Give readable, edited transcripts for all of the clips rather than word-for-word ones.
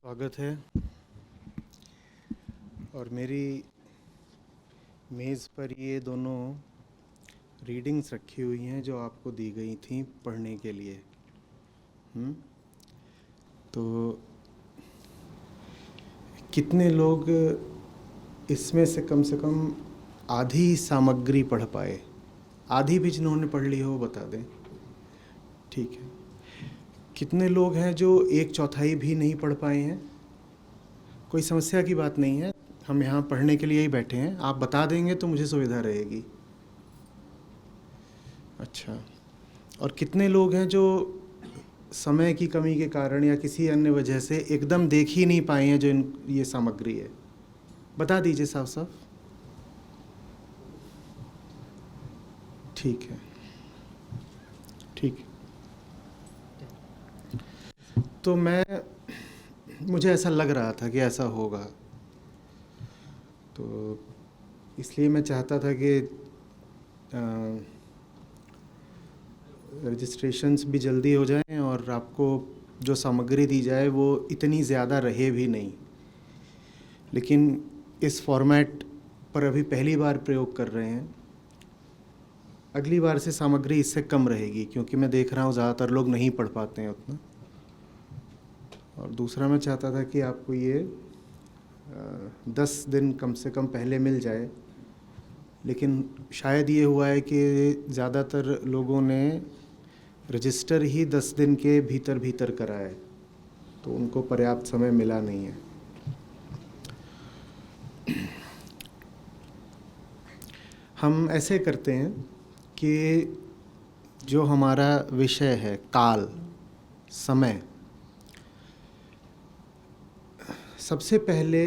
स्वागत है। और मेरी मेज़ पर ये दोनों रीडिंग्स रखी हुई हैं जो आपको दी गई थी पढ़ने के लिए। तो कितने लोग इसमें से कम आधी सामग्री पढ़ पाए? आधी भी जिन्होंने पढ़ ली हो बता दें। ठीक है। कितने लोग हैं जो एक चौथाई भी नहीं पढ़ पाए हैं? कोई समस्या की बात नहीं है, हम यहाँ पढ़ने के लिए ही बैठे हैं। आप बता देंगे तो मुझे सुविधा रहेगी। अच्छा। और कितने लोग हैं जो समय की कमी के कारण या किसी अन्य वजह से एकदम देख ही नहीं पाए हैं जो ये सामग्री है? बता दीजिए साफ साफ। ठीक है, ठीक है। तो मुझे ऐसा लग रहा था कि ऐसा होगा, तो इसलिए मैं चाहता था कि रजिस्ट्रेशंस भी जल्दी हो जाएं और आपको जो सामग्री दी जाए वो इतनी ज़्यादा रहे भी नहीं। लेकिन इस फॉर्मेट पर अभी पहली बार प्रयोग कर रहे हैं। अगली बार से सामग्री इससे कम रहेगी, क्योंकि मैं देख रहा हूँ ज़्यादातर लोग नहीं पढ़ पाते हैं उतना। और दूसरा मैं चाहता था कि आपको ये 10 दिन कम से कम पहले मिल जाए, लेकिन शायद ये हुआ है कि ज़्यादातर लोगों ने रजिस्टर ही 10 दिन के भीतर करा है, तो उनको पर्याप्त समय मिला नहीं है। हम ऐसे करते हैं कि जो हमारा विषय है काल, समय, सबसे पहले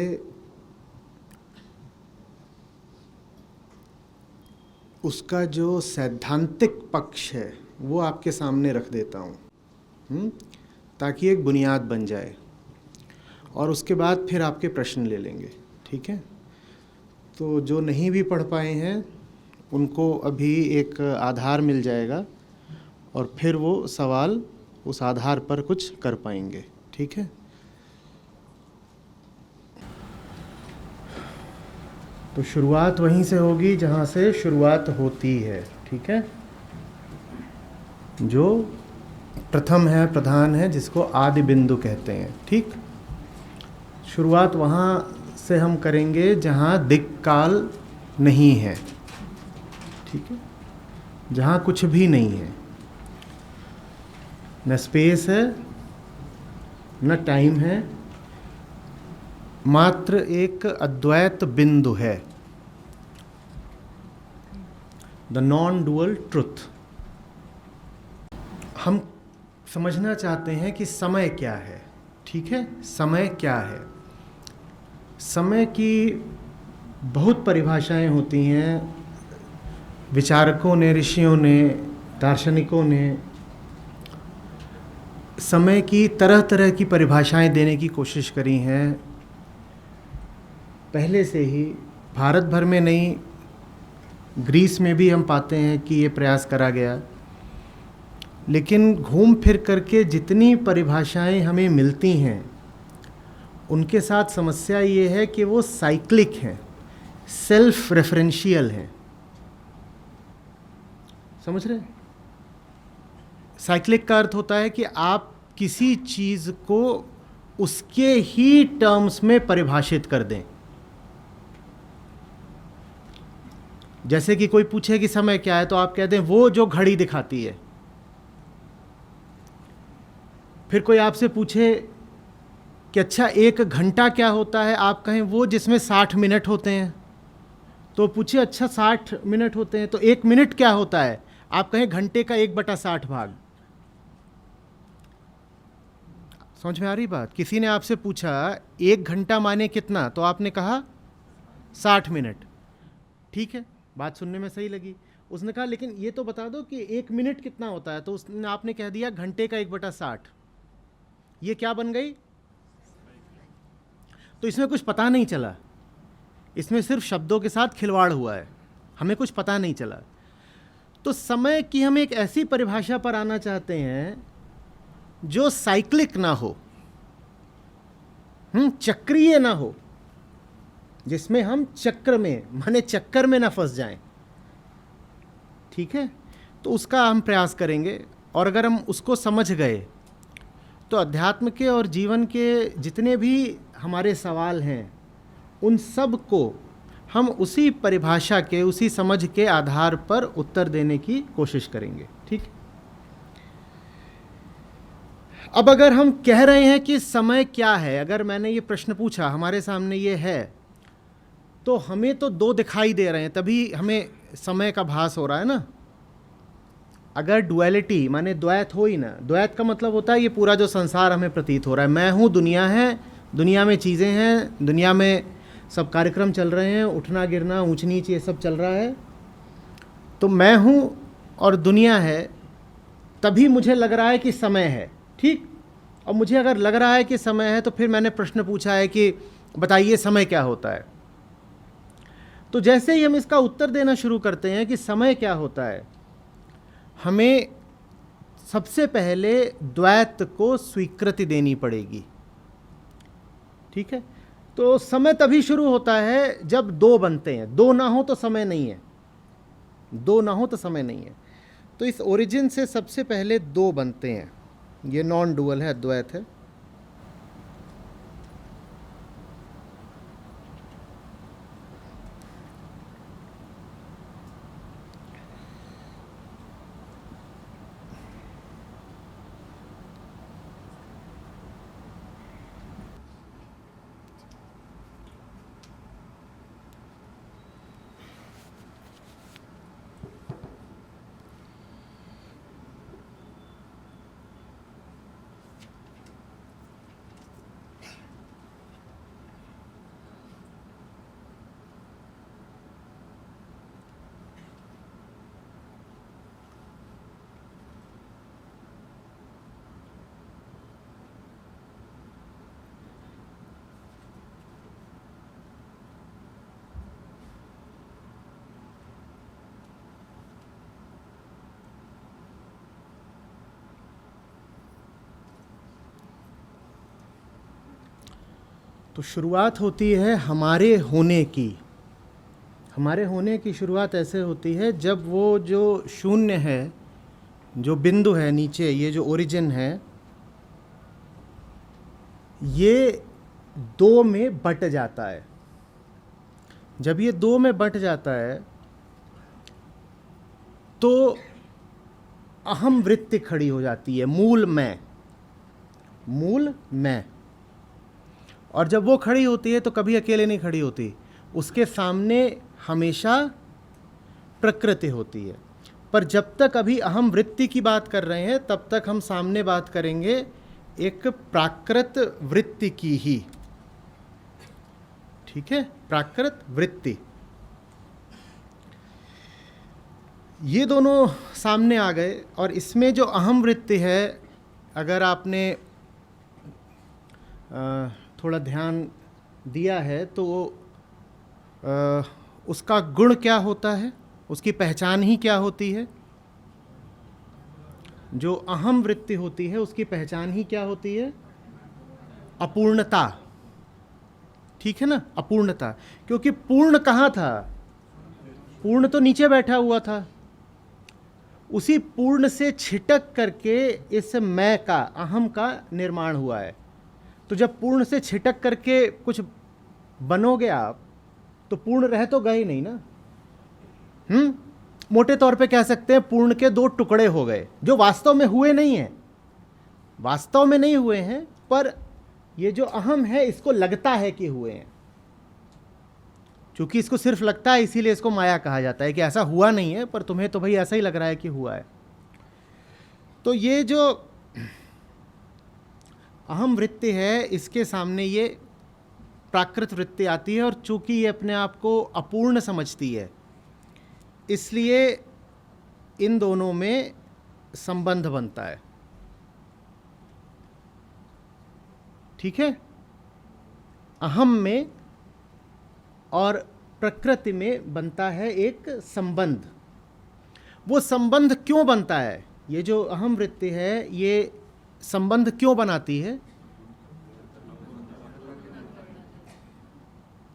उसका जो सैद्धांतिक पक्ष है वो आपके सामने रख देता हूँ, ताकि एक बुनियाद बन जाए। और उसके बाद फिर आपके प्रश्न ले लेंगे। ठीक है। तो जो नहीं भी पढ़ पाए हैं उनको अभी एक आधार मिल जाएगा और फिर वो सवाल उस आधार पर कुछ कर पाएंगे। ठीक है। तो शुरुआत वहीं से होगी जहाँ से शुरुआत होती है। ठीक है। जो प्रथम है, प्रधान है, जिसको आदि बिंदु कहते हैं। ठीक। शुरुआत वहाँ से हम करेंगे जहाँ दिक् काल नहीं है। ठीक है। जहाँ कुछ भी नहीं है, न स्पेस है न टाइम है, मात्र एक अद्वैत बिंदु है, द नॉन डुअल ट्रुथ। हम समझना चाहते हैं कि समय क्या है। ठीक है। समय क्या है? समय की बहुत परिभाषाएं होती हैं। विचारकों ने, ऋषियों ने, दार्शनिकों ने समय की तरह तरह की परिभाषाएं देने की कोशिश करी हैं पहले से ही। भारत भर में नहीं, ग्रीस में भी हम पाते हैं कि ये प्रयास करा गया। लेकिन घूम फिर करके जितनी परिभाषाएं हमें मिलती हैं उनके साथ समस्या ये है कि वो साइक्लिक हैं, सेल्फ रेफरेंशियल हैं। समझ रहे? साइक्लिक का अर्थ होता है कि आप किसी चीज़ को उसके ही टर्म्स में परिभाषित कर दें। जैसे कि कोई पूछे कि समय क्या है, तो आप कह दें वो जो घड़ी दिखाती है। फिर कोई आपसे पूछे कि अच्छा 1 घंटा क्या होता है, आप कहें वो जिसमें 60 मिनट होते हैं। तो पूछे अच्छा 60 मिनट होते हैं तो 1 मिनट क्या होता है, आप कहें घंटे का 1/60 भाग। समझ में आ रही बात? किसी ने आपसे पूछा 1 घंटा माने कितना, तो आपने कहा 60 मिनट। ठीक है, बात सुनने में सही लगी। उसने कहा लेकिन ये तो बता दो कि 1 मिनट कितना होता है, तो आपने कह दिया घंटे का 1/60। ये क्या बन गई? तो इसमें कुछ पता नहीं चला, इसमें सिर्फ शब्दों के साथ खिलवाड़ हुआ है, हमें कुछ पता नहीं चला। तो समय की हम एक ऐसी परिभाषा पर आना चाहते हैं जो साइक्लिक ना हो। चक्रीय ना हो, जिसमें हम चक्र में माने चक्कर में ना फंस जाएं, ठीक है। तो उसका हम प्रयास करेंगे, और अगर हम उसको समझ गए तो अध्यात्म के और जीवन के जितने भी हमारे सवाल हैं उन सब को हम उसी परिभाषा के, उसी समझ के आधार पर उत्तर देने की कोशिश करेंगे, ठीक। अब अगर हम कह रहे हैं कि समय क्या है, अगर मैंने ये प्रश्न पूछा, हमारे सामने ये है, तो हमें तो दो दिखाई दे रहे हैं, तभी हमें समय का भास हो रहा है ना। अगर डुअलिटी माने द्वैत हो ही ना, द्वैत का मतलब होता है ये पूरा जो संसार हमें प्रतीत हो रहा है, मैं हूँ, दुनिया है, दुनिया में चीज़ें हैं, दुनिया में सब कार्यक्रम चल रहे हैं, उठना गिरना ऊंच नीच ये सब चल रहा है, तो मैं हूँ और दुनिया है, तभी मुझे लग रहा है कि समय है, ठीक। और मुझे अगर लग रहा है कि समय है तो फिर मैंने प्रश्न पूछा है कि बताइए समय क्या होता है। तो जैसे ही हम इसका उत्तर देना शुरू करते हैं कि समय क्या होता है, हमें सबसे पहले द्वैत को स्वीकृति देनी पड़ेगी, ठीक है। तो समय तभी शुरू होता है जब दो बनते हैं, दो ना हो तो समय नहीं है, दो ना हो तो समय नहीं है। तो इस ओरिजिन से सबसे पहले दो बनते हैं, ये नॉन डुअल है, अद्वैत है। तो शुरुआत होती है हमारे होने की। हमारे होने की शुरुआत ऐसे होती है जब वो जो शून्य है, जो बिंदु है नीचे, ये जो ओरिजिन है, ये दो में बट जाता है। जब ये दो में बट जाता है तो अहम वृत्ति खड़ी हो जाती है, मूल मैं, मूल मैं। और जब वो खड़ी होती है तो कभी अकेले नहीं खड़ी होती, उसके सामने हमेशा प्रकृति होती है। पर जब तक अभी अहम वृत्ति की बात कर रहे हैं तब तक हम सामने बात करेंगे एक प्राकृत वृत्ति की ही, ठीक है, प्राकृत वृत्ति। ये दोनों सामने आ गए, और इसमें जो अहम वृत्ति है, अगर आपने थोड़ा ध्यान दिया है तो उसका गुण क्या होता है, उसकी पहचान ही क्या होती है। जो अहम वृत्ति होती है उसकी पहचान ही क्या होती है, अपूर्णता, ठीक है ना, अपूर्णता। क्योंकि पूर्ण कहाँ था, पूर्ण तो नीचे बैठा हुआ था, उसी पूर्ण से छिटक करके इस मैं का, अहम का निर्माण हुआ है। तो जब पूर्ण से छिटक करके कुछ बनोगे आप, तो पूर्ण रह तो गए नहीं ना। मोटे तौर पे कह सकते हैं पूर्ण के दो टुकड़े हो गए, जो वास्तव में हुए नहीं हैं, वास्तव में नहीं हुए हैं, पर ये जो अहम है इसको लगता है कि हुए हैं। क्योंकि इसको सिर्फ लगता है इसीलिए इसको माया कहा जाता है, कि ऐसा हुआ नहीं है पर तुम्हें तो भाई ऐसा ही लग रहा है कि हुआ है। तो ये जो अहम वृत्ति है इसके सामने ये प्राकृत वृत्ति आती है, और चूंकि ये अपने आप को अपूर्ण समझती है इसलिए इन दोनों में संबंध बनता है, ठीक है। अहम में और प्रकृति में बनता है एक संबंध। वो संबंध क्यों बनता है, ये जो अहम वृत्ति है ये संबंध क्यों बनाती है,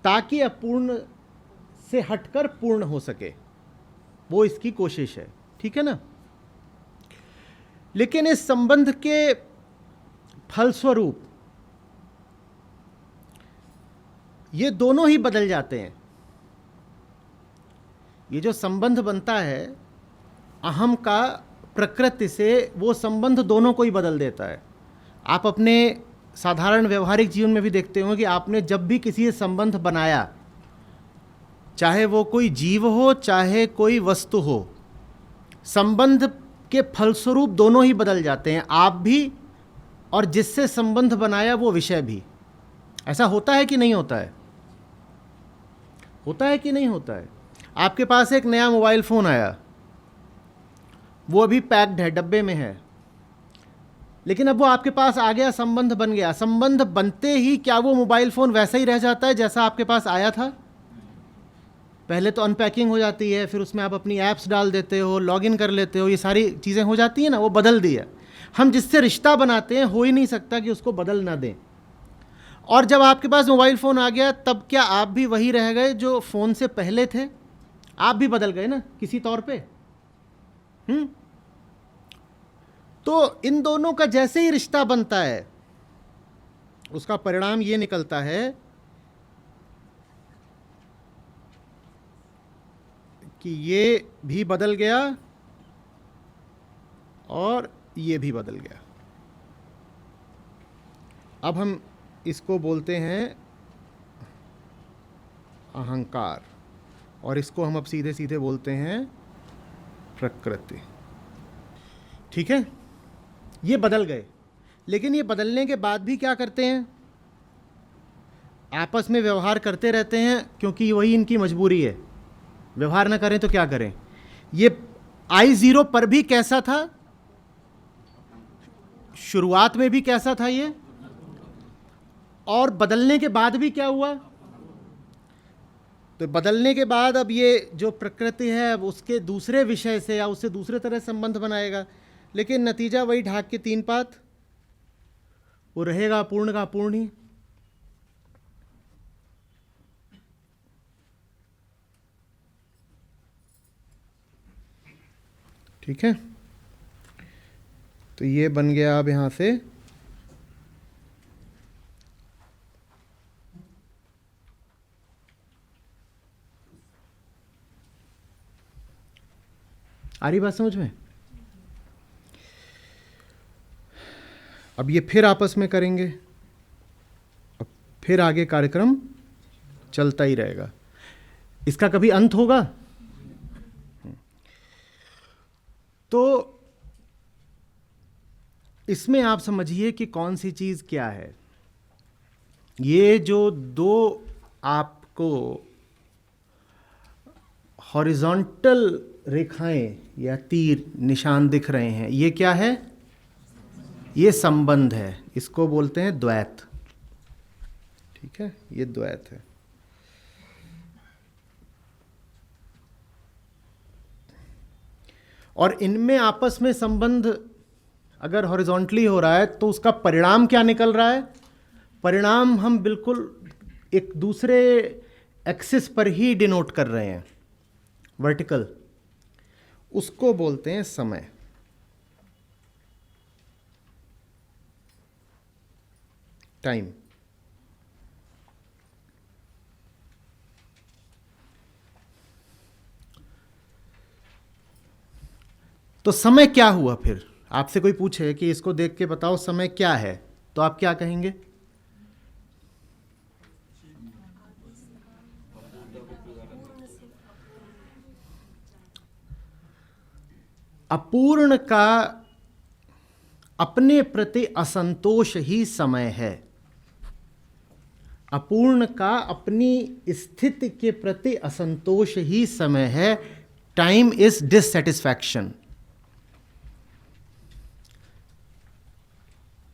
ताकि अपूर्ण से हटकर पूर्ण हो सके, वो इसकी कोशिश है, ठीक है ना। लेकिन इस संबंध के फलस्वरूप ये दोनों ही बदल जाते हैं। ये जो संबंध बनता है अहम का प्रकृति से, वो संबंध दोनों को ही बदल देता है। आप अपने साधारण व्यवहारिक जीवन में भी देखते हो कि आपने जब भी किसी से संबंध बनाया, चाहे वो कोई जीव हो चाहे कोई वस्तु हो, संबंध के फलस्वरूप दोनों ही बदल जाते हैं, आप भी और जिससे संबंध बनाया वो विषय भी। ऐसा होता है कि नहीं होता है? होता है कि नहीं होता है? आपके पास एक नया मोबाइल फ़ोन आया, वो अभी पैक्ड है, डब्बे में है, लेकिन अब वो आपके पास आ गया, संबंध बन गया। संबंध बनते ही क्या वो मोबाइल फ़ोन वैसा ही रह जाता है जैसा आपके पास आया था? पहले तो अनपैकिंग हो जाती है, फिर उसमें आप अपनी ऐप्स डाल देते हो, लॉगिन कर लेते हो, ये सारी चीज़ें हो जाती हैं ना, वो बदल दी है। हम जिससे रिश्ता बनाते हैं हो ही नहीं सकता कि उसको बदल ना दें। और जब आपके पास मोबाइल फ़ोन आ गया, तब क्या आप भी वही रह गए जो फ़ोन से पहले थे? आप भी बदल गए ना किसी तौर पे। तो इन दोनों का जैसे ही रिश्ता बनता है, उसका परिणाम ये निकलता है कि ये भी बदल गया और ये भी बदल गया। अब हम इसको बोलते हैं अहंकार, और इसको हम अब सीधे सीधे बोलते हैं प्रकृति, ठीक है। ये बदल गए, लेकिन ये बदलने के बाद भी क्या करते हैं? आपस में व्यवहार करते रहते हैं, क्योंकि वही इनकी मजबूरी है। व्यवहार ना करें तो क्या करें? ये I0 पर भी कैसा था? शुरुआत में भी कैसा था ये, और बदलने के बाद भी क्या हुआ? तो बदलने के बाद अब ये जो प्रकृति है, अब उसके दूसरे विषय से या उससे दूसरे तरह संबंध बनाएगा, लेकिन नतीजा वही ढाक के तीन पात, वो रहेगा अपूर्ण का अपूर्ण ही। ठीक है, तो ये बन गया अब यहां से आ रही बात समझ में? अब ये फिर आपस में करेंगे, अब फिर आगे कार्यक्रम चलता ही रहेगा। इसका कभी अंत होगा? तो इसमें आप समझिए कि कौन सी चीज़ क्या है। ये जो दो आपको हॉरिजॉन्टल रेखाएं या तीर निशान दिख रहे हैं, ये क्या है? ये संबंध है, इसको बोलते हैं द्वैत। ठीक है, ये द्वैत है। और इनमें आपस में संबंध अगर हॉरिजॉन्टली हो रहा है तो उसका परिणाम क्या निकल रहा है? परिणाम हम बिल्कुल एक दूसरे एक्सिस पर ही डिनोट कर रहे हैं, वर्टिकल। उसको बोलते हैं समय। टाइम। तो समय क्या हुआ फिर? आपसे कोई पूछे कि इसको देख के बताओ समय क्या है, तो आप क्या कहेंगे? अपूर्ण का अपने प्रति असंतोष ही समय है। अपूर्ण का अपनी स्थिति के प्रति असंतोष ही समय है। Time is dissatisfaction.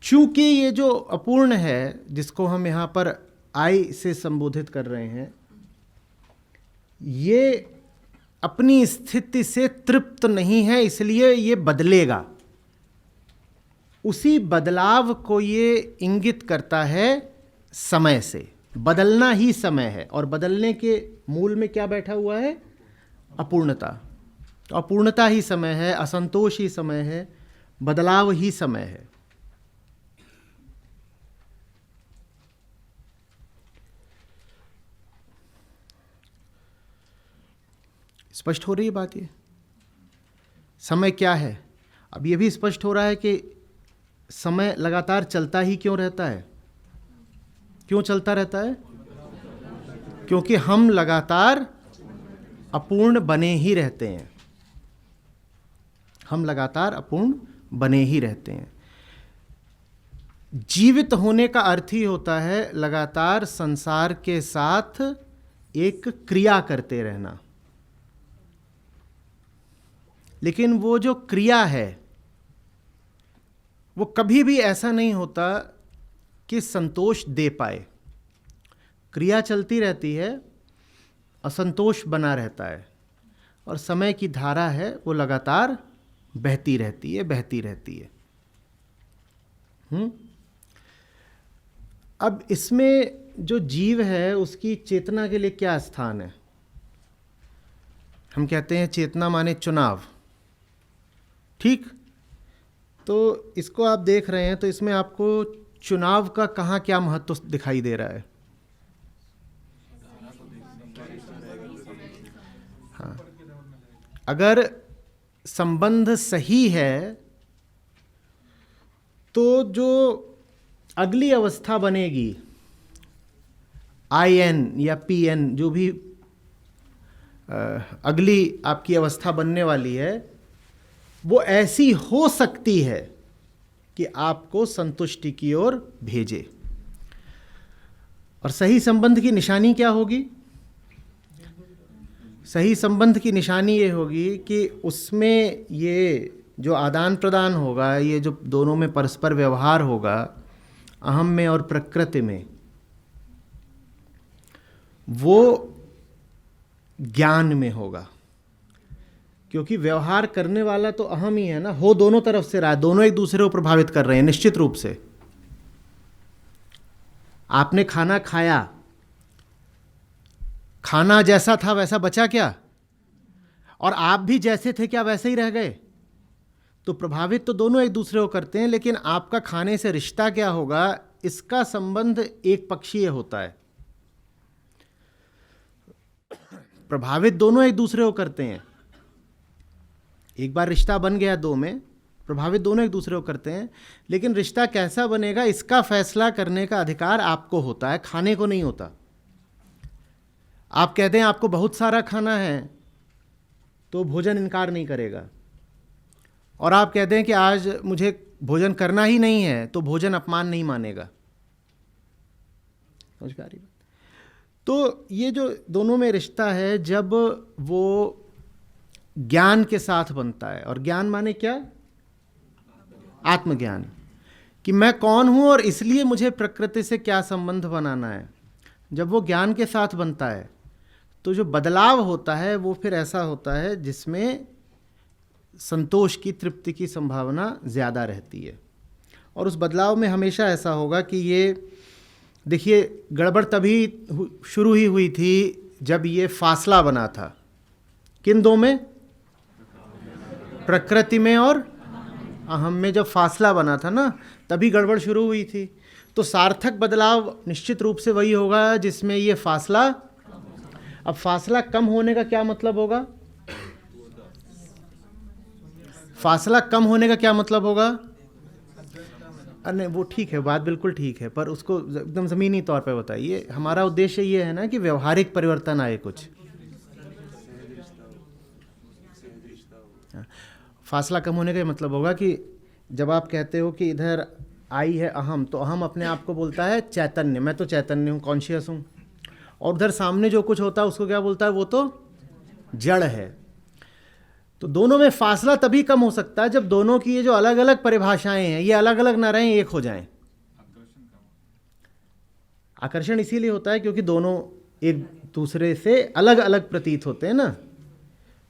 चूंकि ये जो अपूर्ण है, जिसको हम यहां पर आई से संबोधित कर रहे हैं, ये अपनी स्थिति से तृप्त नहीं है, इसलिए ये बदलेगा। उसी बदलाव को ये इंगित करता है समय से। बदलना ही समय है, और बदलने के मूल में क्या बैठा हुआ है? अपूर्णता। तो अपूर्णता ही समय है, असंतोष ही समय है, बदलाव ही समय है। स्पष्ट हो रही है बात? ये समय क्या है? अब ये भी स्पष्ट हो रहा है कि समय लगातार चलता ही क्यों रहता है? क्यों चलता रहता है? क्योंकि हम लगातार अपूर्ण बने ही रहते हैं। हम लगातार अपूर्ण बने ही रहते हैं। जीवित होने का अर्थ ही होता है लगातार संसार के साथ एक क्रिया करते रहना। लेकिन वो जो क्रिया है वो कभी भी ऐसा नहीं होता कि संतोष दे पाए। क्रिया चलती रहती है, असंतोष बना रहता है, और समय की धारा है वो लगातार बहती रहती है, बहती रहती है। अब इसमें जो जीव है उसकी चेतना के लिए क्या स्थान है? हम कहते हैं चेतना माने चुनाव, ठीक? तो इसको आप देख रहे हैं तो इसमें आपको चुनाव का कहाँ क्या महत्व दिखाई दे रहा है? हाँ, अगर संबंध सही है तो जो अगली अवस्था बनेगी, IN या PN, जो भी अगली आपकी अवस्था बनने वाली है, वो ऐसी हो सकती है कि आपको संतुष्टि की ओर भेजे। और सही संबंध की निशानी क्या होगी? सही संबंध की निशानी ये होगी कि उसमें ये जो आदान प्रदान होगा, ये जो दोनों में परस्पर व्यवहार होगा, अहम में और प्रकृति में, वो ज्ञान में होगा। क्योंकि व्यवहार करने वाला तो अहम ही है ना, हो दोनों तरफ से रहा है, दोनों एक दूसरे को प्रभावित कर रहे हैं निश्चित रूप से। आपने खाना खाया, खाना जैसा था वैसा बचा क्या? और आप भी जैसे थे क्या वैसे ही रह गए? तो प्रभावित तो दोनों एक दूसरे को करते हैं, लेकिन आपका खाने से रिश्ता क्या होगा, इसका संबंध एक पक्षीय होता है। प्रभावित दोनों एक दूसरे को करते हैं। एक बार रिश्ता बन गया दो में, प्रभावित दोनों एक दूसरे को करते हैं, लेकिन रिश्ता कैसा बनेगा इसका फैसला करने का अधिकार आपको होता है, खाने को नहीं होता। आप कहते हैं आपको बहुत सारा खाना है तो भोजन इनकार नहीं करेगा, और आप कहते हैं कि आज मुझे भोजन करना ही नहीं है तो भोजन अपमान नहीं मानेगा। समझ पा रही बात? तो ये जो दोनों में रिश्ता है, जब वो ज्ञान के साथ बनता है, और ज्ञान माने क्या? आत्मज्ञान, कि मैं कौन हूं और इसलिए मुझे प्रकृति से क्या संबंध बनाना है। जब वो ज्ञान के साथ बनता है तो जो बदलाव होता है वो फिर ऐसा होता है जिसमें संतोष की, तृप्ति की संभावना ज़्यादा रहती है। और उस बदलाव में हमेशा ऐसा होगा कि ये देखिए, गड़बड़ तभी शुरू ही हुई थी जब ये फासला बना था। किन दो में? प्रकृति में और अहम में जब फासला बना था ना, तभी गड़बड़ शुरू हुई थी। तो सार्थक बदलाव निश्चित रूप से वही होगा जिसमें ये फासला, अब फासला कम होने का क्या मतलब होगा? फासला कम होने का क्या मतलब होगा? अरे वो ठीक है, बात बिल्कुल ठीक है, पर उसको एकदम ज़मीनी तौर पे बताइए। हमारा उद्देश्य ये है ना कि व्यवहारिक परिवर्तन आए कुछ। फासला कम होने का मतलब होगा कि जब आप कहते हो कि इधर आई है अहम, तो अहम अपने आप को बोलता है चैतन्य, मैं तो चैतन्य हूँ, कॉन्शियस हूँ, और उधर सामने जो कुछ होता है उसको क्या बोलता है? वो तो जड़ है। तो दोनों में फासला तभी कम हो सकता है जब दोनों की ये जो अलग अलग परिभाषाएं हैं ये अलग अलग ना रहें, एक हो जाएं। आकर्षण इसीलिए होता है क्योंकि दोनों एक दूसरे से अलग अलग प्रतीत होते हैं ना।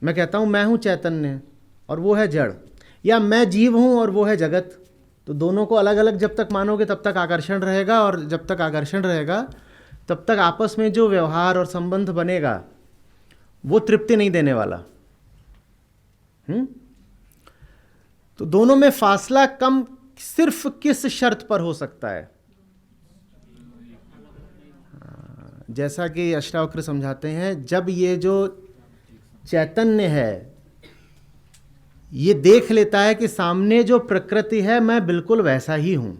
मैं कहता हूं मैं हूं चैतन्य और वो है जड़, या मैं जीव हूं और वो है जगत, तो दोनों को अलग अलग जब तक मानोगे तब तक आकर्षण रहेगा, और जब तक आकर्षण रहेगा तब तक आपस में जो व्यवहार और संबंध बनेगा वो तृप्ति नहीं देने वाला। तो दोनों में फासला कम सिर्फ किस शर्त पर हो सकता है? जैसा कि अष्टावक्र समझाते हैं, जब ये जो चैतन्य है ये देख लेता है कि सामने जो प्रकृति है मैं बिल्कुल वैसा ही हूं,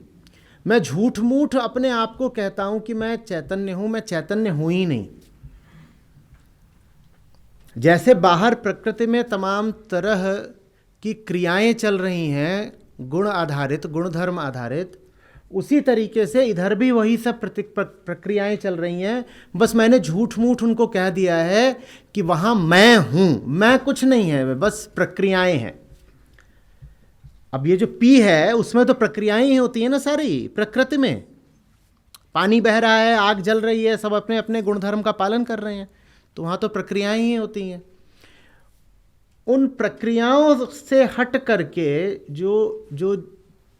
मैं झूठ मूठ अपने आप को कहता हूं कि मैं चैतन्य हूं, मैं चैतन्य हूं ही नहीं। जैसे बाहर प्रकृति में तमाम तरह की क्रियाएं चल रही हैं, गुण आधारित, गुणधर्म आधारित, उसी तरीके से इधर भी वही सब प्रक्रियाएं चल रही हैं। बस मैंने झूठ मूठ उनको कह दिया है कि वहां मैं हूं, मैं कुछ नहीं है, बस प्रक्रियाएं हैं। अब ये जो पी है उसमें तो प्रक्रियाएं ही होती हैं ना सारी प्रकृति में। पानी बह रहा है, आग जल रही है, सब अपने अपने गुणधर्म का पालन कर रहे हैं, तो वहां तो प्रक्रियाएं ही होती हैं। उन प्रक्रियाओं से हट करके जो जो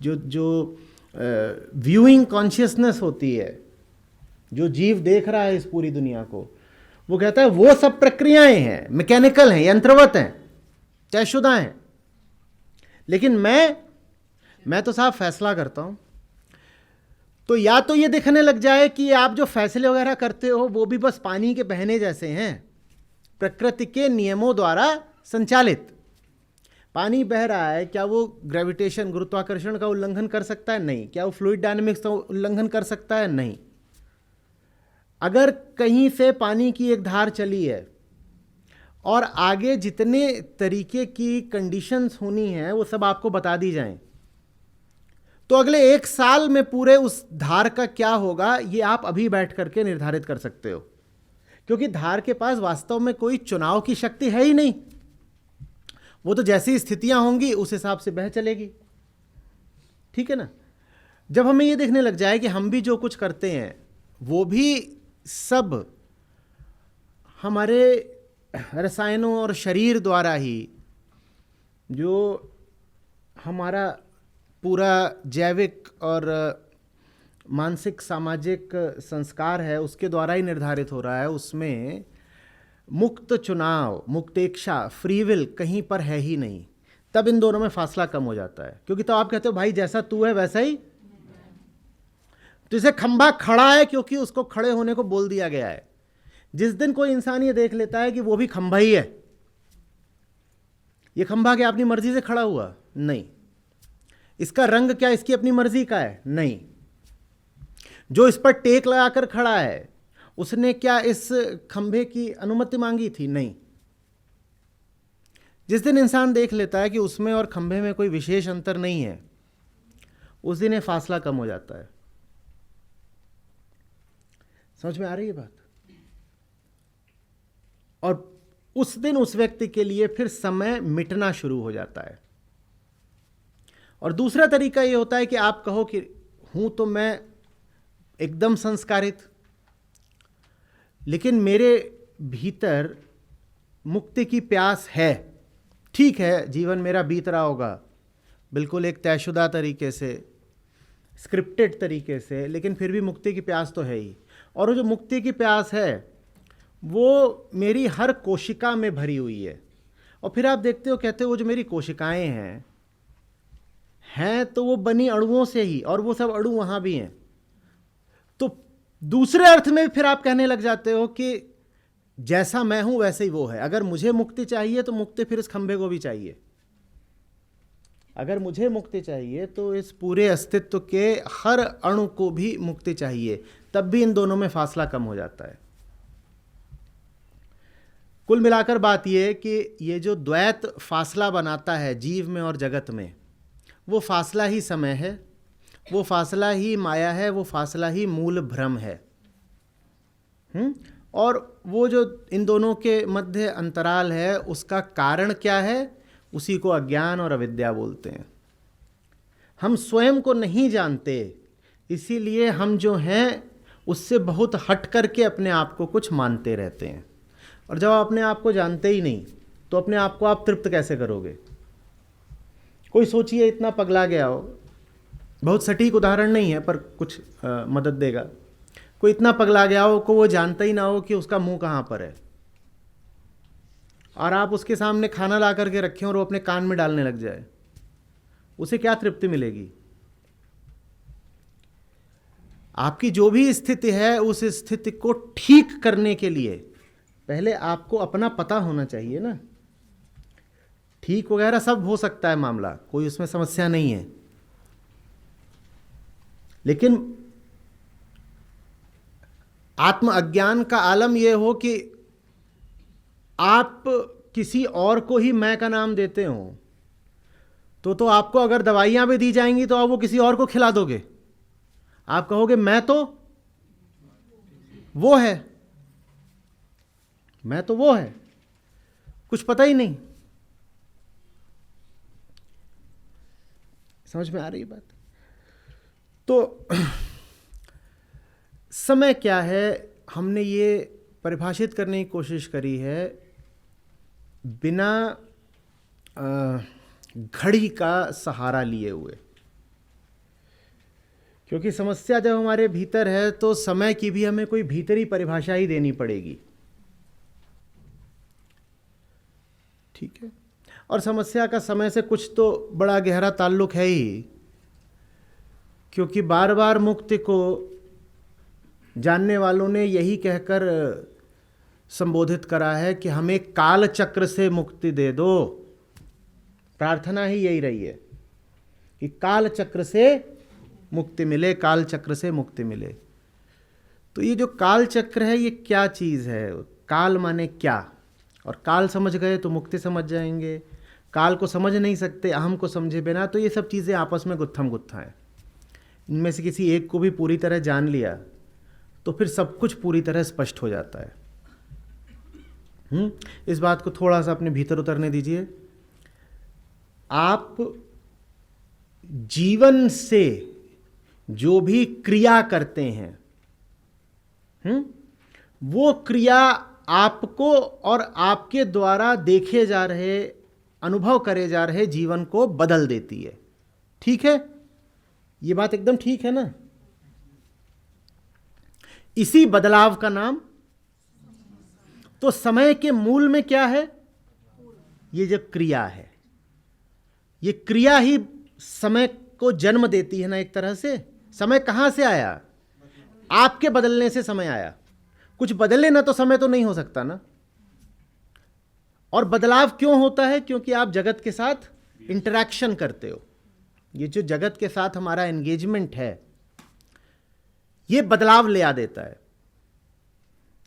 जो जो व्यूइंग कॉन्शियसनेस होती है, जो जीव देख रहा है इस पूरी दुनिया को, वो कहता है वो सब प्रक्रियाएं हैं, मैकेनिकल हैं, यंत्रवत हैं, तयशुदा हैं। लेकिन मैं तो साहब फैसला करता हूं। तो या तो ये दिखने लग जाए कि आप जो फैसले वगैरह करते हो वो भी बस पानी के बहने जैसे हैं, प्रकृति के नियमों द्वारा संचालित। पानी बह रहा है, क्या वो ग्रेविटेशन, गुरुत्वाकर्षण का उल्लंघन कर सकता है? नहीं। क्या वो फ्लूइड डायनेमिक्स का उल्लंघन कर सकता है? नहीं। अगर कहीं से पानी की एक धार चली है और आगे जितने तरीके की कंडीशंस होनी है वो सब आपको बता दी जाएं, तो अगले 1 साल में पूरे उस धार का क्या होगा ये आप अभी बैठ करके निर्धारित कर सकते हो, क्योंकि धार के पास वास्तव में कोई चुनाव की शक्ति है ही नहीं। वो तो जैसी स्थितियां होंगी उस हिसाब से बह चलेगी। ठीक है ना? जब हमें ये देखने लग जाए कि हम भी जो कुछ करते हैं वो भी सब हमारे रसायनों और शरीर द्वारा ही, जो हमारा पूरा जैविक और मानसिक सामाजिक संस्कार है उसके द्वारा ही निर्धारित हो रहा है, उसमें मुक्त चुनाव, मुक्तेच्छा, फ्री विल कहीं पर है ही नहीं, तब इन दोनों में फासला कम हो जाता है। क्योंकि तो आप कहते हो भाई जैसा तू है वैसा ही, तो इसे खंभा खड़ा है क्योंकि उसको खड़े होने को बोल दिया गया है। जिस दिन कोई इंसान ये देख लेता है कि वो भी खंभा ही है, ये खंभा क्या अपनी मर्जी से खड़ा हुआ? नहीं। इसका रंग क्या इसकी अपनी मर्जी का है? नहीं। जो इस पर टेक लगाकर खड़ा है उसने क्या इस खंभे की अनुमति मांगी थी? नहीं। जिस दिन इंसान देख लेता है कि उसमें और खंभे में कोई विशेष अंतर नहीं है, उस दिन ये फासला कम हो जाता है। समझ में आ रही है बात? और उस दिन उस व्यक्ति के लिए फिर समय मिटना शुरू हो जाता है। और दूसरा तरीका ये होता है कि आप कहो कि हूं तो मैं एकदम संस्कारित, लेकिन मेरे भीतर मुक्ति की प्यास है। ठीक है, जीवन मेरा बीत रहा होगा बिल्कुल एक तयशुदा तरीके से, स्क्रिप्टेड तरीके से, लेकिन फिर भी मुक्ति की प्यास तो है ही। और वो जो मुक्ति की प्यास है वो मेरी हर कोशिका में भरी हुई है। और फिर आप देखते हो, कहते हो वो जो मेरी कोशिकाएं हैं तो वो बनी अणुओं से ही, और वो सब अणु वहां भी हैं। तो दूसरे अर्थ में फिर आप कहने लग जाते हो कि जैसा मैं हूं वैसे ही वो है। अगर मुझे मुक्ति चाहिए तो मुक्ति फिर इस खंभे को भी चाहिए। अगर मुझे मुक्ति चाहिए तो इस पूरे अस्तित्व के हर अणु को भी मुक्ति चाहिए, तब भी इन दोनों में फासला कम हो जाता है। कुल मिलाकर बात यह है कि ये जो द्वैत फासला बनाता है जीव में और जगत में, वो फासला ही समय है, वो फासला ही माया है, वो फासला ही मूल भ्रम है। और वो जो इन दोनों के मध्य अंतराल है उसका कारण क्या है? उसी को अज्ञान और अविद्या बोलते हैं। हम स्वयं को नहीं जानते, इसीलिए हम जो हैं उससे बहुत हट करके अपने आप को कुछ मानते रहते हैं। और जब आप अपने आप को जानते ही नहीं तो अपने आप को आप तृप्त कैसे करोगे? कोई सोचिए इतना पगला गया हो, बहुत सटीक उदाहरण नहीं है पर कुछ मदद देगा। कोई इतना पगला गया हो को वो जानता ही ना हो कि उसका मुंह कहाँ पर है, और आप उसके सामने खाना ला करके रखें और वो अपने कान में डालने लग जाए, उसे क्या तृप्ति मिलेगी? आपकी जो भी स्थिति है उस स्थिति को ठीक करने के लिए पहले आपको अपना पता होना चाहिए ना। ठीक वगैरह सब हो सकता है मामला, कोई उसमें समस्या नहीं है, लेकिन आत्म अज्ञान का आलम यह हो कि आप किसी और को ही मैं का नाम देते हो, तो आपको अगर दवाइयां भी दी जाएंगी तो आप वो किसी और को खिला दोगे। आप कहोगे मैं तो वो है, मैं तो वो है, कुछ पता ही नहीं। समझ में आ रही बात? तो समय क्या है, हमने ये परिभाषित करने की कोशिश करी है बिना घड़ी का सहारा लिए हुए, क्योंकि समस्या जब हमारे भीतर है तो समय की भी हमें कोई भीतरी परिभाषा ही देनी पड़ेगी। ठीक है, और समस्या का समय से कुछ तो बड़ा गहरा ताल्लुक है ही, क्योंकि बार बार मुक्ति को जानने वालों ने यही कहकर संबोधित करा है कि हमें काल चक्र से मुक्ति दे दो। प्रार्थना ही यही रही है कि काल चक्र से मुक्ति मिले, काल चक्र से मुक्ति मिले। तो ये जो काल चक्र है ये क्या चीज़ है? काल माने क्या? और काल समझ गए तो मुक्ति समझ जाएंगे, काल को समझ नहीं सकते अहम को समझे बिना, तो ये सब चीज़ें आपस में गुत्थम गुत्था है। इनमें से किसी एक को भी पूरी तरह जान लिया तो फिर सब कुछ पूरी तरह स्पष्ट हो जाता है। इस बात को थोड़ा सा अपने भीतर उतरने दीजिए। आप जीवन से जो भी क्रिया करते हैं, वो क्रिया आपको और आपके द्वारा देखे जा रहे, अनुभव करे जा रहे जीवन को बदल देती है। ठीक है, ये बात एकदम ठीक है ना? इसी बदलाव का नाम, तो समय के मूल में क्या है? ये जो क्रिया है, ये क्रिया ही समय को जन्म देती है ना एक तरह से। समय कहां से आया? आपके बदलने से समय आया। कुछ बदले ना तो समय तो नहीं हो सकता ना। और बदलाव क्यों होता है? क्योंकि आप जगत के साथ इंटरैक्शन करते हो। ये जो जगत के साथ हमारा एंगेजमेंट है ये बदलाव ले आ देता है।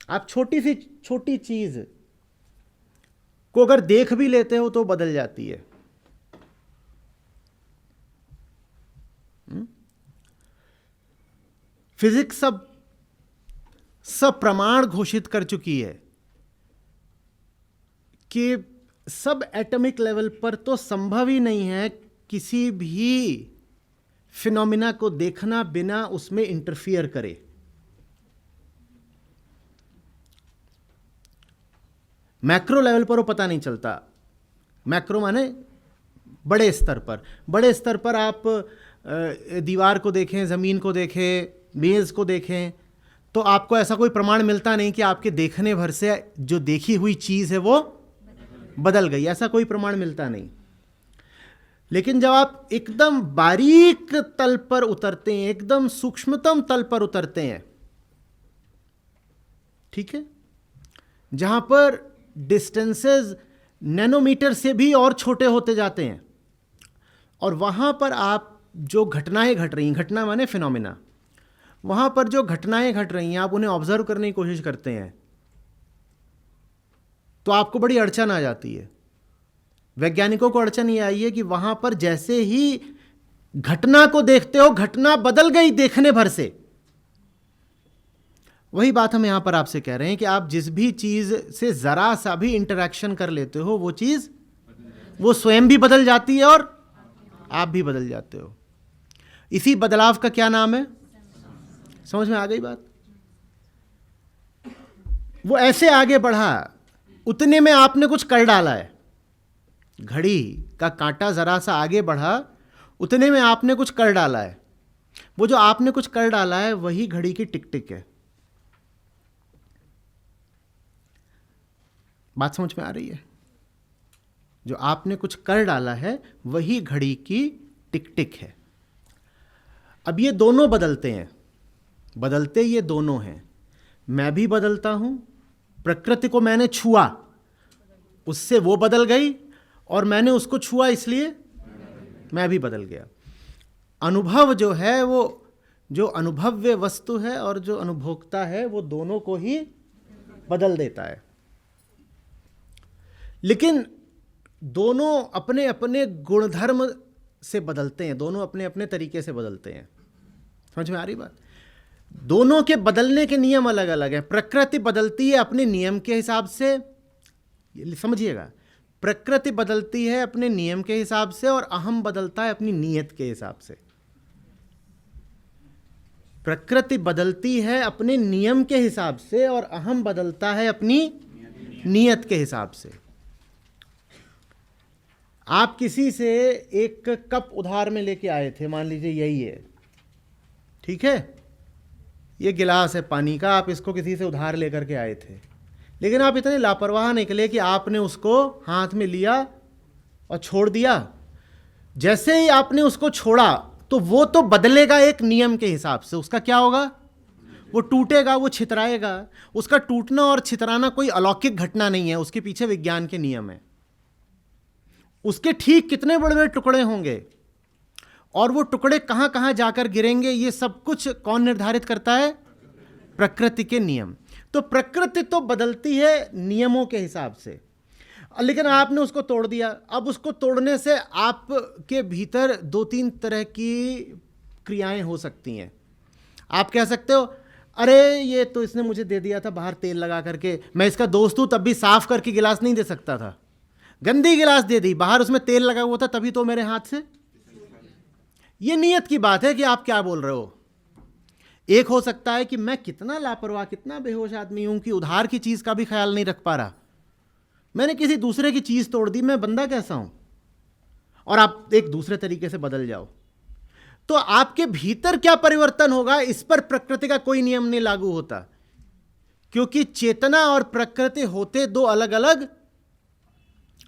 आप छोटी सी छोटी चीज को अगर देख भी लेते हो तो बदल जाती है। फिजिक्स सब प्रमाण घोषित कर चुकी है कि सब एटॉमिक लेवल पर तो संभव ही नहीं है किसी भी फिनोमिना को देखना बिना उसमें इंटरफियर करे। मैक्रो लेवल पर वो पता नहीं चलता। मैक्रो माने बड़े स्तर पर। बड़े स्तर पर आप दीवार को देखें, ज़मीन को देखें, मेज़ को देखें, तो आपको ऐसा कोई प्रमाण मिलता नहीं कि आपके देखने भर से जो देखी हुई चीज़ है वो बदल गई। ऐसा कोई प्रमाण मिलता नहीं। लेकिन जब आप एकदम बारीक तल पर उतरते हैं, एकदम सूक्ष्मतम तल पर उतरते हैं, ठीक है, जहां पर डिस्टेंसेस नैनोमीटर से भी और छोटे होते जाते हैं, और वहां पर आप जो घटनाएं घट रही हैं, घटना माने फिनोमिना, वहां पर जो घटनाएं घट रही हैं आप उन्हें ऑब्जर्व करने की कोशिश करते हैं तो आपको बड़ी अड़चन आ जाती है। वैज्ञानिकों को अड़चन ये आई है कि वहां पर जैसे ही घटना को देखते हो, घटना बदल गई देखने भर से। वही बात हम यहां पर आपसे कह रहे हैं कि आप जिस भी चीज से जरा सा भी इंटरैक्शन कर लेते हो वो चीज वो स्वयं भी बदल जाती है और आप भी बदल जाते हो। इसी बदलाव का क्या नाम है? समझ में आ गई बात? वो ऐसे आगे बढ़ा, उतने में आपने कुछ कर डाला है। घड़ी का कांटा जरा सा आगे बढ़ा, उतने में आपने कुछ कर डाला है। वो जो आपने कुछ कर डाला है वही घड़ी की टिक टिक है। बात समझ में आ रही है? जो आपने कुछ कर डाला है वही घड़ी की टिक टिक है। अब ये दोनों बदलते हैं, बदलते ये दोनों हैं। मैं भी बदलता हूं, प्रकृति को मैंने छुआ, उससे वो बदल गई, और मैंने उसको छुआ इसलिए मैं भी बदल गया। अनुभव जो है वो जो अनुभव्य वस्तु है और जो अनुभोक्ता है वो दोनों को ही बदल देता है। लेकिन दोनों अपने अपने गुणधर्म से बदलते हैं, दोनों अपने अपने तरीके से बदलते हैं। समझ में आ रही बात? दोनों के बदलने के नियम अलग अलग हैं। प्रकृति बदलती है अपने नियम के हिसाब से, समझिएगा, प्रकृति बदलती है अपने नियम के हिसाब से और अहम बदलता है अपनी नीयत के हिसाब से। प्रकृति बदलती है अपने नियम के हिसाब से और अहम बदलता है अपनी नीयत के हिसाब से। आप किसी से एक कप उधार में लेके आए थे, मान लीजिए यही है, ठीक है, ये गिलास है पानी का, आप इसको किसी से उधार लेकर के आए थे, लेकिन आप इतने लापरवाह निकले कि आपने उसको हाथ में लिया और छोड़ दिया। जैसे ही आपने उसको छोड़ा तो वो तो बदलेगा एक नियम के हिसाब से। उसका क्या होगा? वो टूटेगा, वो छितराएगा। उसका टूटना और छितराना कोई अलौकिक घटना नहीं है, उसके पीछे विज्ञान के नियम है। उसके ठीक कितने बड़े बड़े टुकड़े होंगे और वो टुकड़े कहां कहां जाकर गिरेंगे, ये सब कुछ कौन निर्धारित करता है? प्रकृति के नियम। तो प्रकृति तो बदलती है नियमों के हिसाब से, लेकिन आपने उसको तोड़ दिया। अब उसको तोड़ने से आपके भीतर दो तीन तरह की क्रियाएं हो सकती हैं। आप कह सकते हो, अरे ये तो इसने मुझे दे दिया था बाहर तेल लगा करके, मैं इसका दोस्त हूं तब भी साफ करके गिलास नहीं दे सकता था, गंदी गिलास दे दी, बाहर उसमें तेल लगा हुआ था तभी तो मेरे हाथ से। ये नियत की बात है कि आप क्या बोल रहे हो। एक हो सकता है कि मैं कितना लापरवाह, कितना बेहोश आदमी हूं कि उधार की चीज का भी ख्याल नहीं रख पा रहा, मैंने किसी दूसरे की चीज तोड़ दी, मैं बंदा कैसा हूं। और आप एक दूसरे तरीके से बदल जाओ, तो आपके भीतर क्या परिवर्तन होगा, इस पर प्रकृति का कोई नियम नहीं लागू होता, क्योंकि चेतना और प्रकृति होते दो अलग अलग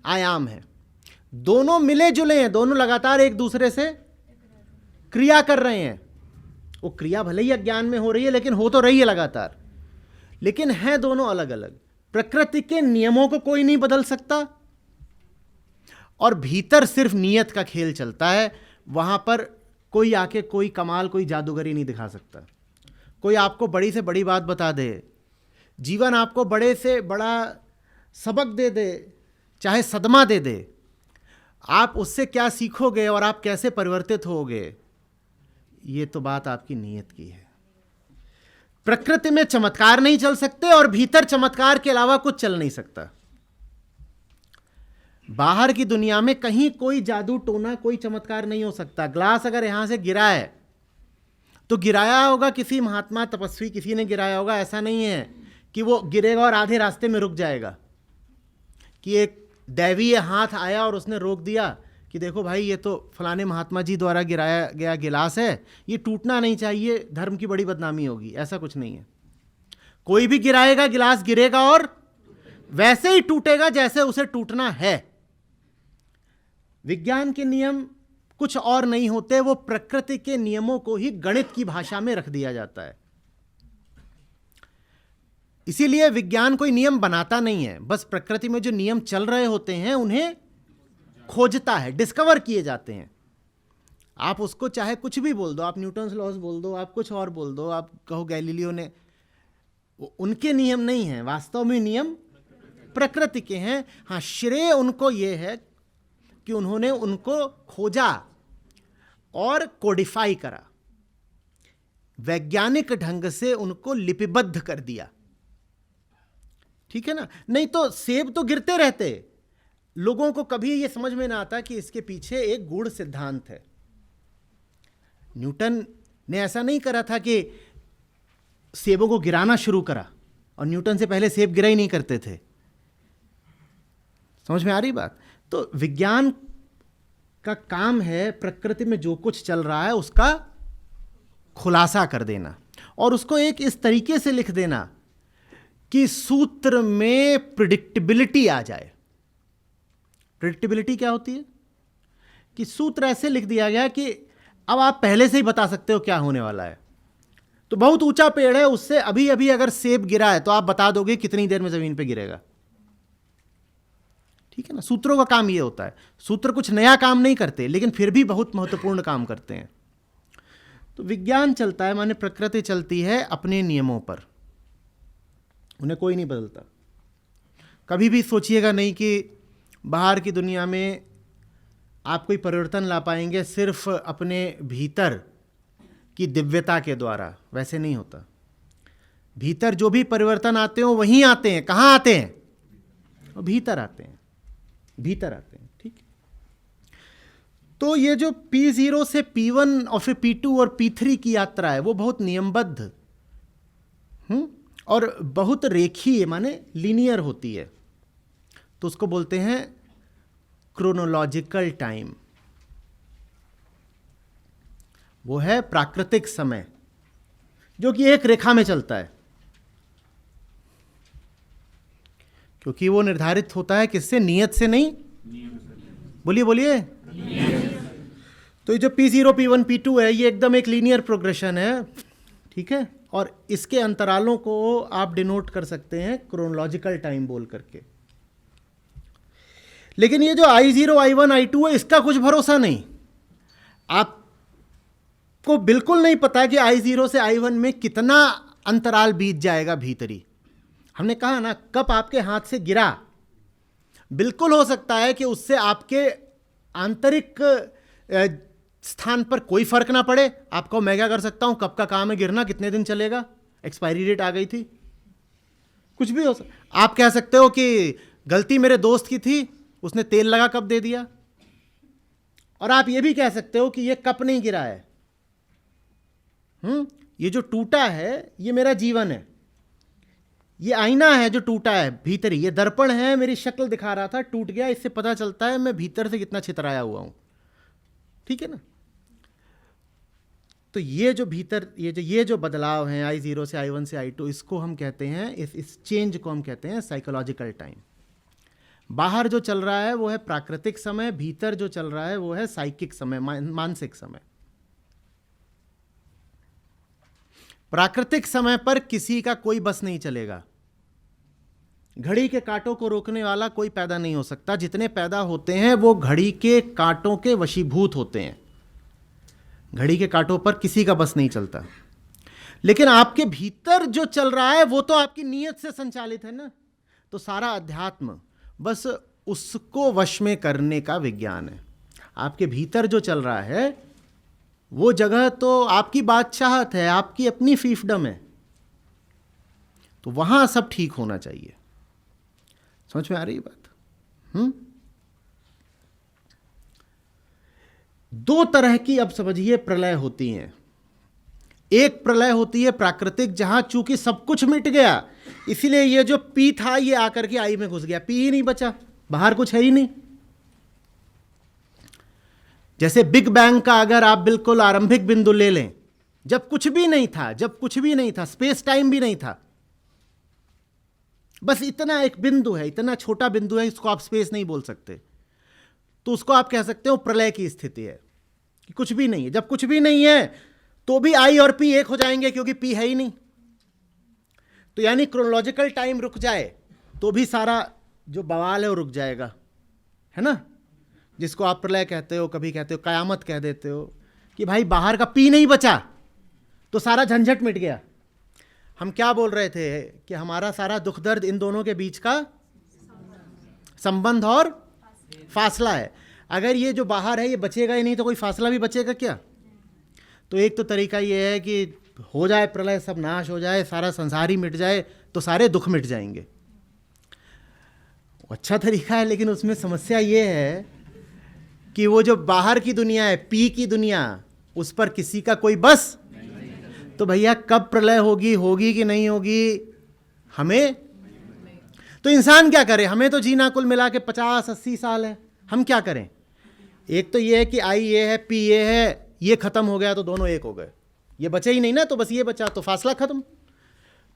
आयाम हैं। दोनों मिले जुले हैं, दोनों लगातार एक दूसरे से क्रिया कर रहे हैं। वो क्रिया भले ही अज्ञान में हो रही है, लेकिन हो तो रही है लगातार, लेकिन हैं दोनों अलग अलग। प्रकृति के नियमों को कोई नहीं बदल सकता और भीतर सिर्फ नियत का खेल चलता है। वहां पर कोई आके कोई कमाल, कोई जादूगरी नहीं दिखा सकता। कोई आपको बड़ी से बड़ी बात बता दे, जीवन आपको बड़े से बड़ा सबक दे दे, चाहे सदमा दे दे, आप उससे क्या सीखोगे और आप कैसे परिवर्तित होगे, ये तो बात आपकी नीयत की है। प्रकृति में चमत्कार नहीं चल सकते और भीतर चमत्कार के अलावा कुछ चल नहीं सकता। बाहर की दुनिया में कहीं कोई जादू टोना, कोई चमत्कार नहीं हो सकता। ग्लास अगर यहां से गिरा है तो गिराया होगा किसी महात्मा तपस्वी, किसी ने गिराया होगा। ऐसा नहीं है कि वो गिरेगा और आधे रास्ते में रुक जाएगा, कि एक दैवीय हाथ आया और उसने रोक दिया कि देखो भाई, ये तो फलाने महात्मा जी द्वारा गिराया गया गिलास है, ये टूटना नहीं चाहिए, धर्म की बड़ी बदनामी होगी। ऐसा कुछ नहीं है। कोई भी गिराएगा, गिलास गिरेगा और वैसे ही टूटेगा जैसे उसे टूटना है। विज्ञान के नियम कुछ और नहीं होते, वो प्रकृति के नियमों को ही गणित की भाषा में रख दिया जाता है। इसीलिए विज्ञान कोई नियम बनाता नहीं है, बस प्रकृति में जो नियम चल रहे होते हैं उन्हें खोजता है, डिस्कवर किए जाते हैं। आप उसको चाहे कुछ भी बोल दो, आप न्यूटन्स लॉज बोल दो, आप कुछ और बोल दो, आप कहो गैलीलियो ने, उनके नियम नहीं हैं, वास्तव में नियम प्रकृति के हैं। हाँ, श्रेय उनको ये है कि उन्होंने उनको खोजा और कोडिफाई करा, वैज्ञानिक ढंग से उनको लिपिबद्ध कर दिया। ठीक है ना? नहीं तो सेब तो गिरते रहते, लोगों को कभी यह समझ में ना आता कि इसके पीछे एक गूढ़ सिद्धांत है। न्यूटन ने ऐसा नहीं करा था कि सेबों को गिराना शुरू करा, और न्यूटन से पहले सेब गिरा ही नहीं करते थे। समझ में आ रही बात? तो विज्ञान का काम है प्रकृति में जो कुछ चल रहा है उसका खुलासा कर देना, और उसको एक इस तरीके से लिख देना कि सूत्र में प्रिडिक्टेबिलिटी आ जाए। प्रिडिक्टेबिलिटी क्या होती है? कि सूत्र ऐसे लिख दिया गया कि अब आप पहले से ही बता सकते हो क्या होने वाला है। तो बहुत ऊंचा पेड़ है, उससे अभी अभी अगर सेब गिरा है तो आप बता दोगे कितनी देर में जमीन पे गिरेगा। ठीक है ना? सूत्रों का काम ये होता है। सूत्र कुछ नया काम नहीं करते, लेकिन फिर भी बहुत महत्वपूर्ण काम करते हैं। तो विज्ञान चलता है, माने प्रकृति चलती है अपने नियमों पर, उन्हें कोई नहीं बदलता। कभी भी सोचिएगा नहीं कि बाहर की दुनिया में आप कोई परिवर्तन ला पाएंगे सिर्फ अपने भीतर की दिव्यता के द्वारा। वैसे नहीं होता। भीतर जो भी परिवर्तन आते हो वहीं आते हैं। कहाँ आते हैं? वो भीतर आते हैं, भीतर आते हैं। ठीक है? तो ये जो P0 से P1 और फिर P2 और P3 की यात्रा है वो बहुत नियमबद्ध और बहुत रेखीय माने लीनियर होती है। तो उसको बोलते हैं क्रोनोलॉजिकल टाइम। वो है प्राकृतिक समय जो कि एक रेखा में चलता है, क्योंकि वो निर्धारित होता है किससे? नियत से नहीं। बोलिए बोलिए। तो ये जो P0 P1 P2 है ये एकदम एक लीनियर प्रोग्रेशन है। ठीक है? और इसके अंतरालों को आप डिनोट कर सकते हैं क्रोनोलॉजिकल टाइम बोल करके। लेकिन ये जो I0 I1 I2 है इसका कुछ भरोसा नहीं। आपको बिल्कुल नहीं पता कि I0 से I1 में कितना अंतराल बीत जाएगा भीतरी। हमने कहा ना, कप आपके हाथ से गिरा, बिल्कुल हो सकता है कि उससे आपके आंतरिक स्थान पर कोई फर्क ना पड़े। आपको मैं क्या कर सकता हूं, कप का काम है गिरना, कितने दिन चलेगा, एक्सपायरी डेट आ गई थी, कुछ भी हो सकता। आप कह सकते हो कि गलती मेरे दोस्त की थी, उसने तेल लगा कप दे दिया। और आप ये भी कह सकते हो कि ये कप नहीं गिरा है, ये जो टूटा है ये मेरा जीवन है, ये आईना है जो टूटा है भीतरी, ये दर्पण है, मेरी शक्ल दिखा रहा था, टूट गया, इससे पता चलता है मैं भीतर से कितना छितराया हुआ हूं। ठीक है ना? तो ये जो भीतर ये जो बदलाव हैं I0 से I1 से I2, इसको हम कहते हैं, इस चेंज को हम कहते हैं साइकोलॉजिकल टाइम। बाहर जो चल रहा है वो है प्राकृतिक समय, भीतर जो चल रहा है वो है साइकिक समय, मानसिक समय। प्राकृतिक समय पर किसी का कोई बस नहीं चलेगा। घड़ी के कांटों को रोकने वाला कोई पैदा नहीं हो सकता। जितने पैदा होते हैं वो घड़ी के कांटों के वशीभूत होते हैं। घड़ी के कांटों पर किसी का बस नहीं चलता। लेकिन आपके भीतर जो चल रहा है वो तो आपकी नीयत से संचालित है ना। तो सारा अध्यात्म बस उसको वश में करने का विज्ञान है। आपके भीतर जो चल रहा है वो जगह तो आपकी बादशाहत है, आपकी अपनी फीफडम है। तो वहां सब ठीक होना चाहिए। समझ में आ रही है बात? दो तरह की अब समझिए प्रलय होती हैं। एक प्रलय होती है प्राकृतिक, जहां चूंकि सब कुछ मिट गया, इसीलिए ये जो पी था ये आकर के आई में घुस गया, पी ही नहीं बचा, बाहर कुछ है ही नहीं। जैसे बिग बैंग का अगर आप बिल्कुल आरंभिक बिंदु ले लें, जब कुछ भी नहीं था, जब कुछ भी नहीं था, स्पेस टाइम भी नहीं था, बस इतना एक बिंदु है, इतना छोटा बिंदु है, इसको आप स्पेस नहीं बोल सकते, तो उसको आप कह सकते हो प्रलय की स्थिति है कि कुछ भी नहीं है। जब कुछ भी नहीं है तो भी आई और पी एक हो जाएंगे, क्योंकि पी है ही नहीं। तो यानी क्रोनोलॉजिकल टाइम रुक जाए तो भी सारा जो बवाल है वो रुक जाएगा, है ना? जिसको आप प्रलय कहते हो, कभी कहते हो कयामत कह देते हो, कि भाई बाहर का पी नहीं बचा तो सारा झंझट मिट गया। हम क्या बोल रहे थे कि हमारा सारा दुख दर्द इन दोनों के बीच का संबंध और फासला है। अगर ये जो बाहर है ये बचेगा ही नहीं तो कोई फासला भी बचेगा क्या? तो एक तो तरीका ये है कि हो जाए प्रलय, सब नाश हो जाए, सारा संसार ही मिट जाए तो सारे दुख मिट जाएंगे। अच्छा तरीका है, लेकिन उसमें समस्या ये है कि वो जो बाहर की दुनिया है, पी की दुनिया, उस पर किसी का कोई बस। तो भैया कब प्रलय होगी कि नहीं होगी हमें? तो इंसान क्या करे? हमें तो जीना कुल मिला के 50-80 साल है, हम क्या करें? एक तो ये है कि आई ये है, पी ये है, ये खत्म हो गया तो दोनों एक हो गए, ये बचे ही नहीं ना, तो बस ये बचा तो फासला खत्म।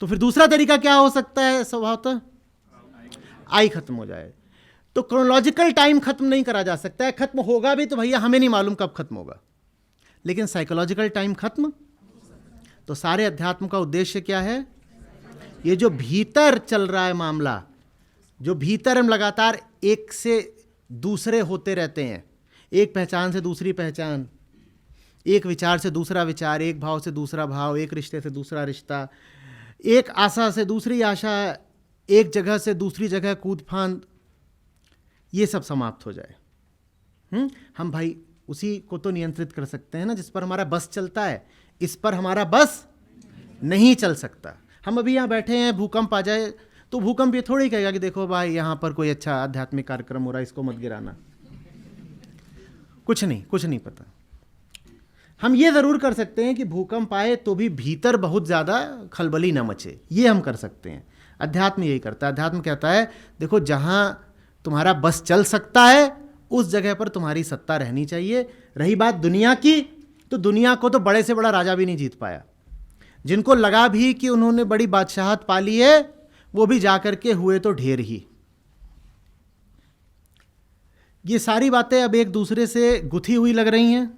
तो फिर दूसरा तरीका क्या हो सकता है स्वभावतः? आई खत्म हो जाए। तो क्रोनोलॉजिकल टाइम खत्म नहीं करा जा सकता है, खत्म होगा भी तो भैया हमें नहीं मालूम कब खत्म होगा, लेकिन साइकोलॉजिकल टाइम खत्म। तो सारे अध्यात्म का उद्देश्य क्या है? ये जो भीतर चल रहा है मामला, जो भीतर हम लगातार एक से दूसरे होते रहते हैं, एक पहचान से दूसरी पहचान, एक विचार से दूसरा विचार, एक भाव से दूसरा भाव, एक रिश्ते से दूसरा रिश्ता, एक आशा से दूसरी आशा, एक जगह से दूसरी जगह कूद फांद, ये सब समाप्त हो जाए। हम भाई उसी को तो नियंत्रित कर सकते हैं ना जिस पर हमारा बस चलता है, इस पर हमारा बस नहीं चल सकता। हम अभी यहाँ बैठे हैं, भूकंप आ जाए तो भूकंप ये थोड़ी कहेगा कि देखो भाई यहाँ पर कोई अच्छा आध्यात्मिक कार्यक्रम हो रहा है, इसको मत गिराना। कुछ नहीं पता। हम ये ज़रूर कर सकते हैं कि भूकंप आए तो भी भीतर बहुत ज़्यादा खलबली ना मचे, ये हम कर सकते हैं। अध्यात्म यही करता है। अध्यात्म कहता है देखो जहाँ तुम्हारा बस चल सकता है उस जगह पर तुम्हारी सत्ता रहनी चाहिए। रही बात दुनिया की, तो दुनिया को तो बड़े से बड़ा राजा भी नहीं जीत पाया। जिनको लगा भी कि उन्होंने बड़ी बादशाहत पा ली है, वो भी जाकर के हुए तो ढेर ही। ये सारी बातें अब एक दूसरे से गुथी हुई लग रही हैं।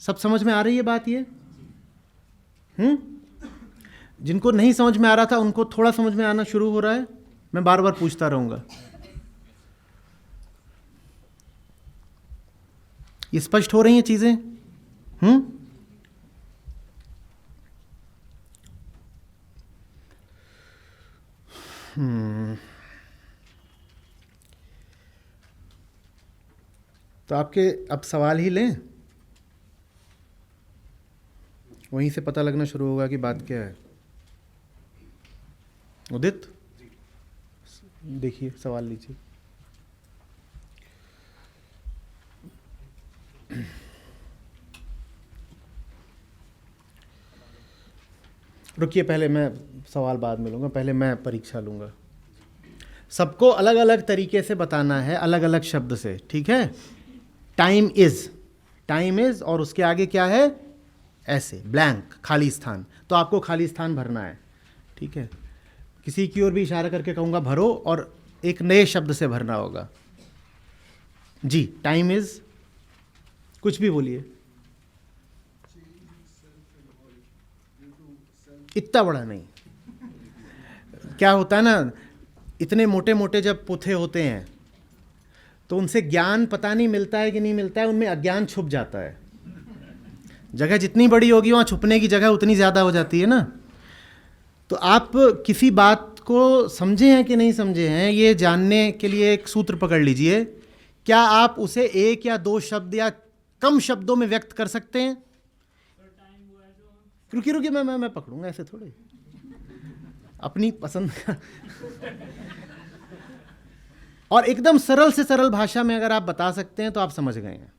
सब समझ में आ रही है बात ये? जिनको नहीं समझ में आ रहा था उनको थोड़ा समझ में आना शुरू हो रहा है। मैं बार बार पूछता रहूंगा। ये स्पष्ट हो रही हैं चीजें? तो आपके अब सवाल ही लें, वहीं से पता लगना शुरू होगा कि बात क्या है। उदित देखिए, सवाल लीजिए। रुकिए, पहले मैं सवाल बाद में लूँगा, पहले मैं परीक्षा लूँगा। सबको अलग अलग तरीके से बताना है, अलग अलग शब्द से, ठीक है? टाइम इज और उसके आगे क्या है? ऐसे ब्लैंक, खाली स्थान। तो आपको खाली स्थान भरना है, ठीक है? किसी की ओर भी इशारा करके कहूँगा भरो, और एक नए शब्द से भरना होगा। जी, टाइम इज, कुछ भी बोलिए। इतना बड़ा नहीं। क्या होता है ना, इतने मोटे मोटे जब पुथे होते हैं तो उनसे ज्ञान पता नहीं मिलता है कि नहीं मिलता है, उनमें अज्ञान छुप जाता है। जगह जितनी बड़ी होगी वहाँ छुपने की जगह उतनी ज़्यादा हो जाती है ना। तो आप किसी बात को समझे हैं कि नहीं समझे हैं, ये जानने के लिए एक सूत्र पकड़ लीजिए। क्या आप उसे एक या दो शब्द या कम शब्दों में व्यक्त कर सकते हैं? रुकिए, मैं पकड़ूंगा, ऐसे थोड़े, अपनी पसंद का। और एकदम सरल से सरल भाषा में अगर आप बता सकते हैं तो आप समझ गए हैं।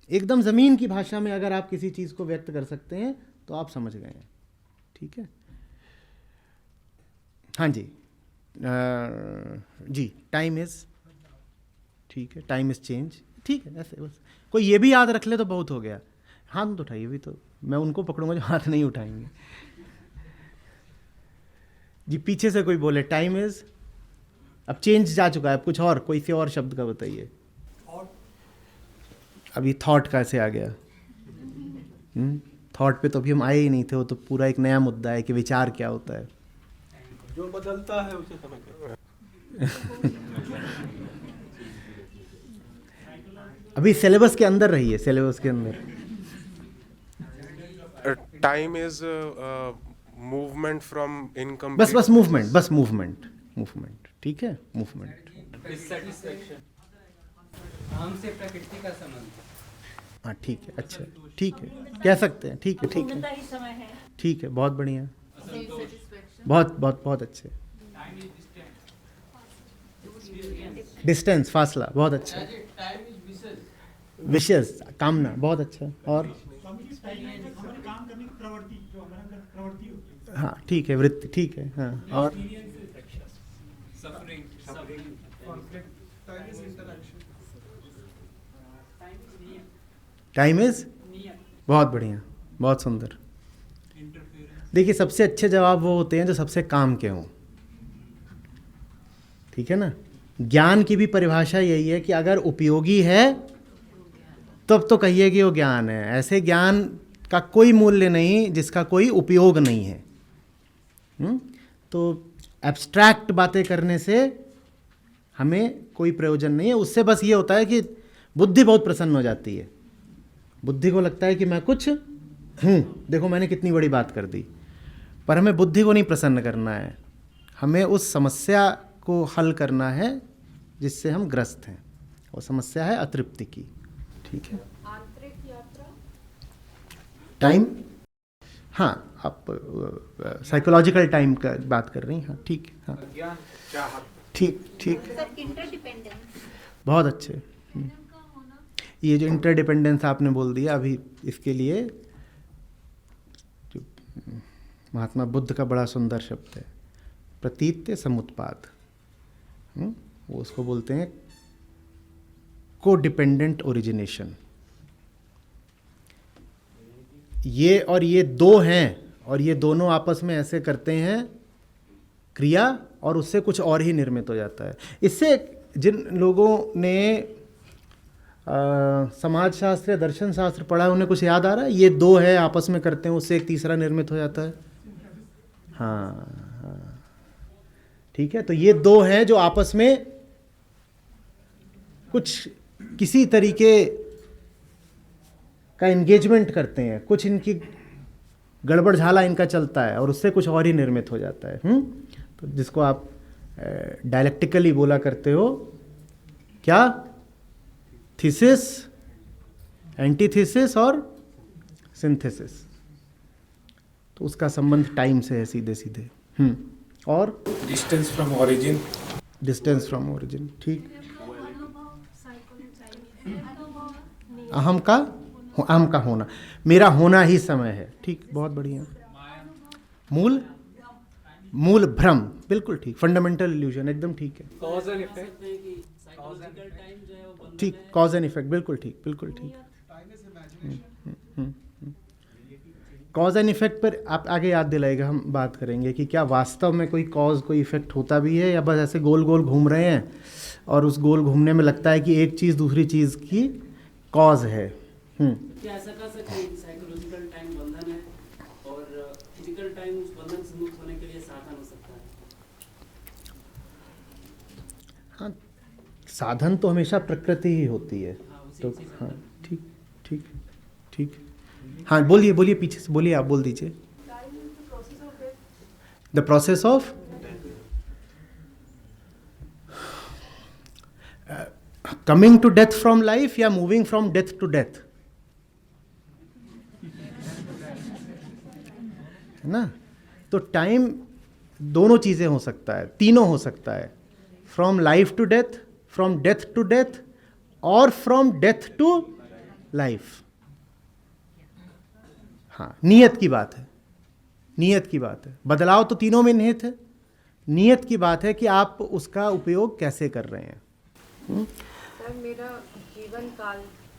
एकदम जमीन की भाषा में अगर आप किसी चीज को व्यक्त कर सकते हैं तो आप समझ गए हैं, ठीक है? हाँ जी, जी, टाइम इज, ठीक है, टाइम इज चेंज, ठीक है, ऐसे बस कोई ये भी याद रख ले तो बहुत हो गया। हाथ तो उठाइए भी, तो मैं उनको पकड़ूंगा जो हाथ नहीं उठाएंगे। जी, पीछे से कोई बोले टाइम इज, अब चेंज जा चुका है, अब कुछ और, कोई से और शब्द का बताइए। अभी थॉट कैसे आ गया? थॉट पे तो अभी हम आए ही नहीं थे, वो तो पूरा एक नया मुद्दा है कि विचार क्या होता है। जो बदलता है उसे समय अभी सिलेबस के अंदर रहिए, सिलेबस के अंदर। Time is movement from incomplete, बस मूवमेंट, ठीक है, मूवमेंट। डिससैटिस्फैक्शन, हमसे प्रकृति का संबंध। हाँ, ठीक है, अच्छा, ठीक है, कह सकते हैं, ठीक है, ठीक है, बहुत बढ़िया, बहुत अच्छे। डिस्टेंस, फासला, बहुत अच्छा। विशेष, कामना, बहुत अच्छा। और हाँ, ठीक है, वृत्ति, ठीक है, हाँ। और टाइम इज, बहुत बढ़िया, बहुत सुंदर। देखिए, सबसे अच्छे जवाब वो होते हैं जो सबसे काम के हों, ठीक है ना। ज्ञान की भी परिभाषा यही है कि अगर उपयोगी है तब तो कहिए कि वो ज्ञान है। ऐसे ज्ञान का कोई मूल्य नहीं जिसका कोई उपयोग नहीं है। तो एब्स्ट्रैक्ट बातें करने से हमें कोई प्रयोजन नहीं है। उससे बस ये होता है कि बुद्धि बहुत प्रसन्न हो जाती है। बुद्धि को लगता है कि मैं कुछ हूँ, देखो मैंने कितनी बड़ी बात कर दी। पर हमें बुद्धि को नहीं प्रसन्न करना है, हमें उस समस्या को हल करना है जिससे हम ग्रस्त हैं। और समस्या है अतृप्ति की, ठीक है। आंतरिक यात्रा, टाइम, हाँ, आप साइकोलॉजिकल टाइम का बात कर रही हैं, हाँ ठीक, हाँ ठीक ठीक, सर इंटरडिपेंडेंस, बहुत अच्छे। ये जो इंटरडिपेंडेंस आपने बोल दिया अभी, इसके लिए जो महात्मा बुद्ध का बड़ा सुंदर शब्द है, प्रतीत्य समुत्पाद। वो उसको बोलते हैं को डिपेंडेंट ओरिजिनेशन। ये और ये दो हैं, और ये दोनों आपस में ऐसे करते हैं क्रिया, और उससे कुछ और ही निर्मित हो जाता है। इससे जिन लोगों ने समाजशास्त्र या दर्शन शास्त्र पढ़ा है उन्हें कुछ याद आ रहा है? ये दो है आपस में करते हैं, उससे एक तीसरा निर्मित हो जाता है। हाँ, ठीक है। तो ये दो हैं जो आपस में कुछ किसी तरीके का एंगेजमेंट करते हैं, कुछ इनकी गड़बड़ झाला इनका चलता है, और उससे कुछ और ही निर्मित हो जाता है। तो जिसको आप डायलेक्टिकली बोला करते हो, क्या? थीसिस, एंटीथीसिस और सिंथेसिस। तो उसका संबंध टाइम से है सीधे सीधे। और distance from origin, distance from origin, ठीक। अहम का होना, मेरा होना ही समय है, ठीक, बहुत बढ़िया। मूल भ्रम, बिल्कुल ठीक। फंडामेंटल इल्यूजन, एकदम ठीक है, कॉज एंड इफेक्ट, ठीक। कॉज एंड इफेक्ट, बिल्कुल ठीक, बिल्कुल ठीक। कॉज एंड इफेक्ट पर आप आगे याद दिलाएगा, हम बात करेंगे कि क्या वास्तव में कोई कॉज कोई इफेक्ट होता भी है, या बस ऐसे गोल गोल घूम रहे हैं और उस गोल घूमने में लगता है कि एक चीज़ दूसरी चीज़ की कॉज है। क्या ऐसा कह सकते हैं कि साइकोलॉजिकल टाइम बंधन है और फिजिकल टाइम उस बंधन से मुक्त होने के लिए साधन हो सकता है? हाँ, साधन तो हमेशा प्रकृति ही होती है। हाँ, उसी तो चीज़ हाँ, ठीक ठीक ठीक। हाँ, बोलिए पीछे से बोलिए, आप बोल दीजिए। The process of coming to death from life या moving from death to death, है ना। तो टाइम दोनों चीज़ें हो सकता है, तीनों हो सकता है, from life to death, from death to death, और फ्रॉम डेथ टू लाइफ। हाँ, नियत की बात है, नियत की बात है। बदलाव तो तीनों में निहित है, नियत की बात है कि आप उसका उपयोग कैसे कर रहे हैं। सर मेरा जीवन काल,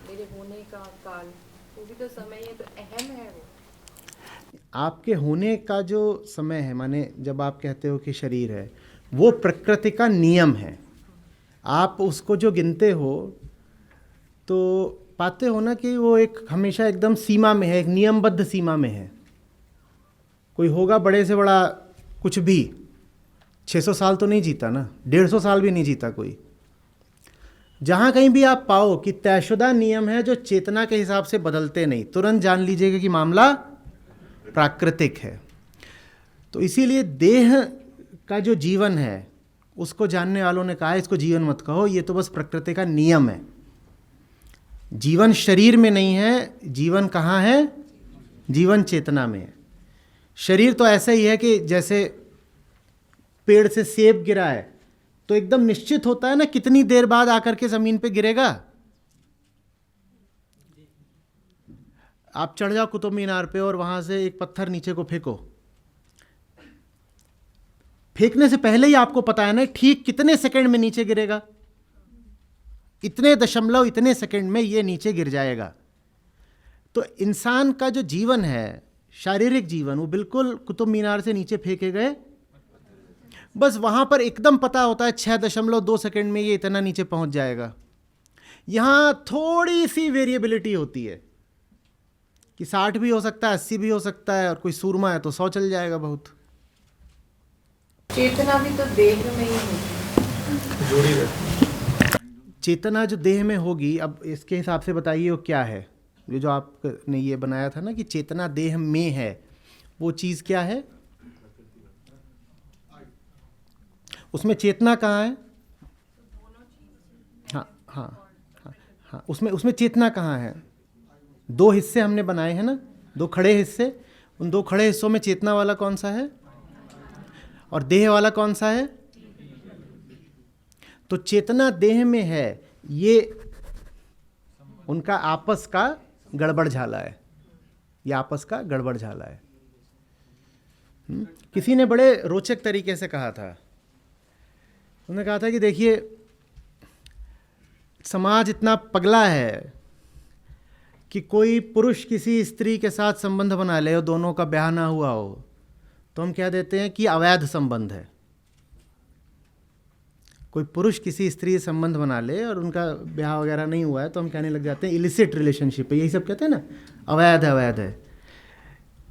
मेरे होने का काल, वो भी तो समय है, तो अहम है वो। आपके होने का जो समय है, माने जब आप कहते हो कि शरीर है, वो प्रकृति का नियम है। आप उसको जो गिनते हो तो पाते हो ना कि वो एक हमेशा एकदम सीमा में है, एक नियमबद्ध सीमा में है। कोई होगा बड़े से बड़ा कुछ भी 600 साल तो नहीं जीता ना, 150 साल भी नहीं जीता कोई। जहाँ कहीं भी आप पाओ कि तयशुदा नियम है जो चेतना के हिसाब से बदलते नहीं, तुरंत जान लीजिएगा कि मामला प्राकृतिक है। तो इसीलिए देह का जो जीवन है उसको जानने वालों ने कहा इसको जीवन मत कहो, ये तो बस प्रकृति का नियम है। जीवन शरीर में नहीं है, जीवन कहाँ है? जीवन चेतना में है। शरीर तो ऐसा ही है कि जैसे पेड़ से सेब गिरा है तो एकदम निश्चित होता है ना कितनी देर बाद आकर के जमीन पे गिरेगा। आप चढ़ जाओ कुतुब मीनार पे और वहां से एक पत्थर नीचे को फेंको, फेंकने से पहले ही आपको पता है ना ठीक कितने सेकंड में नीचे गिरेगा, इतने दशमलव इतने सेकंड में ये नीचे गिर जाएगा। तो इंसान का जो जीवन है, शारीरिक जीवन, वो बिल्कुल कुतुब मीनार से नीचे फेंके गए, बस वहाँ पर एकदम पता होता है 6.2 सेकंड में ये इतना नीचे पहुँच जाएगा। यहाँ थोड़ी सी वेरिएबिलिटी होती है कि 60 भी हो सकता है, 80 भी हो सकता है, और कोई सूरमा है तो 100 चल जाएगा बहुत। चेतना भी तो देह में ही होती है। चेतना जो देह में होगी, अब इसके हिसाब से बताइए वो क्या है? ये जो आपने ये बनाया था ना कि चेतना देह में है, वो चीज़ क्या है? उसमें चेतना कहाँ है? हाँ हाँ हाँ हाँ, उसमें चेतना कहाँ है? 2 हिस्से हमने बनाए हैं ना, 2 खड़े हिस्से। उन 2 खड़े हिस्सों में चेतना वाला कौन सा है और देह वाला कौन सा है? तो चेतना देह में है, ये उनका आपस का गड़बड़ झाला है, ये आपस का गड़बड़ झाला है। किसी ने बड़े रोचक तरीके से कहा था, उन्होंने कहा था कि देखिए समाज इतना पगला है कि कोई पुरुष किसी स्त्री के साथ संबंध बना ले और दोनों का ब्याह ना हुआ हो तो हम कह देते हैं कि अवैध संबंध है। कोई पुरुष किसी स्त्री से संबंध बना ले और उनका ब्याह वगैरह नहीं हुआ है तो हम कहने लग जाते हैं इलिसिट रिलेशनशिप है, यही सब कहते हैं ना, अवैध है अवैध है।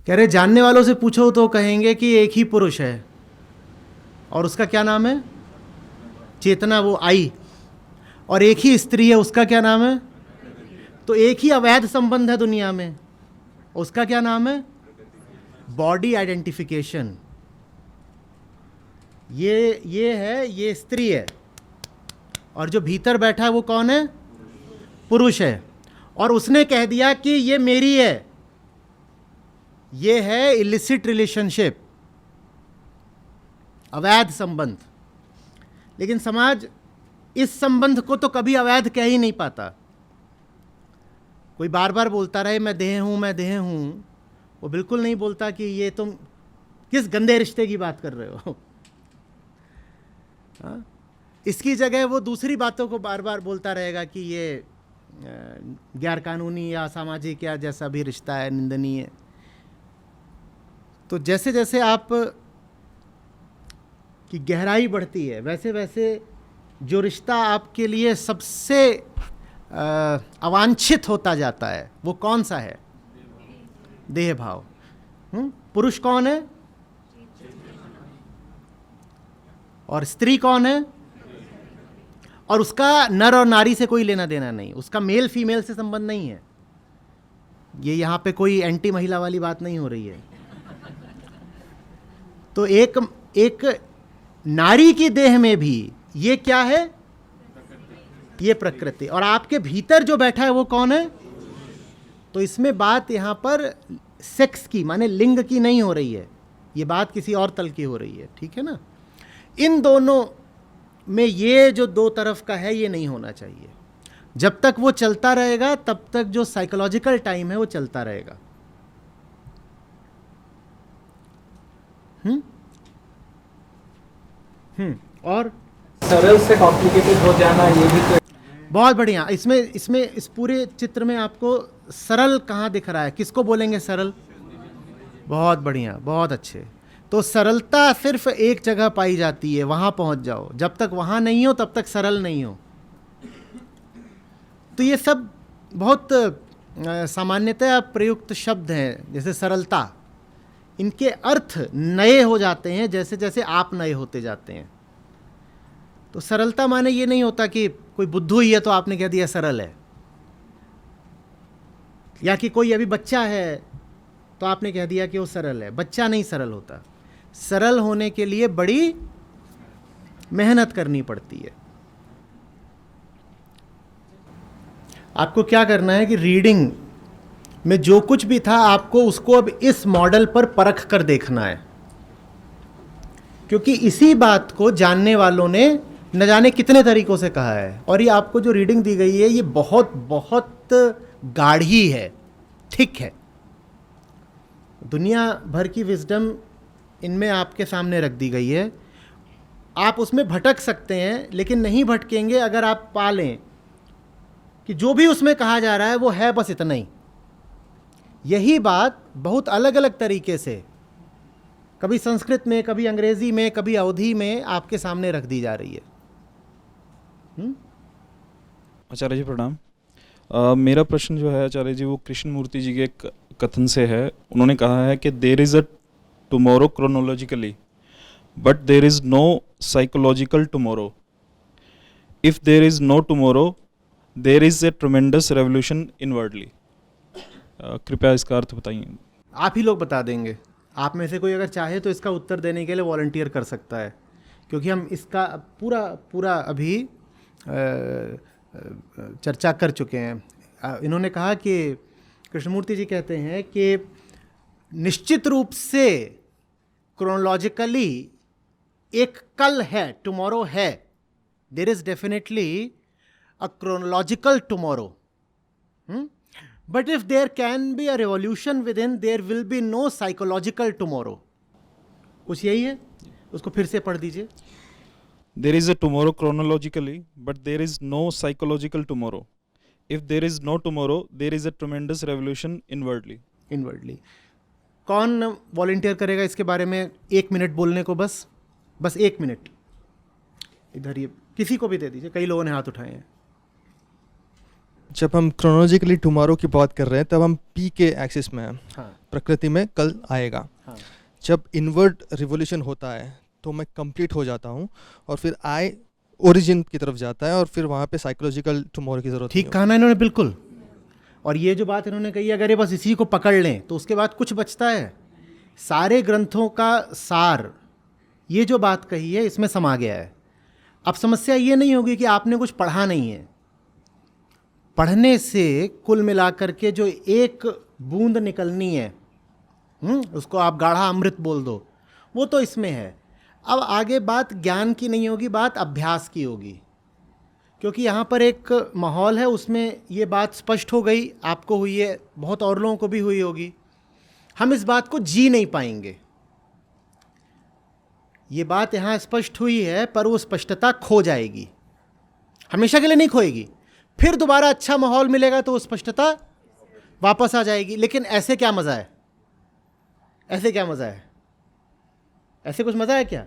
कह रहे जानने वालों से पूछो तो कहेंगे कि एक ही पुरुष है और उसका क्या नाम है? चेतना, वो आई, और एक ही स्त्री है, उसका क्या नाम है? तो एक ही अवैध संबंध है दुनिया में, उसका क्या नाम है? Body identification. ये है, ये स्त्री है, और जो भीतर बैठा है वो कौन है? पुरुष है, और उसने कह दिया कि ये मेरी है। ये है इलिसिट रिलेशनशिप, अवैध संबंध। लेकिन समाज इस संबंध को तो कभी अवैध कह ही नहीं पाता। कोई बार बार बोलता रहे मैं देह हूं, मैं देह हूं, वो बिल्कुल नहीं बोलता कि ये तुम किस गंदे रिश्ते की बात कर रहे हो। हाँ? इसकी जगह वो दूसरी बातों को बार बार बोलता रहेगा कि ये गैर कानूनी या सामाजिक या जैसा भी रिश्ता है निंदनीय। तो जैसे जैसे आप की गहराई बढ़ती है वैसे वैसे जो रिश्ता आपके लिए सबसे अवांछित होता जाता है वो कौन सा है? देह भाव। पुरुष कौन है और स्त्री कौन है? और उसका नर और नारी से कोई लेना देना नहीं, उसका मेल फीमेल से संबंध नहीं है। ये यहाँ पे कोई एंटी महिला वाली बात नहीं हो रही है। तो एक नारी की देह में भी ये क्या है? ये प्रकृति। और आपके भीतर जो बैठा है वो कौन है? तो इसमें बात यहाँ पर सेक्स की माने लिंग की नहीं हो रही है, ये बात किसी और तल की हो रही है। ठीक है ना? इन दोनों में ये जो 2 तरफ का है ये नहीं होना चाहिए। जब तक वो चलता रहेगा तब तक जो साइकोलॉजिकल टाइम है वो चलता रहेगा। और सरल से कॉम्प्लिकेटेड हो जाना ये भी तो बहुत बढ़िया। इसमें इस पूरे चित्र में आपको सरल कहाँ दिख रहा है? किसको बोलेंगे सरल? बहुत बढ़िया, बहुत अच्छे। तो सरलता सिर्फ एक जगह पाई जाती है, वहाँ पहुँच जाओ। जब तक वहाँ नहीं हो तब तक सरल नहीं हो। तो ये सब बहुत सामान्यतः प्रयुक्त शब्द हैं, जैसे सरलता। इनके अर्थ नए हो जाते हैं जैसे जैसे आप नए होते जाते हैं। तो सरलता माने ये नहीं होता कि कोई बुद्धू ही है तो आपने कह दिया सरल है, या कि कोई अभी बच्चा है तो आपने कह दिया कि वो सरल है। बच्चा नहीं सरल होता। सरल होने के लिए बड़ी मेहनत करनी पड़ती है। आपको क्या करना है कि रीडिंग में जो कुछ भी था आपको उसको अब इस मॉडल पर परख कर देखना है, क्योंकि इसी बात को जानने वालों ने न जाने कितने तरीकों से कहा है। और ये आपको जो रीडिंग दी गई है ये बहुत बहुत गाढ़ी है, ठीक है। दुनिया भर की विजडम इनमें आपके सामने रख दी गई है। आप उसमें भटक सकते हैं लेकिन नहीं भटकेंगे अगर आप पा लें कि जो भी उसमें कहा जा रहा है वो है बस इतना ही। यही बात बहुत अलग अलग तरीके से कभी संस्कृत में, कभी अंग्रेजी में, कभी अवधी में आपके सामने रख दी जा रही है। आचार्य जी प्रणाम। मेरा प्रश्न जो है आचार्य जी वो कृष्ण मूर्ति जी के एक कथन से है। उन्होंने कहा है कि there is a tomorrow chronologically but there is no psychological tomorrow. If there is no tomorrow there is a tremendous revolution inwardly. कृपया इसका अर्थ बताइए। आप ही लोग बता देंगे। आप में से कोई अगर चाहे तो इसका उत्तर देने के लिए वॉलंटियर कर सकता है, क्योंकि हम इसका पूरा अभी चर्चा कर चुके हैं। इन्होंने कहा कि कृष्णमूर्ति जी कहते हैं कि निश्चित रूप से क्रोनोलॉजिकली एक कल है, टुमारो है। There is definitely a chronological tomorrow, but if there can be a revolution within, there will be no psychological tomorrow. कुछ यही है, उसको फिर से पढ़ दीजिए। There is a tomorrow chronologically, but there is no psychological tomorrow. If there is no tomorrow, there is a tremendous revolution inwardly. Inwardly. कौन volunteer करेगा इसके बारे में 1 मिनट बोलने को? बस 1 मिनट। इधर ये किसी को भी दे दीजिए, कई लोगों ने हाथ उठाए हैं। जब हम क्रोनोलॉजिकली टुमारो की बात कर रहे हैं तब हम पी के एक्सिस में हैं। हाँ प्रकृति में कल आएगा। हाँ जब इनवर्ड रिवोल्यूशन होता है तो मैं कंप्लीट हो जाता हूँ और फिर आई ओरिजिन की तरफ जाता है और फिर वहाँ पे साइकोलॉजिकल टुमारो की ज़रूरत ठीक कहा ना इन्होंने, बिल्कुल। और ये जो बात इन्होंने कही, अगर ये बस इसी को पकड़ लें तो उसके बाद कुछ बचता है। सारे ग्रंथों का सार ये जो बात कही है इसमें समा गया है। अब समस्या ये नहीं होगी कि आपने कुछ पढ़ा नहीं है। पढ़ने से कुल मिलाकर के जो एक बूंद निकलनी है, उसको आप गाढ़ा अमृत बोल दो, वो तो इसमें है। अब आगे बात ज्ञान की नहीं होगी, बात अभ्यास की होगी, क्योंकि यहाँ पर एक माहौल है, उसमें ये बात स्पष्ट हो गई। आपको हुई है, बहुत और लोगों को भी हुई होगी। हम इस बात को जी नहीं पाएंगे। ये बात यहाँ स्पष्ट हुई है, पर वो स्पष्टता खो जाएगी, हमेशा के लिए नहीं खोएगी। फिर दोबारा अच्छा माहौल मिलेगा तो वो स्पष्टता वापस आ जाएगी। लेकिन ऐसे क्या मज़ा है? ऐसे क्या मज़ा है? ऐसे कुछ मज़ा है क्या?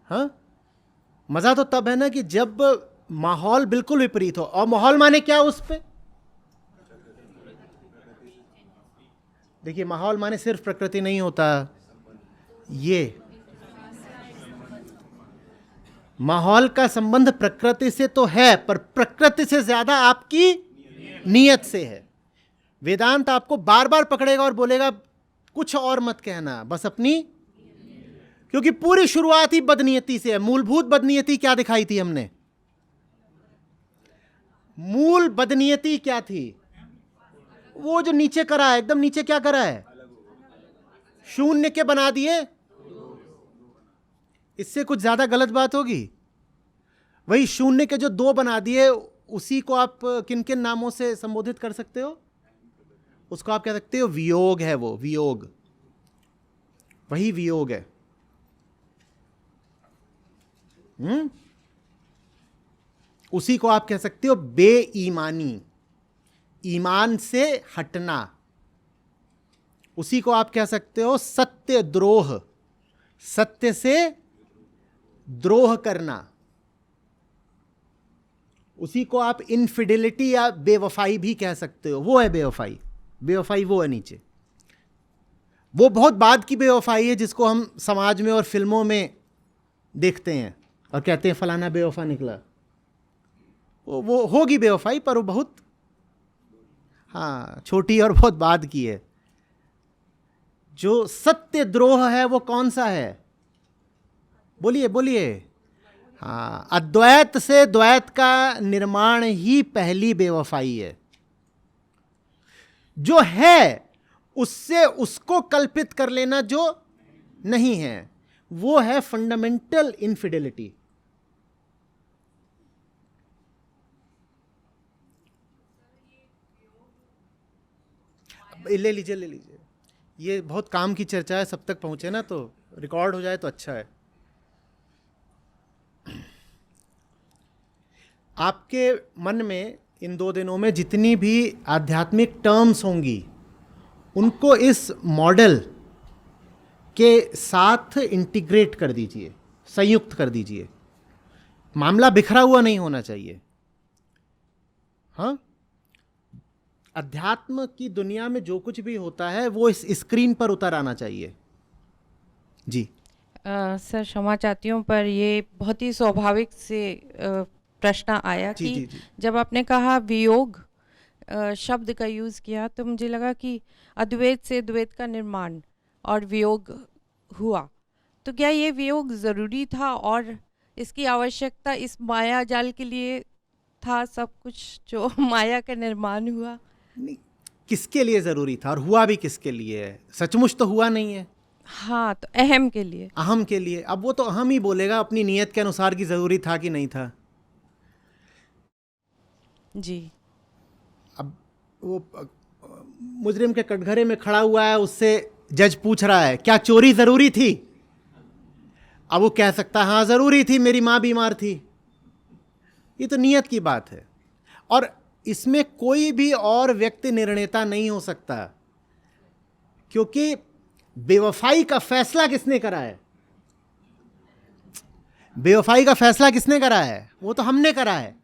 हाँ, मज़ा तो तब है ना कि जब माहौल बिल्कुल विपरीत हो। और माहौल माने क्या? उस पे देखिए, माहौल माने सिर्फ प्रकृति नहीं होता। ये माहौल का संबंध प्रकृति से तो है, पर प्रकृति से ज़्यादा आपकी नीयत से है। वेदांत आपको बार बार पकड़ेगा और बोलेगा कुछ और मत कहना, बस अपनी, क्योंकि पूरी शुरुआत ही बदनीयती से है। मूलभूत बदनीयती क्या दिखाई थी हमने? मूल बदनीयती क्या थी? वो जो नीचे करा है, एकदम नीचे क्या करा है? शून्य के बना दिए। इससे कुछ ज्यादा गलत बात होगी? वही शून्य के जो 2 बना दिए, उसी को आप किन किन नामों से संबोधित कर सकते हो? उसको आप कह सकते हो वियोग है। वो वियोग, वही वियोग है। उसी को आप कह सकते हो बेईमानी, ईमान से हटना। उसी को आप कह सकते हो सत्य द्रोह, सत्य से द्रोह करना। उसी को आप इनफिडेलिटी या बेवफाई भी कह सकते हो। वो है बेवफाई। बेवफाई वो है नीचे। वो बहुत बाद की बेवफाई है जिसको हम समाज में और फिल्मों में देखते हैं और कहते हैं फलाना बेवफा निकला। वो होगी बेवफाई, पर वो बहुत छोटी और बहुत बाद की है। जो सत्य द्रोह है वो कौन सा है? बोलिए बोलिए। अद्वैत से द्वैत का निर्माण ही पहली बेवफाई है। जो है उससे उसको कल्पित कर लेना जो नहीं है, वो है फंडामेंटल इनफिडेलिटी। ले लीजिए। ये बहुत काम की चर्चा है, सब तक पहुंचे ना तो रिकॉर्ड हो जाए तो अच्छा है। आपके मन में इन 2 दिनों में जितनी भी आध्यात्मिक टर्म्स होंगी उनको इस मॉडल के साथ इंटीग्रेट कर दीजिए, संयुक्त कर दीजिए। मामला बिखरा हुआ नहीं होना चाहिए। हाँ, अध्यात्म की दुनिया में जो कुछ भी होता है वो इस स्क्रीन पर उतर आना चाहिए। जी सर क्षमा चाहती हूँ, पर ये बहुत ही स्वाभाविक से प्रश्न आया जी, कि जी, जी। जब आपने कहा वियोग शब्द का यूज़ किया तो मुझे लगा कि अद्वैत से द्वैत का निर्माण और वियोग हुआ, तो क्या ये वियोग ज़रूरी था और इसकी आवश्यकता इस माया जाल के लिए था, सब कुछ जो माया का निर्माण हुआ? नहीं, किसके लिए ज़रूरी था और हुआ भी किसके लिए है? सचमुच तो हुआ नहीं है, हाँ, तो अहम के लिए। अहम के लिए। अब वो तो अहम ही बोलेगा अपनी नीयत के अनुसार कि ज़रूरी था कि नहीं था। जी। अब वो मुजरिम के कटघरे में खड़ा हुआ है, उससे जज पूछ रहा है क्या चोरी ज़रूरी थी? अब वो कह सकता है हाँ ज़रूरी थी, मेरी माँ बीमार थी। ये तो नीयत की बात है और इसमें कोई भी और व्यक्ति निर्णेता नहीं हो सकता, क्योंकि बेवफाई का फैसला किसने करा है? बेवफाई का फैसला किसने करा है? वो तो हमने करा है।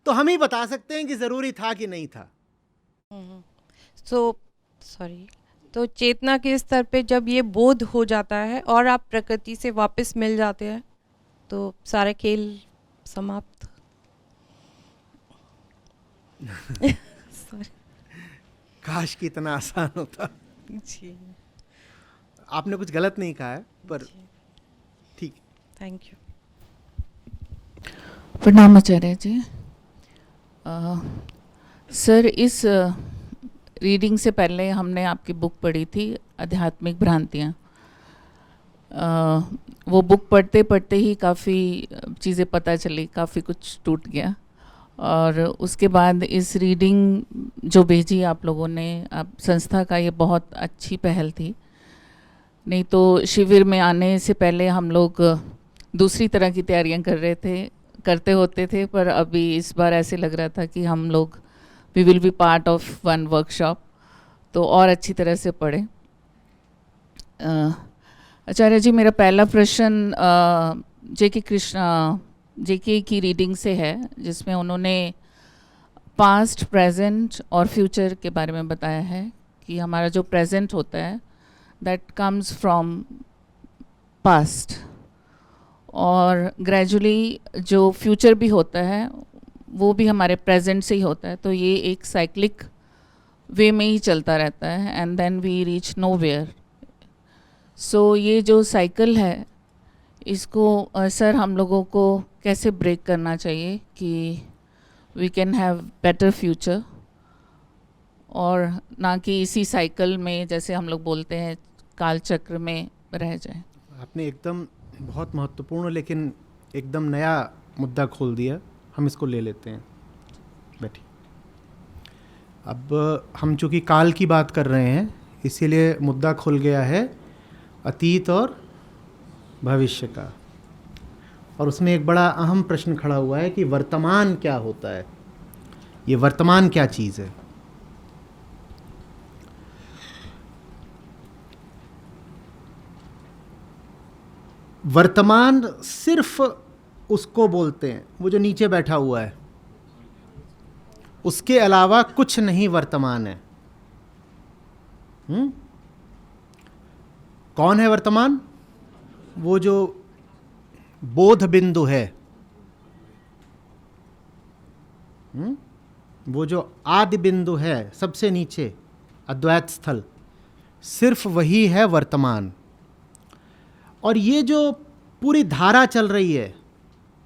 तो हम ही बता सकते हैं कि ज़रूरी था कि नहीं था। तो चेतना के स्तर पे जब ये बोध हो जाता है और आप प्रकृति से वापस मिल जाते हैं तो सारे खेल समाप्त। काश कि इतना आसान होता। जी, आपने कुछ गलत नहीं कहा है, पर ठीक। Thank you. प्रणाम आचार्य जी। सर, इस रीडिंग से पहले हमने आपकी बुक पढ़ी थी आध्यात्मिक भ्रांतियाँ। वो बुक पढ़ते पढ़ते ही काफ़ी चीज़ें पता चली, काफ़ी कुछ टूट गया। और उसके बाद इस रीडिंग जो भेजी आप लोगों ने, आप संस्था का ये बहुत अच्छी पहल थी। नहीं तो शिविर में आने से पहले हम लोग दूसरी तरह की तैयारियां करते होते थे, पर अभी इस बार ऐसे लग रहा था कि हम लोग we will be part of one workshop, तो और अच्छी तरह से पढ़े। आचार्य जी, मेरा पहला प्रश्न जेके की रीडिंग से है, जिसमें उन्होंने पास्ट, प्रेजेंट और फ्यूचर के बारे में बताया है कि हमारा जो प्रेजेंट होता है दैट कम्स फ्रॉम पास्ट, और ग्रेजुअली जो फ्यूचर भी होता है वो भी हमारे प्रेजेंट से ही होता है। तो ये एक साइक्लिक वे में ही चलता रहता है and then we reach nowhere. So ये जो साइकिल है, इसको सर हम लोगों को कैसे ब्रेक करना चाहिए कि we can have better future, और ना कि इसी साइकिल में, जैसे हम लोग बोलते हैं, काल चक्र में रह जाए। आपने एकदम बहुत महत्वपूर्ण लेकिन एकदम नया मुद्दा खोल दिया। हम इसको ले लेते हैं, बैठिए। अब हम चूँकि काल की बात कर रहे हैं, इसीलिए मुद्दा खुल गया है अतीत और भविष्य का, और उसमें एक बड़ा अहम प्रश्न खड़ा हुआ है कि वर्तमान क्या होता है, ये वर्तमान क्या चीज़ है। वर्तमान सिर्फ उसको बोलते हैं वो जो नीचे बैठा हुआ है, उसके अलावा कुछ नहीं वर्तमान है। कौन है वर्तमान? वो जो बोध बिंदु है, वो जो आदि बिंदु है, सबसे नीचे अद्वैत स्थल, सिर्फ वही है वर्तमान। और ये जो पूरी धारा चल रही है,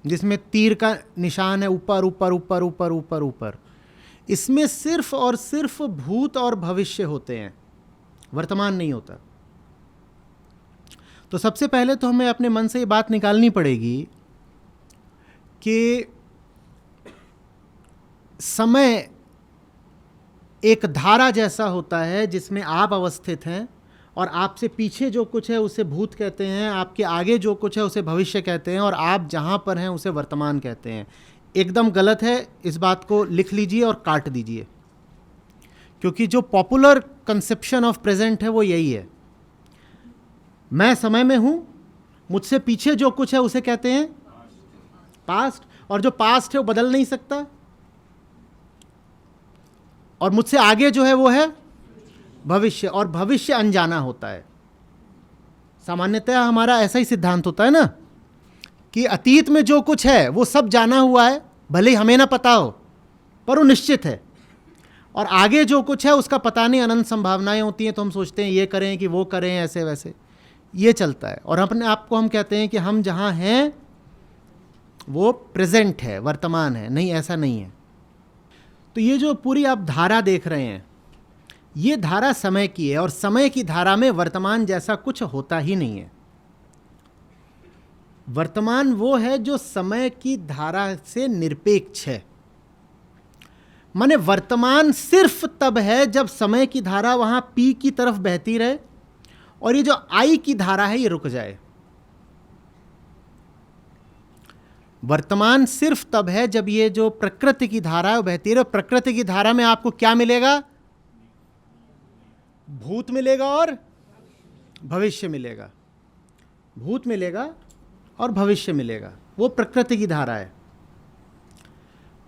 जिसमें तीर का निशान है ऊपर ऊपर ऊपर ऊपर ऊपर ऊपर, इसमें सिर्फ और सिर्फ भूत और भविष्य होते हैं, वर्तमान नहीं होता। तो सबसे पहले तो हमें अपने मन से ये बात निकालनी पड़ेगी कि समय एक धारा जैसा होता है जिसमें आप अवस्थित हैं, और आपसे पीछे जो कुछ है उसे भूत कहते हैं, आपके आगे जो कुछ है उसे भविष्य कहते हैं, और आप जहाँ पर हैं उसे वर्तमान कहते हैं। एकदम गलत है, इस बात को लिख लीजिए और काट दीजिए, क्योंकि जो पॉपुलर कंसेप्शन ऑफ प्रेजेंट है वो यही है, मैं समय में हूं, मुझसे पीछे जो कुछ है उसे कहते हैं पास्ट, और जो पास्ट है वो बदल नहीं सकता, और मुझसे आगे जो है वो है भविष्य, और भविष्य अनजाना होता है। सामान्यतः हमारा ऐसा ही सिद्धांत होता है ना कि अतीत में जो कुछ है वो सब जाना हुआ है, भले ही हमें ना पता हो, पर वो निश्चित है, और आगे जो कुछ है उसका पता नहीं, अनंत संभावनाएं होती हैं, तो हम सोचते हैं ये करें कि वो करें, ऐसे वैसे ये चलता है। और अपने आप को हम कहते हैं कि हम जहाँ हैं वो प्रेजेंट है, वर्तमान है। नहीं, ऐसा नहीं है। तो ये जो पूरी आप धारा देख रहे हैं, ये धारा समय की है, और समय की धारा में वर्तमान जैसा कुछ होता ही नहीं है। वर्तमान वो है जो समय की धारा से निरपेक्ष है। माने वर्तमान सिर्फ तब है जब समय की धारा वहां पी की तरफ बहती रहे और ये जो आई की धारा है ये रुक जाए। वर्तमान सिर्फ तब है जब ये जो प्रकृति की धारा है वो बहती रहे। प्रकृति की धारा में आपको क्या मिलेगा? भूत मिलेगा और भविष्य मिलेगा। भूत मिलेगा और भविष्य मिलेगा, वो प्रकृति की धारा है।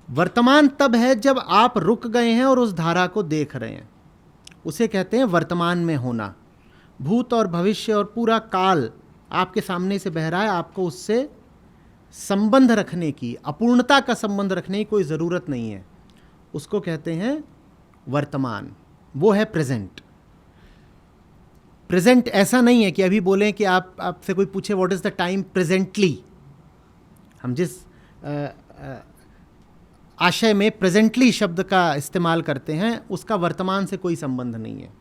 वर्तमान तब है जब आप रुक गए हैं और उस धारा को देख रहे हैं, उसे कहते हैं वर्तमान में होना। भूत और भविष्य और पूरा काल आपके सामने से बह रहा है, आपको उससे संबंध रखने की, अपूर्णता का संबंध रखने की कोई ज़रूरत नहीं है। उसको कहते हैं वर्तमान, वो है प्रेजेंट। प्रेजेंट ऐसा नहीं है कि अभी बोलें कि आपसे कोई पूछे what is the time presently, हम जिस आशय में प्रेजेंटली शब्द का इस्तेमाल करते हैं उसका वर्तमान से कोई संबंध नहीं है।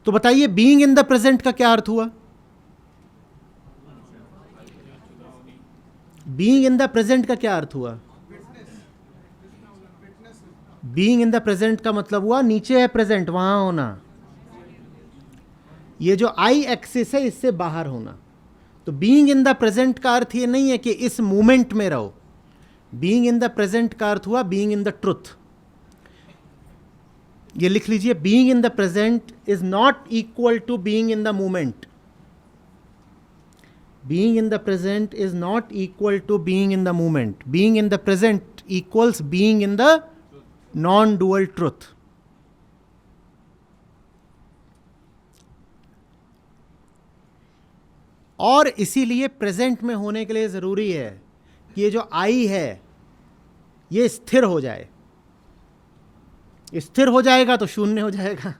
तो बताइए बीइंग इन द प्रेजेंट का क्या अर्थ हुआ? बीइंग इन द प्रेजेंट का क्या अर्थ हुआ? बीइंग इन द प्रेजेंट का मतलब हुआ नीचे है प्रेजेंट, वहां होना। ये जो आई एक्सिस है इससे बाहर होना। तो बीइंग इन द प्रेजेंट का अर्थ ये नहीं है कि इस मोमेंट में रहो। बीइंग इन द प्रेजेंट का अर्थ हुआ बीइंग इन द ट्रुथ। ये लिख लीजिए, being in the present is not equal to being in the moment. Being in the present is not equal to being in the moment. Being in the present equals being in the non dual truth. और इसीलिए present में होने के लिए ज़रूरी है कि ये जो आई है ये स्थिर हो जाए। स्थिर हो जाएगा तो शून्य हो जाएगा।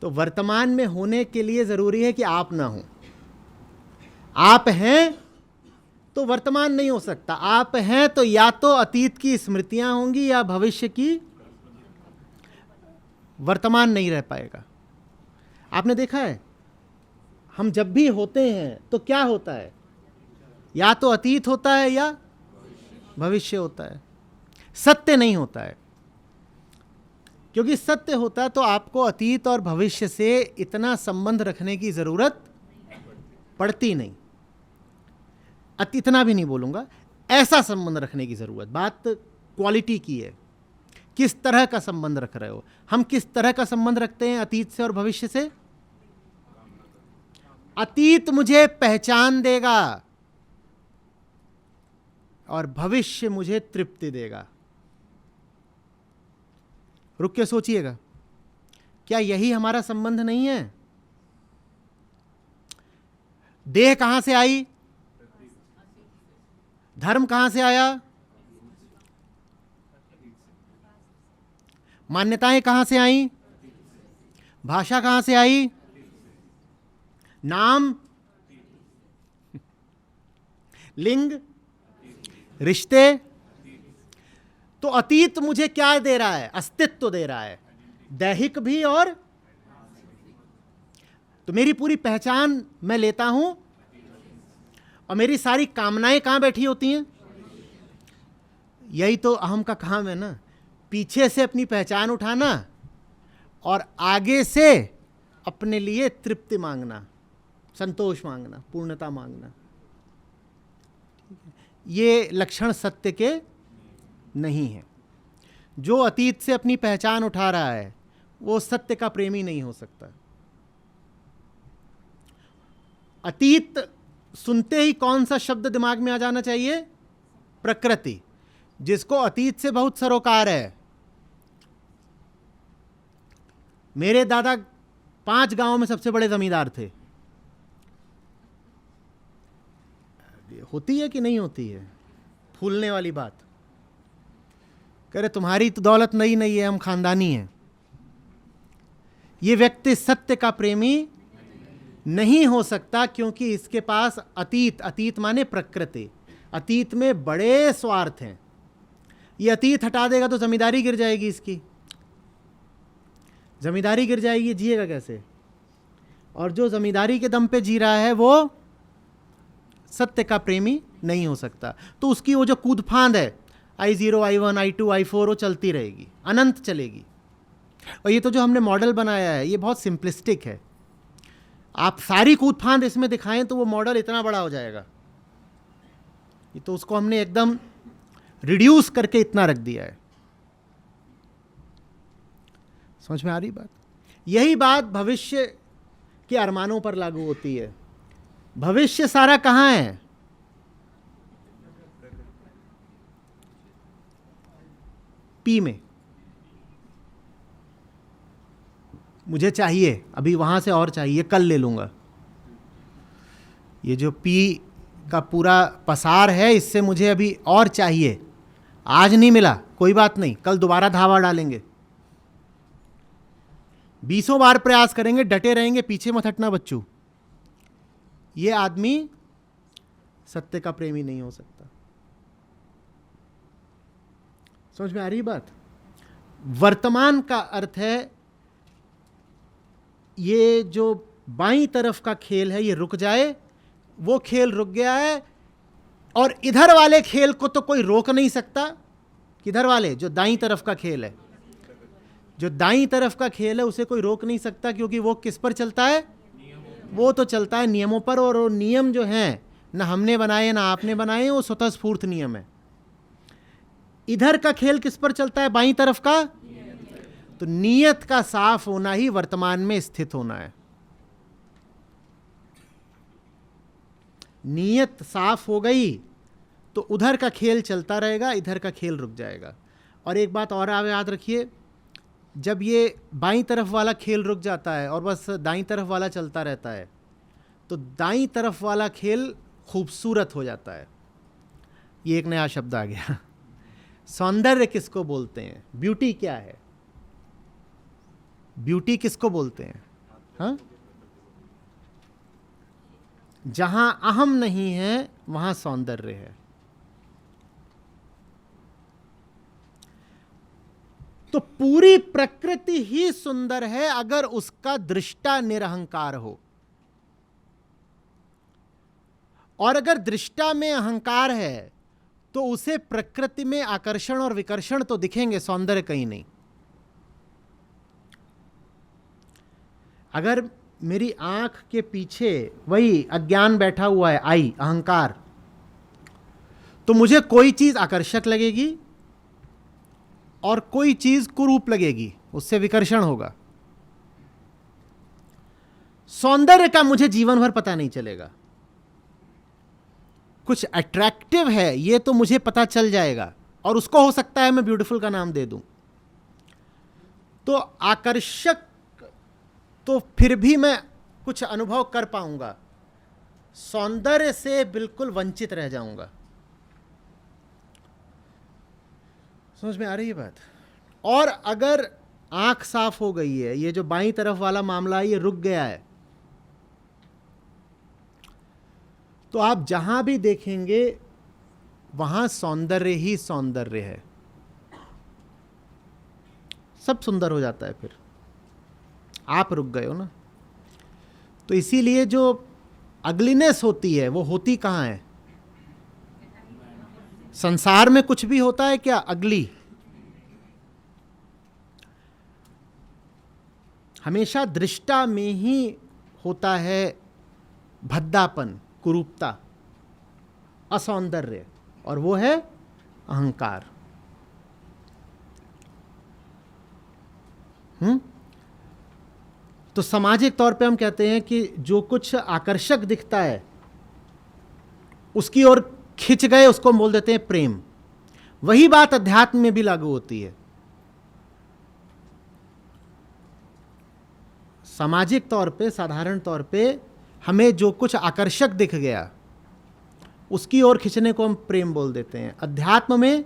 तो वर्तमान में होने के लिए ज़रूरी है कि आप ना हो। आप हैं तो वर्तमान नहीं हो सकता। आप हैं तो या तो अतीत की स्मृतियां होंगी या भविष्य की, वर्तमान नहीं रह पाएगा। आपने देखा है हम जब भी होते हैं तो क्या होता है? या तो अतीत होता है या भविष्य होता है। सत्य नहीं होता है, क्योंकि सत्य होता तो आपको अतीत और भविष्य से इतना संबंध रखने की ज़रूरत पड़ती नहीं। इतना भी नहीं बोलूँगा, ऐसा संबंध रखने की ज़रूरत। बात क्वालिटी की है, किस तरह का संबंध रख रहे हो। हम किस तरह का संबंध रखते हैं अतीत से और भविष्य से? अतीत मुझे पहचान देगा और भविष्य मुझे तृप्ति देगा। रुक के सोचिएगा, क्या यही हमारा संबंध नहीं है? देह कहां से आई? धर्म कहां से आया? मान्यताएं कहां से आई? भाषा कहां से आई? नाम, लिंग, रिश्ते। तो अतीत मुझे क्या दे रहा है? अस्तित्व दे रहा है, दैहिक भी। और तो मेरी पूरी पहचान मैं लेता हूं, और मेरी सारी कामनाएं कहां बैठी होती हैं? यही तो अहम का काम है ना, पीछे से अपनी पहचान उठाना और आगे से अपने लिए तृप्ति मांगना, संतोष मांगना, पूर्णता मांगना। ये लक्षण सत्य के नहीं है। जो अतीत से अपनी पहचान उठा रहा है वो सत्य का प्रेमी नहीं हो सकता। अतीत सुनते ही कौन सा शब्द दिमाग में आ जाना चाहिए? प्रकृति, जिसको अतीत से बहुत सरोकार है। मेरे दादा 5 गांवों में सबसे बड़े जमींदार थे। होती है कि नहीं होती है फूलने वाली बात? कह रहे तुम्हारी तो दौलत नई नहीं है, हम खानदानी हैं। ये व्यक्ति सत्य का प्रेमी नहीं हो सकता, क्योंकि इसके पास अतीत माने प्रकृति, अतीत में बड़े स्वार्थ हैं। ये अतीत हटा देगा तो जमींदारी गिर जाएगी, इसकी जमींदारी गिर जाएगी, जिएगा कैसे? और जो जमींदारी के दम पे जी रहा है वो सत्य का प्रेमी नहीं हो सकता। तो उसकी वो जो कूद फांद है, I0, I1, I2, I4, वो चलती रहेगी, अनंत चलेगी। और ये तो जो हमने मॉडल बनाया है ये बहुत सिंपलिस्टिक है। आप सारी कूद फांद इसमें दिखाएं तो वो मॉडल इतना बड़ा हो जाएगा। ये तो उसको हमने एकदम रिड्यूस करके इतना रख दिया है। समझ में आ रही बात? यही बात भविष्य के अरमानों पर लागू होती है। भविष्य सारा कहाँ है? पी में। मुझे चाहिए अभी, वहां से और चाहिए, कल ले लूंगा। ये जो पी का पूरा पसार है, इससे मुझे अभी और चाहिए। आज नहीं मिला कोई बात नहीं, कल दोबारा धावा डालेंगे। 20 बार प्रयास करेंगे, डटे रहेंगे, पीछे मत हटना बच्चू। ये आदमी सत्य का प्रेमी नहीं हो सकता। समझ में आ रही बात? वर्तमान का अर्थ है ये जो बाईं तरफ का खेल है ये रुक जाए, वो खेल रुक गया है। और इधर वाले खेल को तो कोई रोक नहीं सकता। किधर वाले? जो दाईं तरफ का खेल है, जो दाईं तरफ का खेल है उसे कोई रोक नहीं सकता, क्योंकि वो किस पर चलता है? वो तो चलता है नियमों पर। और वो नियम जो हैं ना हमने बनाए ना आपने बनाए, वो स्वतः स्फूर्त नियम है। इधर का खेल किस पर चलता है? बाईं तरफ का। तो नियत का साफ होना ही वर्तमान में स्थित होना है। नियत साफ हो गई तो उधर का खेल चलता रहेगा, इधर का खेल रुक जाएगा। और एक बात और आप याद रखिए, जब ये बाईं तरफ वाला खेल रुक जाता है और बस दाईं तरफ वाला चलता रहता है, तो दाईं तरफ वाला खेल खूबसूरत हो जाता है। ये एक नया शब्द आ गया। सौंदर्य किसको बोलते हैं? ब्यूटी क्या है? ब्यूटी किसको बोलते हैं? हाँ, जहां अहम नहीं है वहां सौंदर्य है। तो पूरी प्रकृति ही सुंदर है अगर उसका दृष्टा निरहंकार हो। और अगर दृष्टा में अहंकार है तो उसे प्रकृति में आकर्षण और विकर्षण तो दिखेंगे, सौंदर्य कहीं नहीं। अगर मेरी आंख के पीछे वही अज्ञान बैठा हुआ है, आई अहंकार, तो मुझे कोई चीज आकर्षक लगेगी और कोई चीज कुरूप लगेगी, उससे विकर्षण होगा। सौंदर्य का मुझे जीवन भर पता नहीं चलेगा। कुछ अट्रैक्टिव है ये तो मुझे पता चल जाएगा, और उसको हो सकता है मैं ब्यूटीफुल का नाम दे दूं। तो आकर्षक तो फिर भी मैं कुछ अनुभव कर पाऊंगा, सौंदर्य से बिल्कुल वंचित रह जाऊंगा। समझ में आ रही है बात? और अगर आंख साफ हो गई है, ये जो बाईं तरफ वाला मामला है ये रुक गया है, तो आप जहां भी देखेंगे वहां सौंदर्य ही सौंदर्य है। सब सुंदर हो जाता है, फिर आप रुक गए हो ना। तो इसीलिए जो अगलीनेस होती है वो होती कहाँ है? संसार में कुछ भी होता है क्या अगली? हमेशा दृष्टा में ही होता है भद्दापन, कुरूपता। असौंदर्य, और वो है अहंकार। तो सामाजिक तौर पे हम कहते हैं कि जो कुछ आकर्षक दिखता है उसकी ओर खिंच गए, उसको हम बोल देते हैं प्रेम। वही बात अध्यात्म में भी लागू होती है। सामाजिक तौर पे, साधारण तौर पे हमें जो कुछ आकर्षक दिख गया उसकी ओर खिंचने को हम प्रेम बोल देते हैं। अध्यात्म में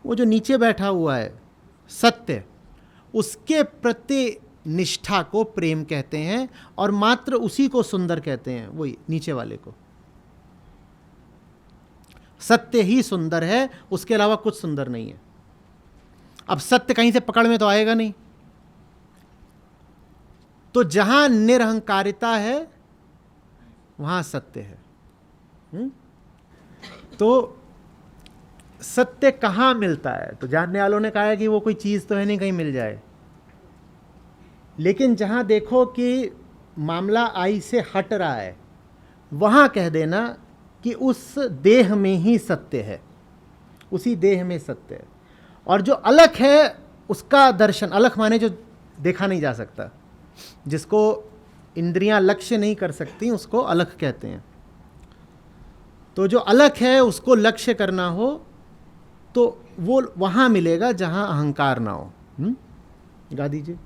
वो जो नीचे बैठा हुआ है सत्य, उसके प्रति निष्ठा को प्रेम कहते हैं, और मात्र उसी को सुंदर कहते हैं, वही नीचे वाले को। सत्य ही सुंदर है, उसके अलावा कुछ सुंदर नहीं है। अब सत्य कहीं से पकड़ में तो आएगा नहीं, तो जहां निरहंकारिता है वहां सत्य है। तो सत्य कहां मिलता है? तो जानने वालों ने कहा है कि वो कोई चीज तो है नहीं कहीं मिल जाए, लेकिन जहां देखो कि मामला आई से हट रहा है वहां कह देना कि उस देह में ही सत्य है, उसी देह में सत्य है। और जो अलग है उसका दर्शन, अलग माने जो देखा नहीं जा सकता, जिसको इंद्रियां लक्ष्य नहीं कर सकती, उसको अलग कहते हैं। तो जो अलग है उसको लक्ष्य करना हो तो वो वहां मिलेगा जहां अहंकार ना हो। गा दीजिए।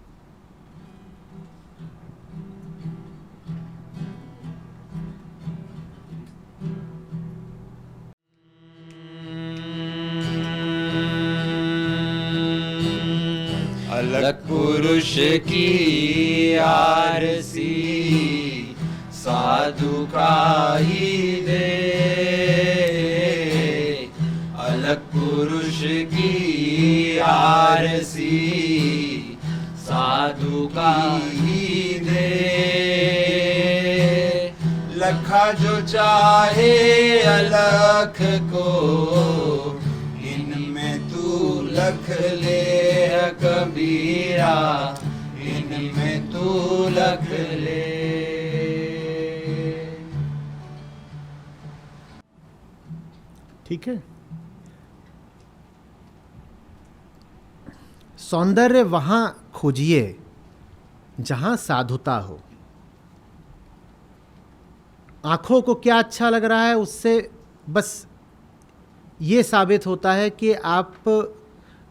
अलग पुरुष की आरसी साधु का ही दे, अलग पुरुष की आरसी साधु का ही दे। लखा जो चाहे अलख को, इनमें तू लख ले कबीरा, इनमें तू लख ले। ठीक है। सौंदर्य वहां खोजिए जहां साधुता हो। आंखों को क्या अच्छा लग रहा है, उससे बस ये साबित होता है कि आप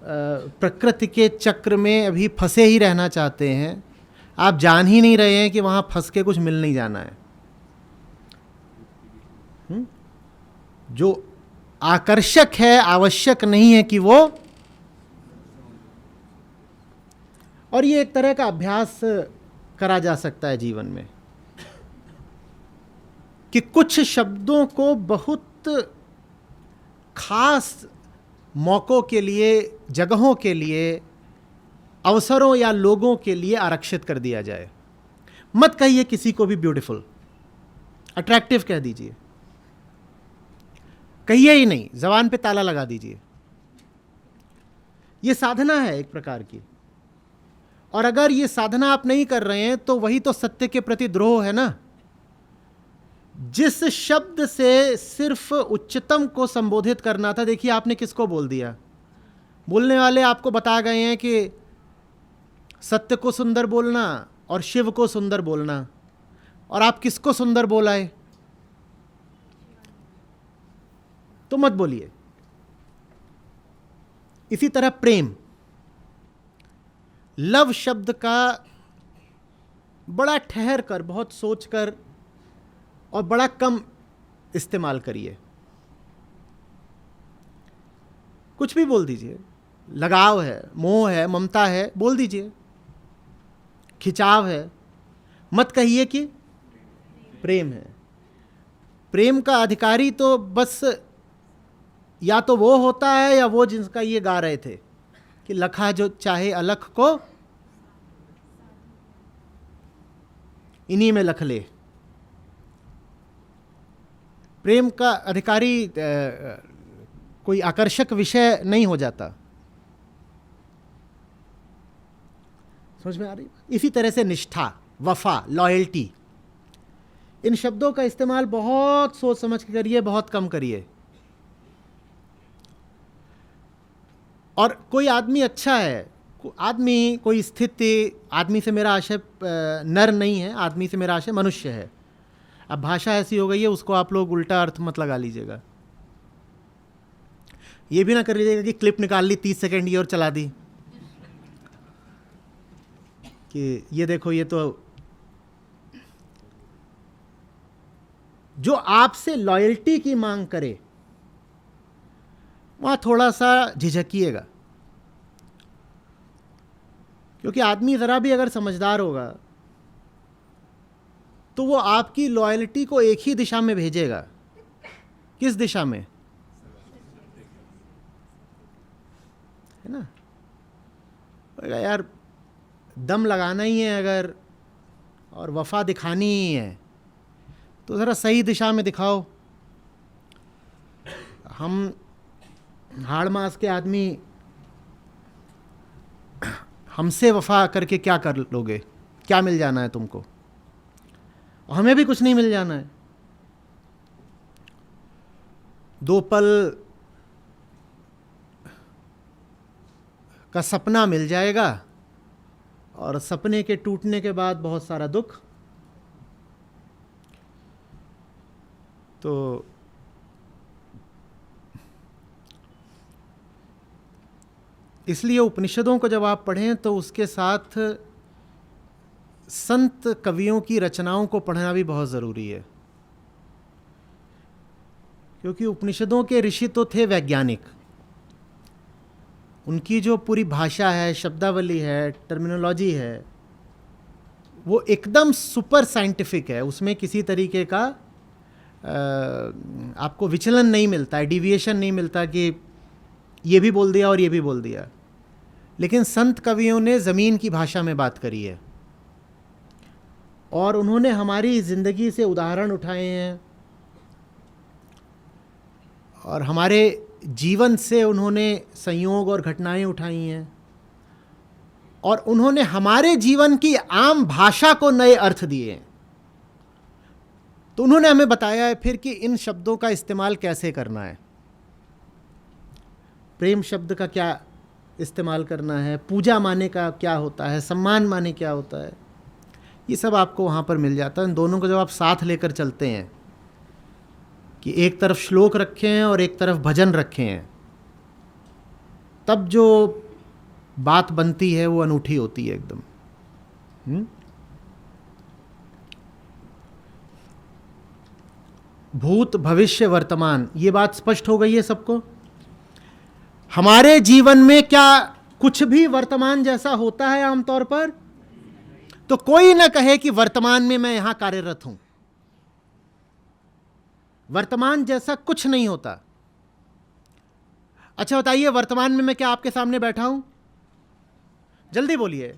प्रकृति के चक्र में अभी फंसे ही रहना चाहते हैं। आप जान ही नहीं रहे हैं कि वहाँ फंस के कुछ मिल नहीं जाना है। जो आकर्षक है आवश्यक नहीं है कि वो, और ये एक तरह का अभ्यास करा जा सकता है जीवन में कि कुछ शब्दों को बहुत खास मौक़ों के लिए, जगहों के लिए, अवसरों या लोगों के लिए आरक्षित कर दिया जाए। मत कहिए किसी को भी ब्यूटीफुल, अट्रैक्टिव कह दीजिए, कहिए ही नहीं, जबान पे ताला लगा दीजिए। ये साधना है एक प्रकार की, और अगर ये साधना आप नहीं कर रहे हैं तो वही तो सत्य के प्रति द्रोह है ना। जिस शब्द से सिर्फ उच्चतम को संबोधित करना था, देखिए आपने किसको बोल दिया। बोलने वाले आपको बता गए हैं कि सत्य को सुंदर बोलना और शिव को सुंदर बोलना, और आप किसको सुंदर बोलाए? तो मत बोलिए। इसी तरह प्रेम, लव शब्द का बड़ा ठहर कर, बहुत सोच कर और बड़ा कम इस्तेमाल करिए। कुछ भी बोल दीजिए, लगाव है, मोह है, ममता है, बोल दीजिए, खिंचाव है। मत कहिए कि प्रेम है। प्रेम का अधिकारी तो बस या तो वो होता है या वो जिसका ये गा रहे थे कि लखा जो चाहे अलख को, इन्हीं में लख ले। प्रेम का अधिकारी कोई आकर्षक विषय नहीं हो जाता। समझ में आ रही? इसी तरह से निष्ठा, वफा, लॉयल्टी, इन शब्दों का इस्तेमाल बहुत सोच समझ के करिए, बहुत कम करिए। और कोई आदमी अच्छा है, आदमी कोई स्थिति, आदमी से मेरा आशय नर नहीं है, आदमी से मेरा आशय मनुष्य है। अब भाषा ऐसी हो गई है, उसको आप लोग उल्टा अर्थ मत लगा लीजिएगा। ये भी ना कर लीजिएगा कि क्लिप निकाल ली 30 सेकंड की और चला दी कि ये देखो, ये तो जो आपसे लॉयल्टी की मांग करे वहाँ थोड़ा सा झिझकिएगा, क्योंकि आदमी ज़रा भी अगर समझदार होगा तो वो आपकी लॉयल्टी को एक ही दिशा में भेजेगा। किस दिशा में? है ना? यार दम लगाना ही है अगर और वफा दिखानी ही है तो ज़रा सही दिशा में दिखाओ। हम हाड़ मास के आदमी हमसे वफा करके क्या कर लोगे? क्या मिल जाना है तुमको? हमें भी कुछ नहीं मिल जाना है। 2 पल का सपना मिल जाएगा और सपने के टूटने के बाद बहुत सारा दुख। तो इसलिए उपनिषदों को जब आप पढ़ें तो उसके साथ संत कवियों की रचनाओं को पढ़ना भी बहुत ज़रूरी है, क्योंकि उपनिषदों के ऋषि तो थे वैज्ञानिक। उनकी जो पूरी भाषा है, शब्दावली है, टर्मिनोलॉजी है, वो एकदम सुपर साइंटिफिक है। उसमें किसी तरीके का आपको विचलन नहीं मिलता है, डिविएशन नहीं मिलता कि ये भी बोल दिया और ये भी बोल दिया। लेकिन संत कवियों ने ज़मीन की भाषा में बात करी है और उन्होंने हमारी ज़िंदगी से उदाहरण उठाए हैं और हमारे जीवन से उन्होंने संयोग और घटनाएं उठाई हैं और उन्होंने हमारे जीवन की आम भाषा को नए अर्थ दिए हैं। तो उन्होंने हमें बताया है फिर कि इन शब्दों का इस्तेमाल कैसे करना है। प्रेम शब्द का क्या इस्तेमाल करना है, पूजा माने का क्या होता है, सम्मान माने क्या होता है, ये सब आपको वहाँ पर मिल जाता है। इन दोनों को जब आप साथ लेकर चलते हैं कि एक तरफ श्लोक रखे हैं और एक तरफ भजन रखे हैं, तब जो बात बनती है वो अनूठी होती है एकदम। भूत भविष्य वर्तमान, ये बात स्पष्ट हो गई है सबको। हमारे जीवन में क्या कुछ भी वर्तमान जैसा होता है आमतौर पर? तो कोई ना कहे कि वर्तमान में मैं यहां कार्यरत हूं। वर्तमान जैसा कुछ नहीं होता। अच्छा बताइए, वर्तमान में मैं क्या आपके सामने बैठा हूं? जल्दी बोलिए।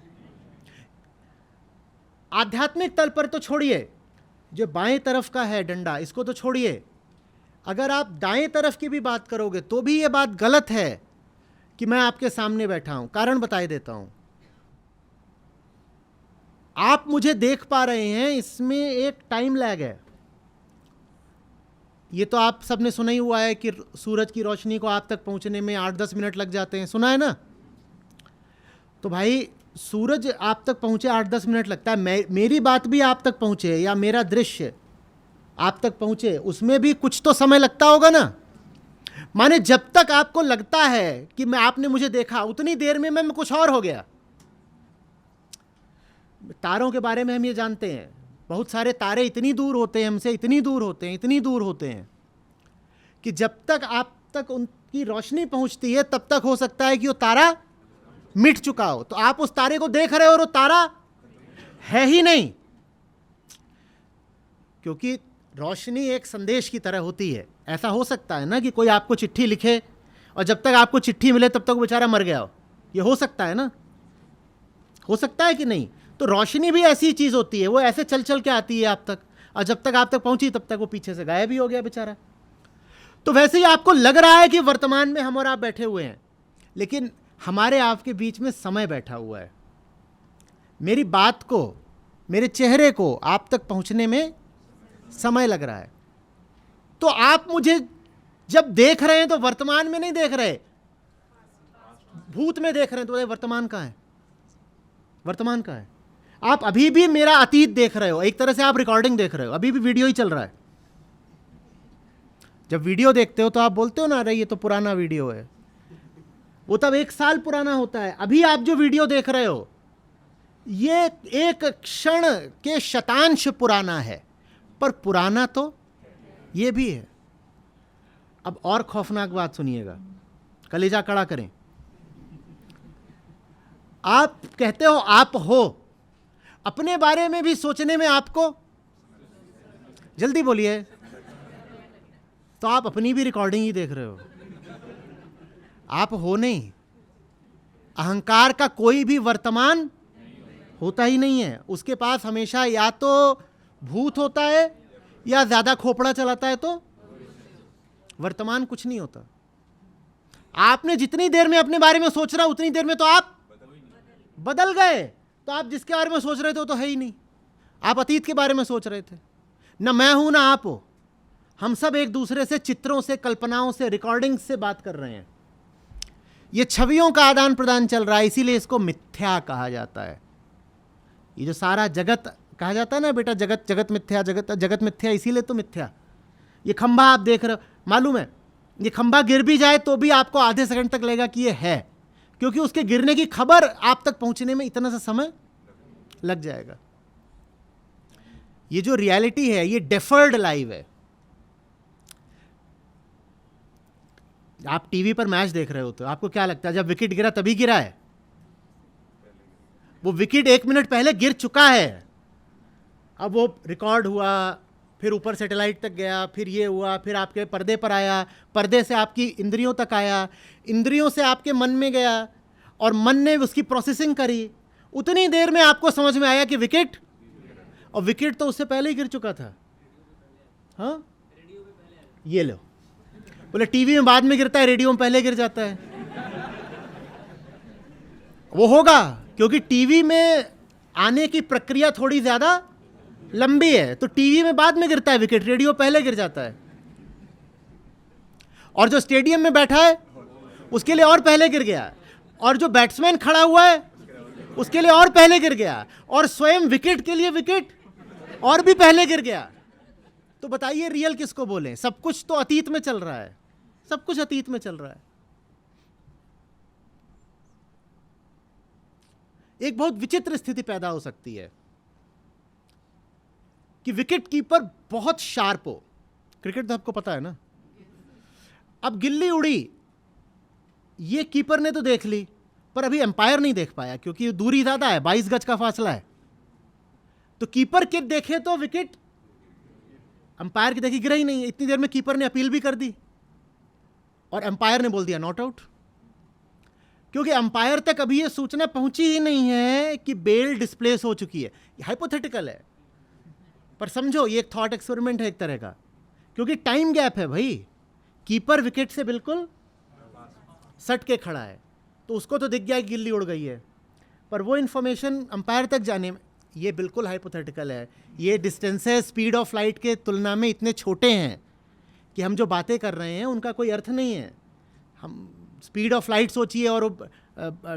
आध्यात्मिक तल पर तो छोड़िए, जो बाएं तरफ का है डंडा, इसको तो छोड़िए। अगर आप दाएं तरफ की भी बात करोगे तो भी ये बात गलत है कि मैं आपके सामने बैठा हूं। कारण बताए देता हूं। आप मुझे देख पा रहे हैं, इसमें एक टाइम लैग है। ये तो आप सबने सुना ही हुआ है कि सूरज की रोशनी को आप तक पहुंचने में 8-10 मिनट लग जाते हैं, सुना है ना? तो भाई सूरज आप तक पहुंचे 8-10 मिनट लगता है। मेरी बात भी आप तक पहुंचे या मेरा दृश्य आप तक पहुंचे, उसमें भी कुछ तो समय लगता होगा ना। माने जब तक आपको लगता है कि आपने मुझे देखा, उतनी देर में मैं कुछ और हो गया। तारों के बारे में हम ये जानते हैं, बहुत सारे तारे इतनी दूर होते हैं हमसे, इतनी दूर होते हैं, इतनी दूर होते हैं कि जब तक आप तक उनकी रोशनी पहुंचती है तब तक हो सकता है कि वो तारा मिट चुका हो। तो आप उस तारे को देख रहे हो और वो तारा है ही नहीं, क्योंकि रोशनी एक संदेश की तरह होती है। ऐसा हो सकता है ना कि कोई आपको चिट्ठी लिखे और जब तक आपको चिट्ठी मिले तब तक वो बेचारा मर गया हो? ये हो सकता है ना? हो सकता है कि नहीं? तो रोशनी भी ऐसी चीज होती है, वो ऐसे चल चल के आती है आप तक, और जब तक आप तक पहुंची तब तक वो पीछे से गायब ही हो गया बेचारा। तो वैसे ही आपको लग रहा है कि वर्तमान में हम और आप बैठे हुए हैं, लेकिन हमारे आपके बीच में समय बैठा हुआ है। मेरी बात को, मेरे चेहरे को आप तक पहुंचने में समय लग रहा है। तो आप मुझे जब देख रहे हैं तो वर्तमान में नहीं देख रहे, भूत में देख रहे हैं तो बताइए वर्तमान कहाँ है? वर्तमान कहाँ है? आप अभी भी मेरा अतीत देख रहे हो, एक तरह से आप रिकॉर्डिंग देख रहे हो, अभी भी वीडियो ही चल रहा है। जब वीडियो देखते हो तो आप बोलते हो ना, अरे ये तो पुराना वीडियो है, वो तब 1 साल पुराना होता है। अभी आप जो वीडियो देख रहे हो ये एक क्षण के शतांश पुराना है, पर पुराना तो ये भी है। अब और खौफनाक बात सुनिएगा, कलेजा कड़ा करें। आप कहते हो आप हो, अपने बारे में भी सोचने में आपको, जल्दी बोलिए, तो आप अपनी भी रिकॉर्डिंग ही देख रहे हो। आप हो नहीं। अहंकार का कोई भी वर्तमान होता ही नहीं है, उसके पास हमेशा या तो भूत होता है या ज्यादा खोपड़ा चलाता है, तो वर्तमान कुछ नहीं होता। आपने जितनी देर में अपने बारे में सोच रहा उतनी देर में तो आप बदल गए। तो आप जिसके बारे में सोच रहे थे वो तो है ही नहीं, आप अतीत के बारे में सोच रहे थे। ना मैं हूं ना आप हो, हम सब एक दूसरे से चित्रों से, कल्पनाओं से, रिकॉर्डिंग से बात कर रहे हैं। ये छवियों का आदान प्रदान चल रहा है, इसीलिए इसको मिथ्या कहा जाता है। ये जो सारा जगत कहा जाता है ना बेटा, जगत जगत मिथ्या, जगत जगत मिथ्या, इसीलिए तो मिथ्या। ये खंभा आप देख रहे हो, मालूम है ये खंभा गिर भी जाए तो भी आपको आधे सेकंड तक लगेगा कि ये है, क्योंकि उसके गिरने की खबर आप तक पहुंचने में इतना सा समय लग जाएगा। ये जो रियलिटी है ये डेफर्ड लाइव है। आप टीवी पर मैच देख रहे होते हो, आपको क्या लगता है जब विकेट गिरा तभी गिरा है? वो विकेट 1 मिनट पहले गिर चुका है। अब वो रिकॉर्ड हुआ, फिर ऊपर सैटेलाइट तक गया, फिर ये हुआ, फिर आपके पर्दे पर आया, पर्दे से आपकी इंद्रियों तक आया, इंद्रियों से आपके मन में गया और मन ने उसकी प्रोसेसिंग करी। उतनी देर में आपको समझ में आया कि विकेट, और विकेट तो उससे पहले ही गिर चुका था। हाँ, ये लो, बोले टीवी में बाद में गिरता है, रेडियो में पहले गिर जाता है। वो होगा क्योंकि टीवी में आने की प्रक्रिया थोड़ी ज्यादा लंबी है, तो टीवी में बाद में गिरता है विकेट, रेडियो पहले गिर जाता है। और जो स्टेडियम में बैठा है उसके लिए और पहले गिर गया, और जो बैट्समैन खड़ा हुआ है उसके लिए और पहले गिर गया, और स्वयं विकेट के लिए विकेट और भी पहले गिर गया। तो बताइए रियल किसको बोलें? सब कुछ तो अतीत में चल रहा है, सब कुछ अतीत में चल रहा है। एक बहुत विचित्र स्थिति पैदा हो सकती है कि विकेट कीपर बहुत शार्प हो। क्रिकेट तो आपको पता है ना। अब गिल्ली उड़ी, ये कीपर ने तो देख ली, पर अभी एम्पायर नहीं देख पाया क्योंकि दूरी ज्यादा है, 22 गज का फासला है। तो कीपर के देखे तो विकेट, अंपायर की देखी गिरा ही नहीं। इतनी देर में कीपर ने अपील भी कर दी और अंपायर ने बोल दिया नॉट आउट, क्योंकि अंपायर तक अभी ये सूचना पहुंची ही नहीं है कि बेल डिस्प्लेस हो चुकी है। हाइपोथेटिकल है, पर समझो ये एक थॉट एक्सपेरिमेंट है एक तरह का, क्योंकि टाइम गैप है भाई। कीपर विकेट से बिल्कुल सट के खड़ा है, तो उसको तो दिख गया कि गिल्ली उड़ गई है, पर वो इंफॉर्मेशन अंपायर तक जाने में, ये बिल्कुल हाइपोथेटिकल है। ये डिस्टेंसेस स्पीड ऑफ लाइट के तुलना में इतने छोटे हैं कि हम जो बातें कर रहे हैं उनका कोई अर्थ नहीं है। हम स्पीड ऑफ लाइट सोचिए और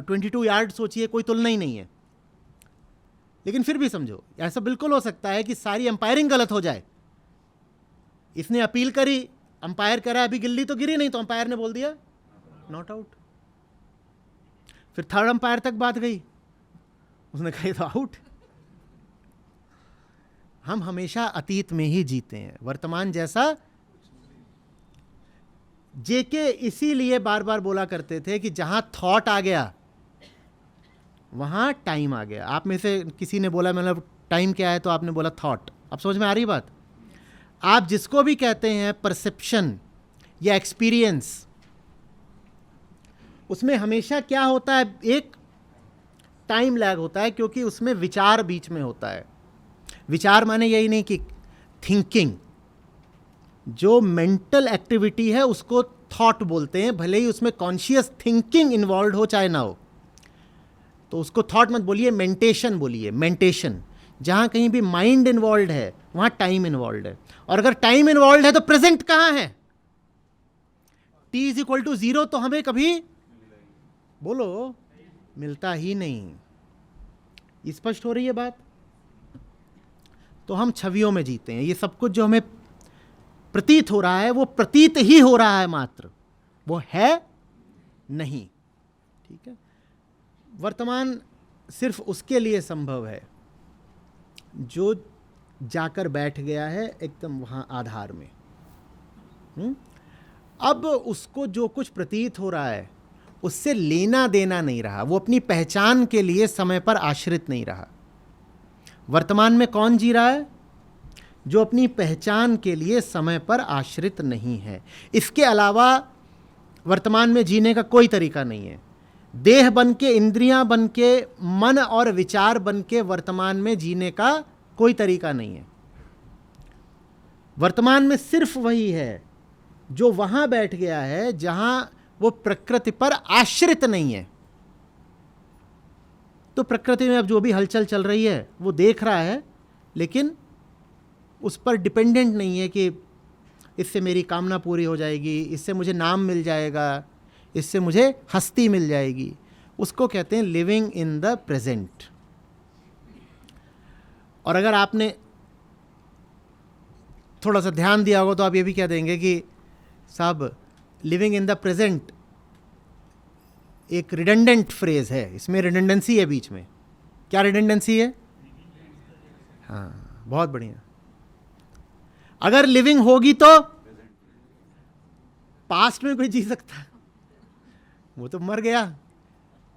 22 यार्ड सोचिए, कोई तुलना ही नहीं है। लेकिन फिर भी समझो, ऐसा बिल्कुल हो सकता है कि सारी अंपायरिंग गलत हो जाए। इसने अपील करी, अंपायर कह रहा है अभी गिल्ली तो गिरी नहीं, तो अंपायर ने बोल दिया नॉट आउट। फिर थर्ड अंपायर तक बात गई, उसने कहा ये तो आउट। हम हमेशा अतीत में ही जीते हैं, वर्तमान जैसा। जेके इसीलिए बार बार बोला करते थे कि जहां थॉट आ गया वहां टाइम आ गया। आप में से किसी ने बोला मतलब टाइम क्या है, तो आपने बोला थॉट। अब समझ में आ रही बात? आप जिसको भी कहते हैं परसेप्शन या एक्सपीरियंस, उसमें हमेशा क्या होता है, एक टाइम लैग होता है, क्योंकि उसमें विचार बीच में होता है। विचार माने यही नहीं कि थिंकिंग, जो मेंटल एक्टिविटी है उसको थॉट बोलते हैं, भले ही उसमें कॉन्शियस थिंकिंग इन्वॉल्व हो चाहे ना हो। तो उसको थॉट मत बोलिए, मेंटेशन बोलिए, मेंटेशन। जहां कहीं भी माइंड इन्वॉल्व है वहां टाइम इन्वॉल्व है, और अगर टाइम इन्वॉल्व है तो प्रेजेंट कहां है? t = 0 तो हमें कभी बोलो, मिलता ही नहीं। स्पष्ट हो रही है बात? तो हम छवियों में जीते हैं। ये सब कुछ जो हमें प्रतीत हो रहा है वो प्रतीत ही हो रहा है मात्र, वो है नहीं। ठीक है, वर्तमान सिर्फ उसके लिए संभव है जो जाकर बैठ गया है एकदम वहां आधार में। अब उसको जो कुछ प्रतीत हो रहा है उससे लेना देना नहीं रहा, वो अपनी पहचान के लिए समय पर आश्रित नहीं रहा। वर्तमान में कौन जी रहा है? जो अपनी पहचान के लिए समय पर आश्रित नहीं है। इसके अलावा वर्तमान में जीने का कोई तरीका नहीं है। देह बन के, इंद्रियां बन के, मन और विचार बन के वर्तमान में जीने का कोई तरीका नहीं है। वर्तमान में सिर्फ वही है जो वहां बैठ गया है जहां वो प्रकृति पर आश्रित नहीं है। तो प्रकृति में अब जो भी हलचल चल रही है वो देख रहा है, लेकिन उस पर डिपेंडेंट नहीं है कि इससे मेरी कामना पूरी हो जाएगी, इससे मुझे नाम मिल जाएगा, इससे मुझे हस्ती मिल जाएगी। उसको कहते हैं लिविंग इन द प्रेजेंट। और अगर आपने थोड़ा सा ध्यान दिया होगा तो आप ये भी कह देंगे कि साहब लिविंग इन द प्रेजेंट एक रिडंडेंट फ्रेज है, इसमें रिडंडेंसी है बीच में। क्या रिडंडेंसी है? हाँ, बहुत बढ़िया। अगर लिविंग होगी तो पास्ट में कोई जी सकता है, वो तो मर गया।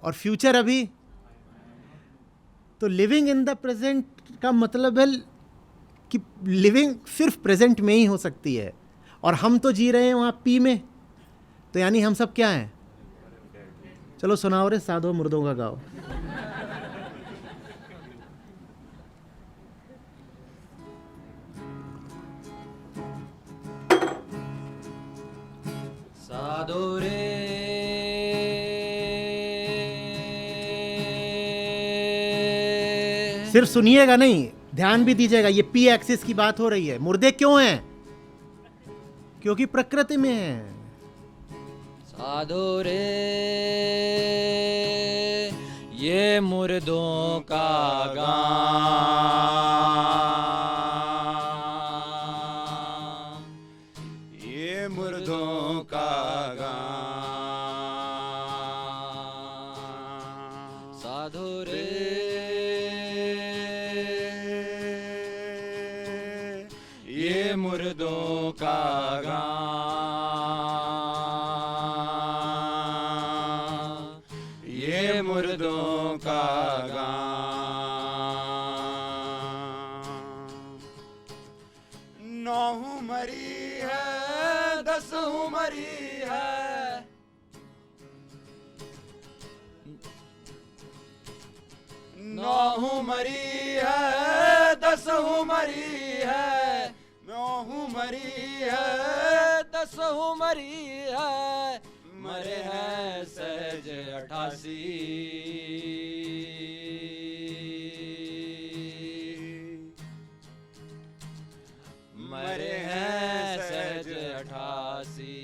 और फ्यूचर अभी। तो लिविंग इन द प्रेजेंट का मतलब है कि लिविंग सिर्फ प्रेजेंट में ही हो सकती है, और हम तो जी रहे हैं वहां पी में। तो यानी हम सब क्या हैं? चलो सुनाओ रे साधो मुर्दों का गाओ। साधो रे सिर्फ सुनिएगा नहीं, ध्यान भी दीजिएगा। ये पी एक्सिस की बात हो रही है। मुर्दे क्यों हैं? क्योंकि प्रकृति में है। साधो रे ये मुर्दों का गान, ये मुर्दों का गान। साधो रे ये मुर्दों का गान, ये मुर्दों का गान। 9 मरी है 10 मरी है, 9 मरी है 10 मरी है, 9 मरी है 10 मरी है, मरे हैं सहज 88। मरे हैं सहज 88।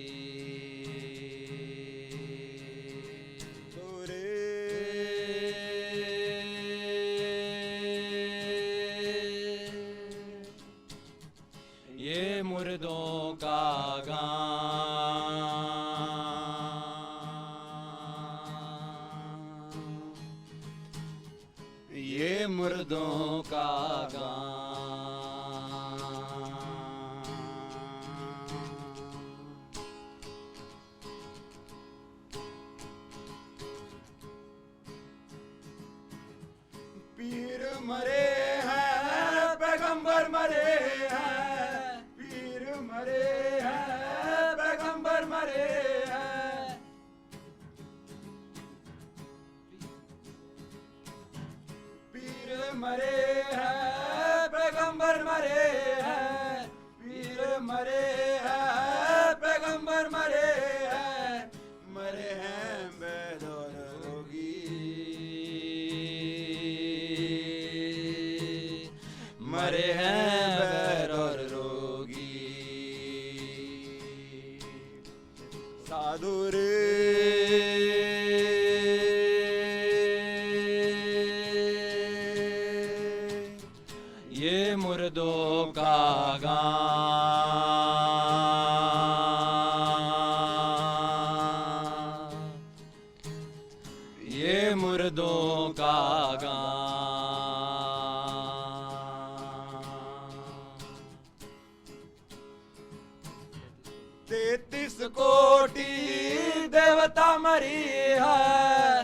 ये मुर्दों का गान, ये मुर्दों का गान। पीर मरे हैं पैगंबर मरे हैं, पीर मरे हैं पैगंबर मरे हैं, पीर मरे हैं पैगंबर मरे हैं, पीर मरे हैं पैगंबर मरे हैं, मरे हैं वैद और रोगी, मरे हैं वैद और रोगी। साधु रे मुर्दों का गान। 33 कोटि देवता मरी है,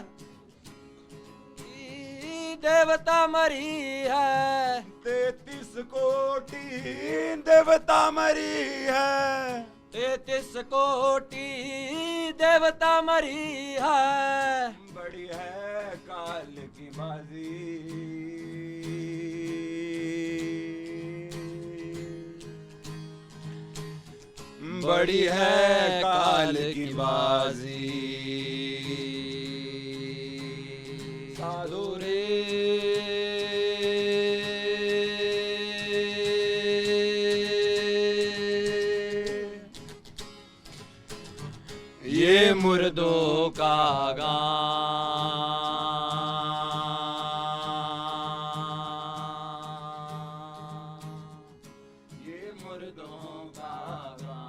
देवता मरी है। 33 कोटि देवता मरी है, 33 कोटि देवता मरी है। बड़ी है काल की बाजी, बड़ी है काल की बाजी। साधु रे ये मुर्दों का गान। ये मुर्दों का गान।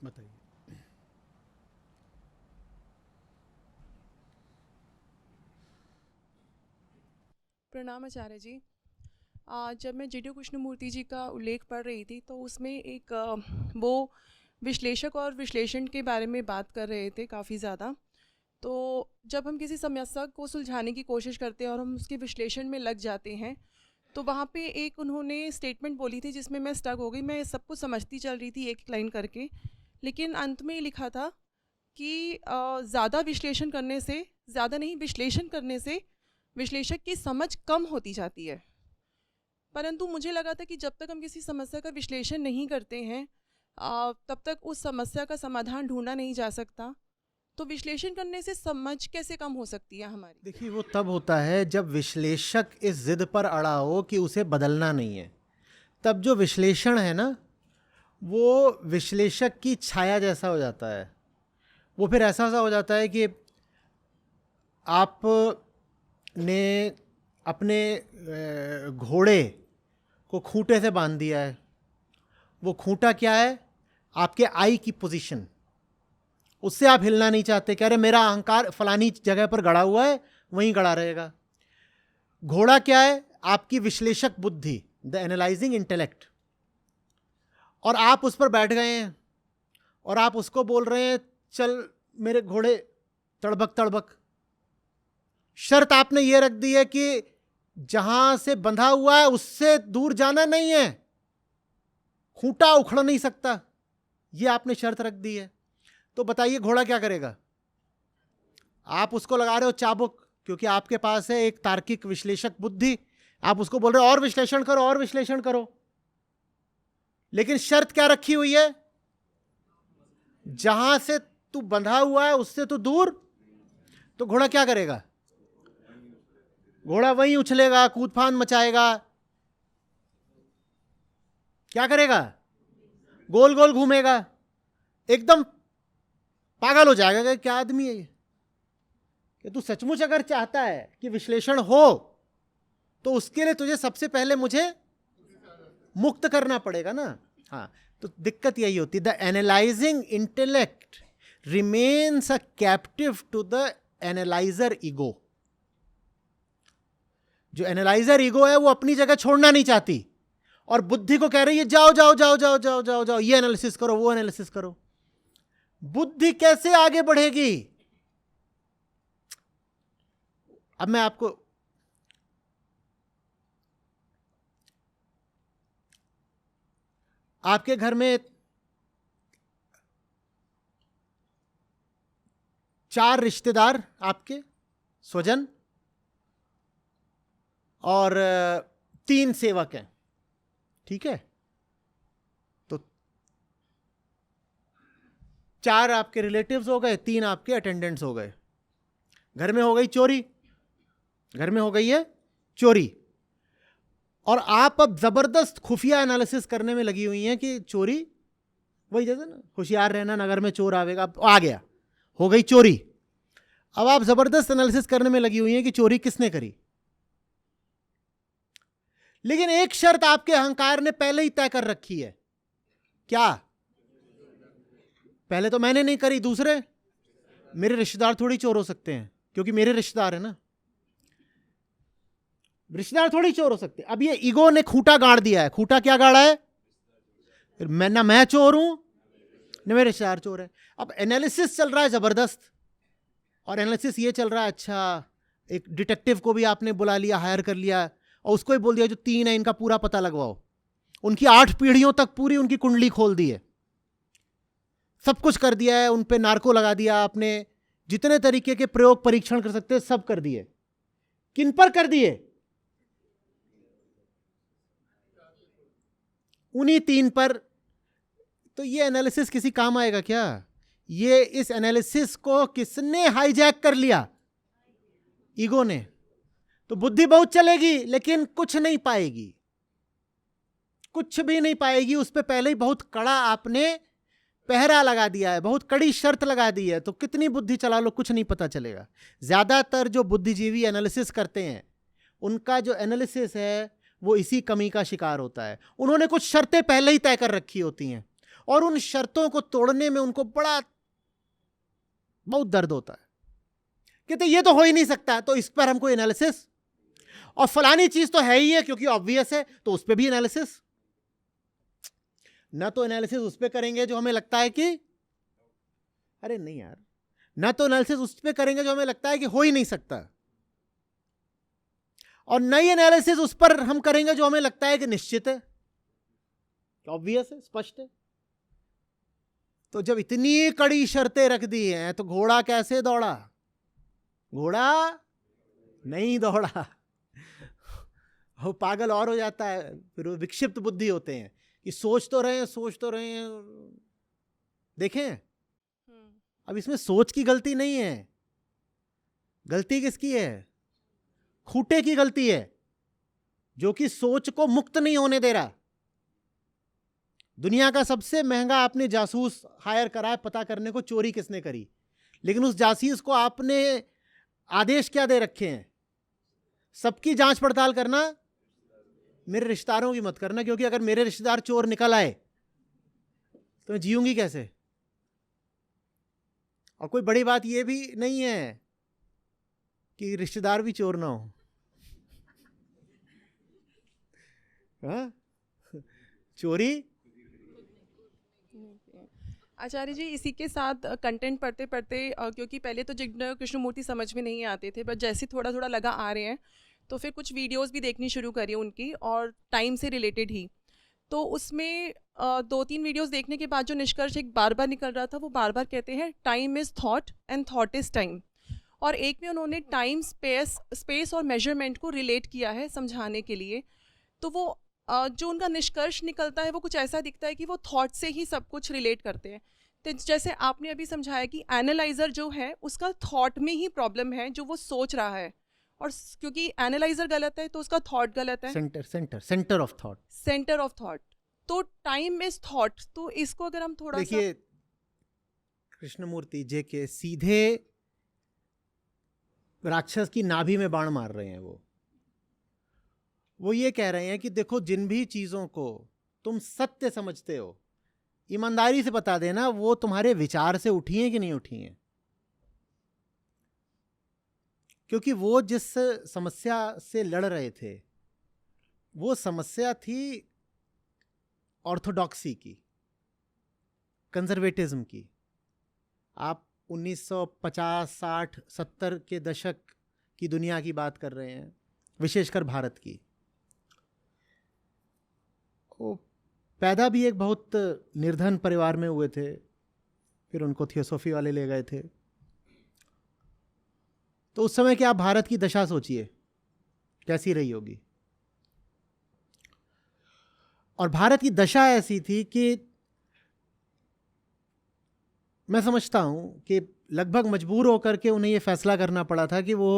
बताइए। प्रणाम आचार्य जी। जब मैं जीडी कृष्णमूर्ति जी का उल्लेख पढ़ रही थी तो उसमें एक वो विश्लेषक और विश्लेषण के बारे में बात कर रहे थे काफ़ी ज़्यादा। तो जब हम किसी समस्या को सुलझाने की कोशिश करते हैं और हम उसके विश्लेषण में लग जाते हैं तो वहाँ पे एक उन्होंने स्टेटमेंट बोली थी जिसमें मैं स्टक हो गई। मैं सब कुछ समझती चल रही थी एक लाइन करके, लेकिन अंत में लिखा था कि ज़्यादा विश्लेषण करने से, ज़्यादा नहीं विश्लेषण करने से विश्लेषक की समझ कम होती जाती है। परंतु मुझे लगा था कि जब तक हम किसी समस्या का विश्लेषण नहीं करते हैं तब तक उस समस्या का समाधान ढूंढा नहीं जा सकता। तो विश्लेषण करने से समझ कैसे कम हो सकती है हमारी? देखिए, वो तब होता है जब विश्लेषक इस जिद पर अड़ा हो कि उसे बदलना नहीं है। तब जो विश्लेषण है ना, वो विश्लेषक की छाया जैसा हो जाता है। वो फिर ऐसा सा हो जाता है कि आप ने अपने घोड़े को खूंटे से बांध दिया है। वो खूंटा क्या है? आपके आई की पोजीशन। उससे आप हिलना नहीं चाहते, कह रहे मेरा अहंकार फलानी जगह पर गड़ा हुआ है, वहीं गड़ा रहेगा। घोड़ा क्या है? आपकी विश्लेषक बुद्धि, द एनालाइजिंग इंटेलेक्ट। और आप उस पर बैठ गए हैं और आप उसको बोल रहे हैं चल मेरे घोड़े तड़बक तड़बक। शर्त आपने ये रख दी है कि जहां से बंधा हुआ है उससे दूर जाना नहीं है, खूंटा उखड़ नहीं सकता, ये आपने शर्त रख दी है। तो बताइए घोड़ा क्या करेगा? आप उसको लगा रहे हो चाबुक, क्योंकि आपके पास है एक तार्किक विश्लेषक बुद्धि। आप उसको बोल रहे हो और विश्लेषण करो और विश्लेषण करो, लेकिन शर्त क्या रखी हुई है? जहां से तू बंधा हुआ है उससे तू दूर। तो घोड़ा क्या करेगा? घोड़ा वहीं उछलेगा, कूदफान मचाएगा, क्या करेगा? गोल गोल घूमेगा, एकदम पागल हो जाएगा कि क्या आदमी है ये। कि तू सचमुच अगर चाहता है कि विश्लेषण हो तो उसके लिए तुझे सबसे पहले मुझे मुक्त करना पड़ेगा ना। हाँ, तो दिक्कत यही होती है। The analysing intellect remains a captive to the analyser ego. जो एनालाइजर ईगो है वो अपनी जगह छोड़ना नहीं चाहती और बुद्धि को कह रही है जाओ जाओ जाओ जाओ जाओ जाओ जाओ, ये एनालिसिस करो, वो एनालिसिस करो। बुद्धि कैसे आगे बढ़ेगी? अब मैं आपको आपके घर में 4 रिश्तेदार, आपके स्वजन और 3 सेवक हैं, ठीक है? तो 4 आपके रिलेटिव्स हो गए, 3 आपके अटेंडेंट्स हो गए। घर में हो गई चोरी, घर में हो गई है चोरी। और आप अब जबरदस्त खुफिया एनालिसिस करने में लगी हुई हैं कि चोरी, वही जैसे ना होशियार रहना, नगर में चोर आवेगा, आ गया, हो गई चोरी। अब आप जबरदस्त एनालिसिस करने में लगी हुई हैं कि चोरी किसने करी, लेकिन एक शर्त आपके अहंकार ने पहले ही तय कर रखी है। क्या? पहले तो मैंने नहीं करी, दूसरे मेरे रिश्तेदार थोड़ी चोर हो सकते हैं, क्योंकि मेरे रिश्तेदार है ना, रिश्तेदार थोड़ी चोर हो सकते हैं। अब ये ईगो ने खूंटा गाड़ दिया है। खूंटा क्या गाड़ा है? मैं चोर हूं न मेरे रिश्तेदार चोर है। अब एनालिसिस चल रहा है जबरदस्त, और एनालिसिस ये चल रहा है, अच्छा एक डिटेक्टिव को भी आपने बुला लिया, हायर कर लिया, और उसको ही बोल दिया जो 3 है इनका पूरा पता लगवाओ। उनकी 8 पीढ़ियों तक पूरी उनकी कुंडली खोल दी है, सब कुछ कर दिया है, उन पे नार्को लगा दिया आपने, जितने तरीके के प्रयोग परीक्षण कर सकते हैं सब कर दिए। किन पर कर दिए? उन्हीं 3 पर। तो ये एनालिसिस किसी काम आएगा क्या? ये इस एनालिसिस को किसने हाईजैक कर लिया? ईगो ने। तो बुद्धि बहुत चलेगी लेकिन कुछ नहीं पाएगी, कुछ भी नहीं पाएगी। उस पर पहले ही बहुत कड़ा आपने पहरा लगा दिया है, बहुत कड़ी शर्त लगा दी है, तो कितनी बुद्धि चला लो कुछ नहीं पता चलेगा। ज्यादातर जो बुद्धिजीवी एनालिसिस करते हैं उनका जो एनालिसिस है वो इसी कमी का शिकार होता है। उन्होंने कुछ शर्तें पहले ही तय कर रखी होती हैं और उन शर्तों को तोड़ने में उनको बहुत दर्द होता है। कहते ये तो हो ही नहीं सकता, तो इस पर हमको एनालिसिस, और फलानी चीज तो है ही है क्योंकि ऑब्वियस है, तो उस पर भी एनालिसिस। ना तो एनालिसिस उस पर करेंगे जो हमें लगता है कि अरे नहीं यार, ना तो एनालिसिस उस पर करेंगे जो हमें लगता है कि हो ही नहीं सकता, और नई एनालिसिस उस पर हम करेंगे जो हमें लगता है कि निश्चित है, ऑब्वियस है, स्पष्ट है। तो जब इतनी कड़ी शर्तें रख दी हैं तो घोड़ा कैसे दौड़ा? घोड़ा नहीं दौड़ा। वो पागल और हो जाता है, फिर वो विक्षिप्त बुद्धि होते हैं कि सोच तो रहे हैं। देखें, अब इसमें सोच की गलती नहीं है, गलती किसकी है? खूंटे की गलती है, जो कि सोच को मुक्त नहीं होने दे रहा। दुनिया का सबसे महंगा आपने जासूस हायर करा है पता करने को चोरी किसने करी, लेकिन उस जासूस को आपने आदेश क्या दे रखे हैं? सबकी जांच पड़ताल करना, मेरे रिश्तेदारों की मत करना, क्योंकि अगर मेरे रिश्तेदार चोर निकल आए तो मैं जीऊंगी कैसे? और कोई बड़ी बात यह भी नहीं है कि रिश्तेदार भी चोर ना हो। हाँ? चोरी आचार्य जी, इसी के साथ कंटेंट पढ़ते पढ़ते, क्योंकि पहले तो जिग्न कृष्णमूर्ति समझ में नहीं आते थे, बट जैसे थोड़ा थोड़ा लगा आ रहे हैं, तो फिर कुछ वीडियोस भी देखनी शुरू करी उनकी, और टाइम से रिलेटेड ही। तो उसमें 2-3 वीडियोस देखने के बाद जो निष्कर्ष एक बार बार निकल रहा था, वो बार बार कहते हैं time is thought and thought is time. और एक में उन्होंने टाइम, स्पेस और मेजरमेंट को रिलेट किया है समझाने के लिए। तो वो जो उनका निष्कर्ष निकलता है वो कुछ ऐसा दिखता है कि वो थॉट से ही सब कुछ रिलेट करते हैं। तो जैसे आपने अभी समझाया कि एनालाइज़र जो है उसका थॉट में ही प्रॉब्लम है, जो वो सोच रहा है, और क्योंकि एनालाइज़र गलत है तो उसका थॉट गलत है। Centre of thought. तो टाइम इज थॉट। तो इसको अगर हम थोड़ा देखिए, कृष्णमूर्ति जे के सीधे राक्षस की नाभि में बाण मार रहे हैं। वो ये कह रहे हैं कि देखो, जिन भी चीजों को तुम सत्य समझते हो, ईमानदारी से बता देना वो तुम्हारे विचार से उठी हैं कि नहीं उठी हैं। क्योंकि वो जिस समस्या से लड़ रहे थे वो समस्या थी ऑर्थोडॉक्सी की, कंजर्वेटिज्म की। आप 1950, 60, 70 के दशक की दुनिया की बात कर रहे हैं, विशेषकर भारत की। वो पैदा भी एक बहुत निर्धन परिवार में हुए थे, फिर उनको थियोसॉफी वाले ले गए थे। तो उस समय क्या भारत की दशा सोचिए कैसी रही होगी। और भारत की दशा ऐसी थी कि मैं समझता हूं कि लगभग मजबूर होकर के उन्हें यह फैसला करना पड़ा था कि वो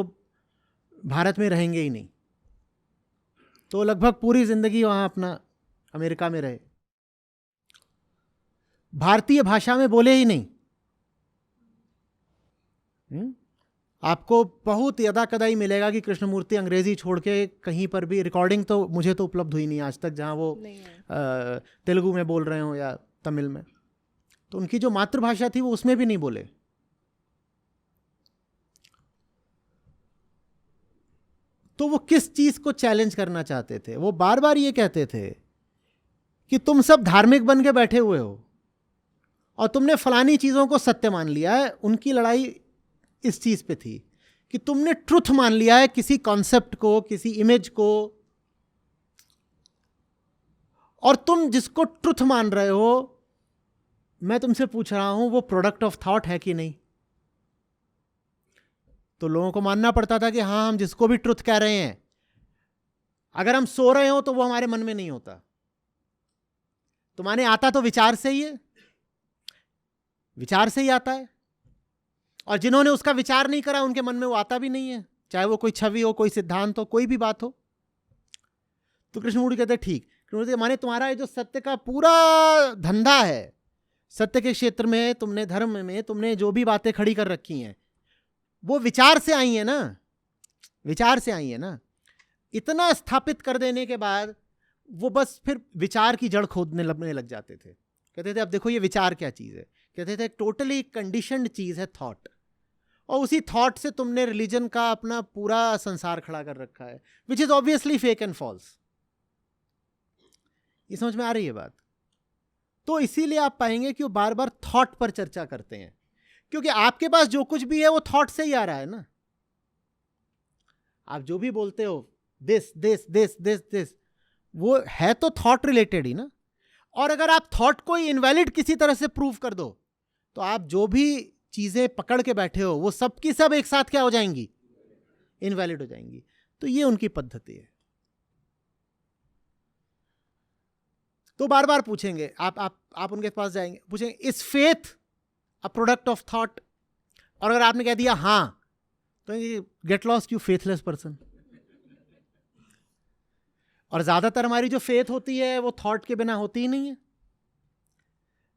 भारत में रहेंगे ही नहीं। तो लगभग पूरी जिंदगी वहां अपना अमेरिका में रहे, भारतीय भाषा में बोले ही नहीं। आपको बहुत यदा कदा ही मिलेगा कि कृष्णमूर्ति अंग्रेजी छोड़ के कहीं पर भी, रिकॉर्डिंग तो मुझे तो उपलब्ध हुई नहीं आज तक जहाँ वो नहीं है। तेलुगु में बोल रहे हो या तमिल में, तो उनकी जो मातृभाषा थी वो उसमें भी नहीं बोले। तो वो किस चीज को चैलेंज करना चाहते थे? वो बार बार ये कहते थे कि तुम सब धार्मिक बन के बैठे हुए हो और तुमने फलानी चीजों को सत्य मान लिया है। उनकी लड़ाई इस चीज पे थी कि तुमने ट्रुथ मान लिया है किसी कॉन्सेप्ट को, किसी इमेज को, और तुम जिसको ट्रुथ मान रहे हो, मैं तुमसे पूछ रहा हूं वो प्रोडक्ट ऑफ थॉट है कि नहीं? तो लोगों को मानना पड़ता था कि हाँ, हम जिसको भी ट्रुथ कह रहे हैं, अगर हम सो रहे हो तो वो हमारे मन में नहीं होता। तुम्हारे आता तो विचार से ही है, विचार से ही आता है, और जिन्होंने उसका विचार नहीं करा उनके मन में वो आता भी नहीं है, चाहे वो कोई छवि हो, कोई सिद्धांत हो, कोई भी बात हो। तो कृष्णमूर्ति कहते ठीक, कृष्णमूर्ति माने तुम्हारा ये जो सत्य का पूरा धंधा है, सत्य के क्षेत्र में तुमने, धर्म में तुमने जो भी बातें खड़ी कर रखी हैं वो विचार से आई है ना, विचार से आई है ना। इतना स्थापित कर देने के बाद वो बस फिर विचार की जड़ खोदने लगने लग जाते थे। कहते थे अब देखो ये विचार क्या चीज़ है। कहते थे टोटली कंडीशनड चीज़ है थॉट, और उसी थॉट से तुमने रिलीजन का अपना पूरा संसार खड़ा कर रखा है, which is obviously fake and false. ये समझ में आ रही है बात? तो इसीलिए आप पाएंगे कि वो बार बार थॉट पर चर्चा करते हैं, क्योंकि आपके पास जो कुछ भी है वो थॉट से ही आ रहा है ना। आप जो भी बोलते हो this this this this this, वो है तो थॉट रिलेटेड ही ना। और अगर आप थॉट को ही इनवैलिड किसी तरह से प्रूव कर दो, तो आप जो भी चीजें पकड़ के बैठे हो वो सब की सब एक साथ क्या हो जाएंगी? इनवैलिड हो जाएंगी। तो ये उनकी पद्धति है। तो बार बार पूछेंगे, आप उनके पास जाएंगे, पूछेंगे is faith a product of thought? और अगर आपने कह दिया हाँ, तो get lost you faithless person. और ज्यादातर हमारी जो फेथ होती है वो थॉट के बिना होती ही नहीं है।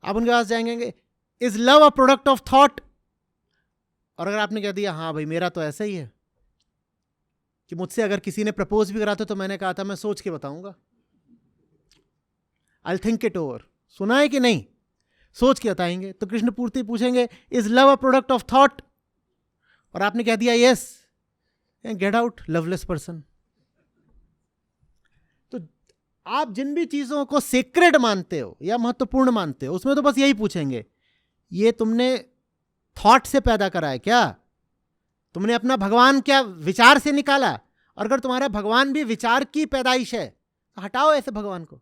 आप उनके पास जाएंगे, is love a product of thought? और अगर आपने कह दिया हाँ भाई मेरा तो ऐसा ही है कि मुझसे अगर किसी ने प्रपोज भी करा था तो मैंने कहा था मैं सोच के बताऊंगा, आई थिंक इट ओवर। सुना है कि नहीं? सोच के बताएंगे। तो कृष्णमूर्ति पूछेंगे is love a product of thought? और आपने कह दिया yes, get out loveless person. तो आप जिन भी चीजों को सेक्रेड मानते हो या महत्वपूर्ण मानते हो, उसमें तो बस यही पूछेंगे ये तुमने थॉट से पैदा करा है क्या? तुमने अपना भगवान क्या विचार से निकाला? और अगर तुम्हारा भगवान भी विचार की पैदाइश है तो हटाओ ऐसे भगवान को।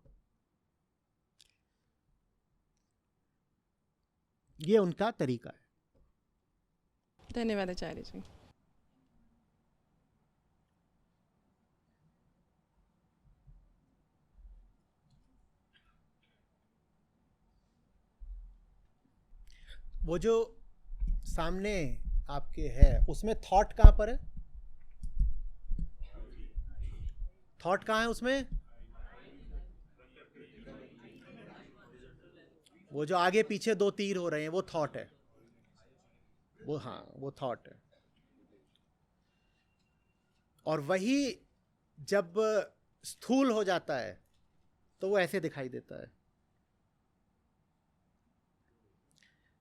ये उनका तरीका है। धन्यवाद आचार्य जी। वो जो सामने आपके है उसमें थॉट कहां पर है? थॉट कहां है उसमें? वो जो आगे पीछे दो तीर हो रहे हैं वो थॉट है। वो हाँ, वो थॉट है। और वही जब स्थूल हो जाता है तो वो ऐसे दिखाई देता है।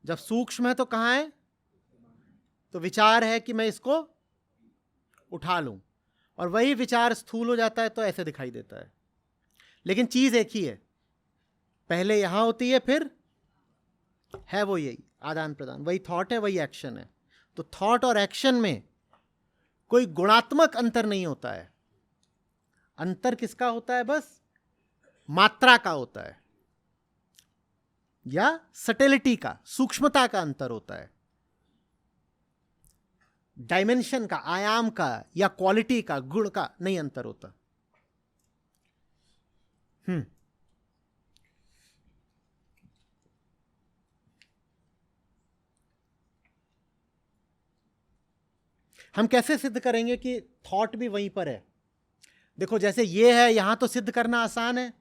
जब सूक्ष्म है तो कहाँ है? तो विचार है कि मैं इसको उठा लूं, और वही विचार स्थूल हो जाता है तो ऐसे दिखाई देता है। लेकिन चीज एक ही है, पहले यहां होती है फिर है वो यही आदान प्रदान, वही थॉट है, वही एक्शन है। तो थॉट और एक्शन में कोई गुणात्मक अंतर नहीं होता है। अंतर किसका होता है? बस मात्रा का होता है, या सटेलिटी का, सूक्ष्मता का अंतर होता है। डायमेंशन का, आयाम का या क्वालिटी का, गुण का नहीं अंतर होता। हम कैसे सिद्ध करेंगे कि थॉट भी वहीं पर है? देखो जैसे ये है, यहां तो सिद्ध करना आसान है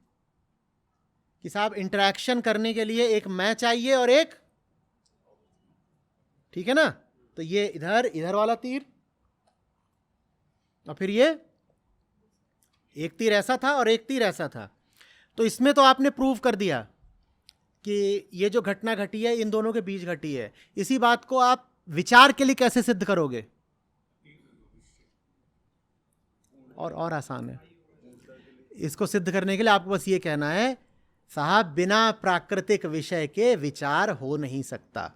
कि साहब इंटरेक्शन करने के लिए एक मैं चाहिए और एक, ठीक है ना, तो ये इधर वाला तीर, और फिर ये एक तीर ऐसा था और एक तीर ऐसा था। तो इसमें तो आपने प्रूव कर दिया कि ये जो घटना घटी है इन दोनों के बीच घटी है। इसी बात को आप विचार के लिए कैसे सिद्ध करोगे? और आसान है। इसको सिद्ध करने के लिए आपको बस ये कहना है, साहब बिना प्राकृतिक विषय के विचार हो नहीं सकता।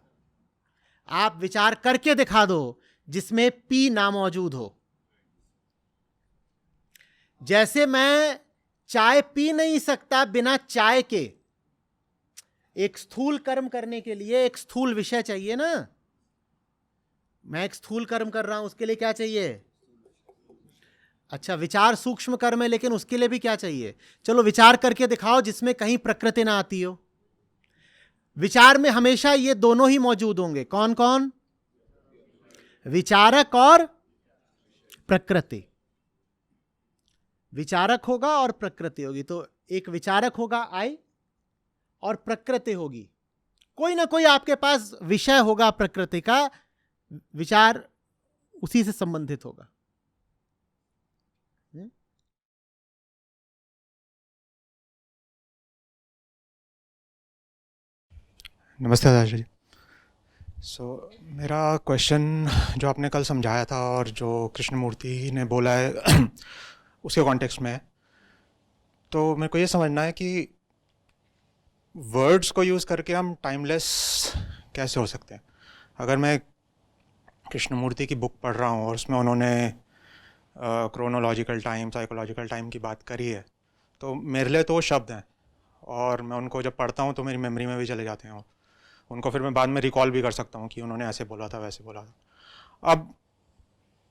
आप विचार करके दिखा दो जिसमें पी ना मौजूद हो। जैसे मैं चाय पी नहीं सकता बिना चाय के। एक स्थूल कर्म करने के लिए एक स्थूल विषय चाहिए ना। मैं एक स्थूल कर्म कर रहा हूं, उसके लिए क्या चाहिए? अच्छा, विचार सूक्ष्म कर्म है, लेकिन उसके लिए भी क्या चाहिए? चलो विचार करके दिखाओ जिसमें कहीं प्रकृति ना आती हो। विचार में हमेशा ये दोनों ही मौजूद होंगे। कौन कौन? विचारक और प्रकृति। विचारक होगा और प्रकृति होगी। तो एक विचारक होगा आई और प्रकृति होगी। कोई ना कोई आपके पास विषय होगा प्रकृति का, विचार उसी से संबंधित होगा। नमस्ते आचार्य जी। मेरा क्वेश्चन जो आपने कल समझाया था और जो कृष्णमूर्ति ने बोला है उसके कॉन्टेक्स्ट में है, तो मेरे को ये समझना है कि वर्ड्स को यूज़ करके हम टाइमलेस कैसे हो सकते हैं। अगर मैं कृष्णमूर्ति की बुक पढ़ रहा हूँ और उसमें उन्होंने क्रोनोलॉजिकल टाइम, साइकोलॉजिकल टाइम की बात करी है, तो मेरे लिए तो वो शब्द हैं और मैं उनको जब पढ़ता हूँ तो मेरी मेमोरी में भी चले जाते हैं। उनको फिर मैं बाद में रिकॉल भी कर सकता हूँ कि उन्होंने ऐसे बोला था, वैसे बोला था। अब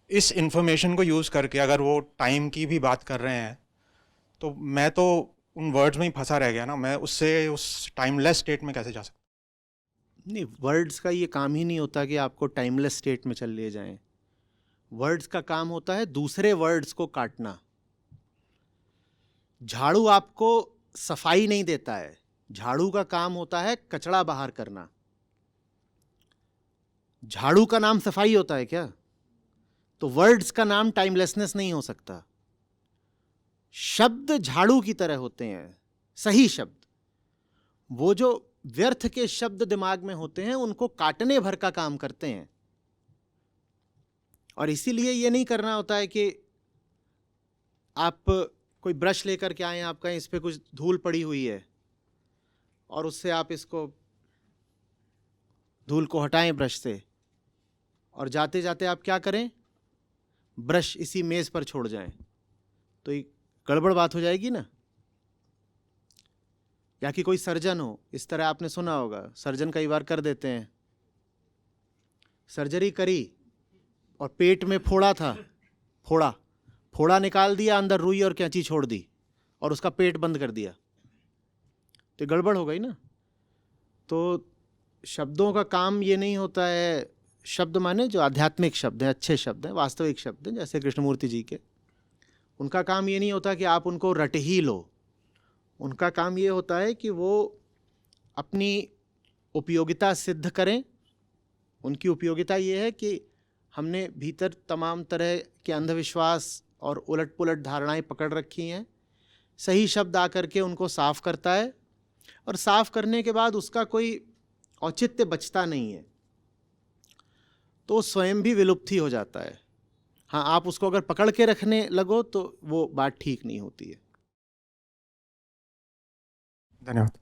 इस इंफॉर्मेशन को यूज़ करके अगर वो टाइम की भी बात कर रहे हैं तो मैं तो उन वर्ड्स में ही फंसा रह गया ना। मैं उससे उस टाइमलेस स्टेट में कैसे जा सकता? नहीं, वर्ड्स का ये काम ही नहीं होता कि आपको टाइमलेस स्टेट में चल ले जाएं। वर्ड्स का काम होता है दूसरे वर्ड्स को काटना। झाड़ू आपको सफाई नहीं देता है, झाड़ू का काम होता है कचरा बाहर करना। झाड़ू का नाम सफाई होता है क्या? तो वर्ड्स का नाम टाइमलेसनेस नहीं हो सकता। शब्द झाड़ू की तरह होते हैं, सही शब्द। वो जो व्यर्थ के शब्द दिमाग में होते हैं उनको काटने भर का काम करते हैं। और इसीलिए ये नहीं करना होता है कि आप कोई ब्रश लेकर के आए, आप कहें इस पे कुछ धूल पड़ी हुई है और उससे आप इसको धूल को हटाएं ब्रश से, और जाते जाते आप क्या करें, ब्रश इसी मेज पर छोड़ जाएं, तो ये गड़बड़ बात हो जाएगी ना। या कि कोई सर्जन हो, इस तरह आपने सुना होगा, सर्जन कई बार कर देते हैं। सर्जरी करी और पेट में फोड़ा था, फोड़ा निकाल दिया, अंदर रुई और कैंची छोड़ दी और उसका पेट बंद कर दिया, तो गड़बड़ हो गई ना। तो शब्दों का काम ये नहीं होता है, शब्द माने जो आध्यात्मिक शब्द हैं, अच्छे शब्द हैं, वास्तविक शब्द हैं, जैसे कृष्णमूर्ति जी के, उनका काम ये नहीं होता कि आप उनको रट ही लो। उनका काम ये होता है कि वो अपनी उपयोगिता सिद्ध करें। उनकी उपयोगिता ये है कि हमने भीतर तमाम तरह के अंधविश्वास और उलट पुलट धारणाएं पकड़ रखी हैं। सही शब्द आकर के उनको साफ करता है, और साफ करने के बाद उसका कोई औचित्य बचता नहीं है, तो स्वयं भी विलुप्त ही हो जाता है। हाँ, आप उसको अगर पकड़ के रखने लगो तो वो बात ठीक नहीं होती है। धन्यवाद।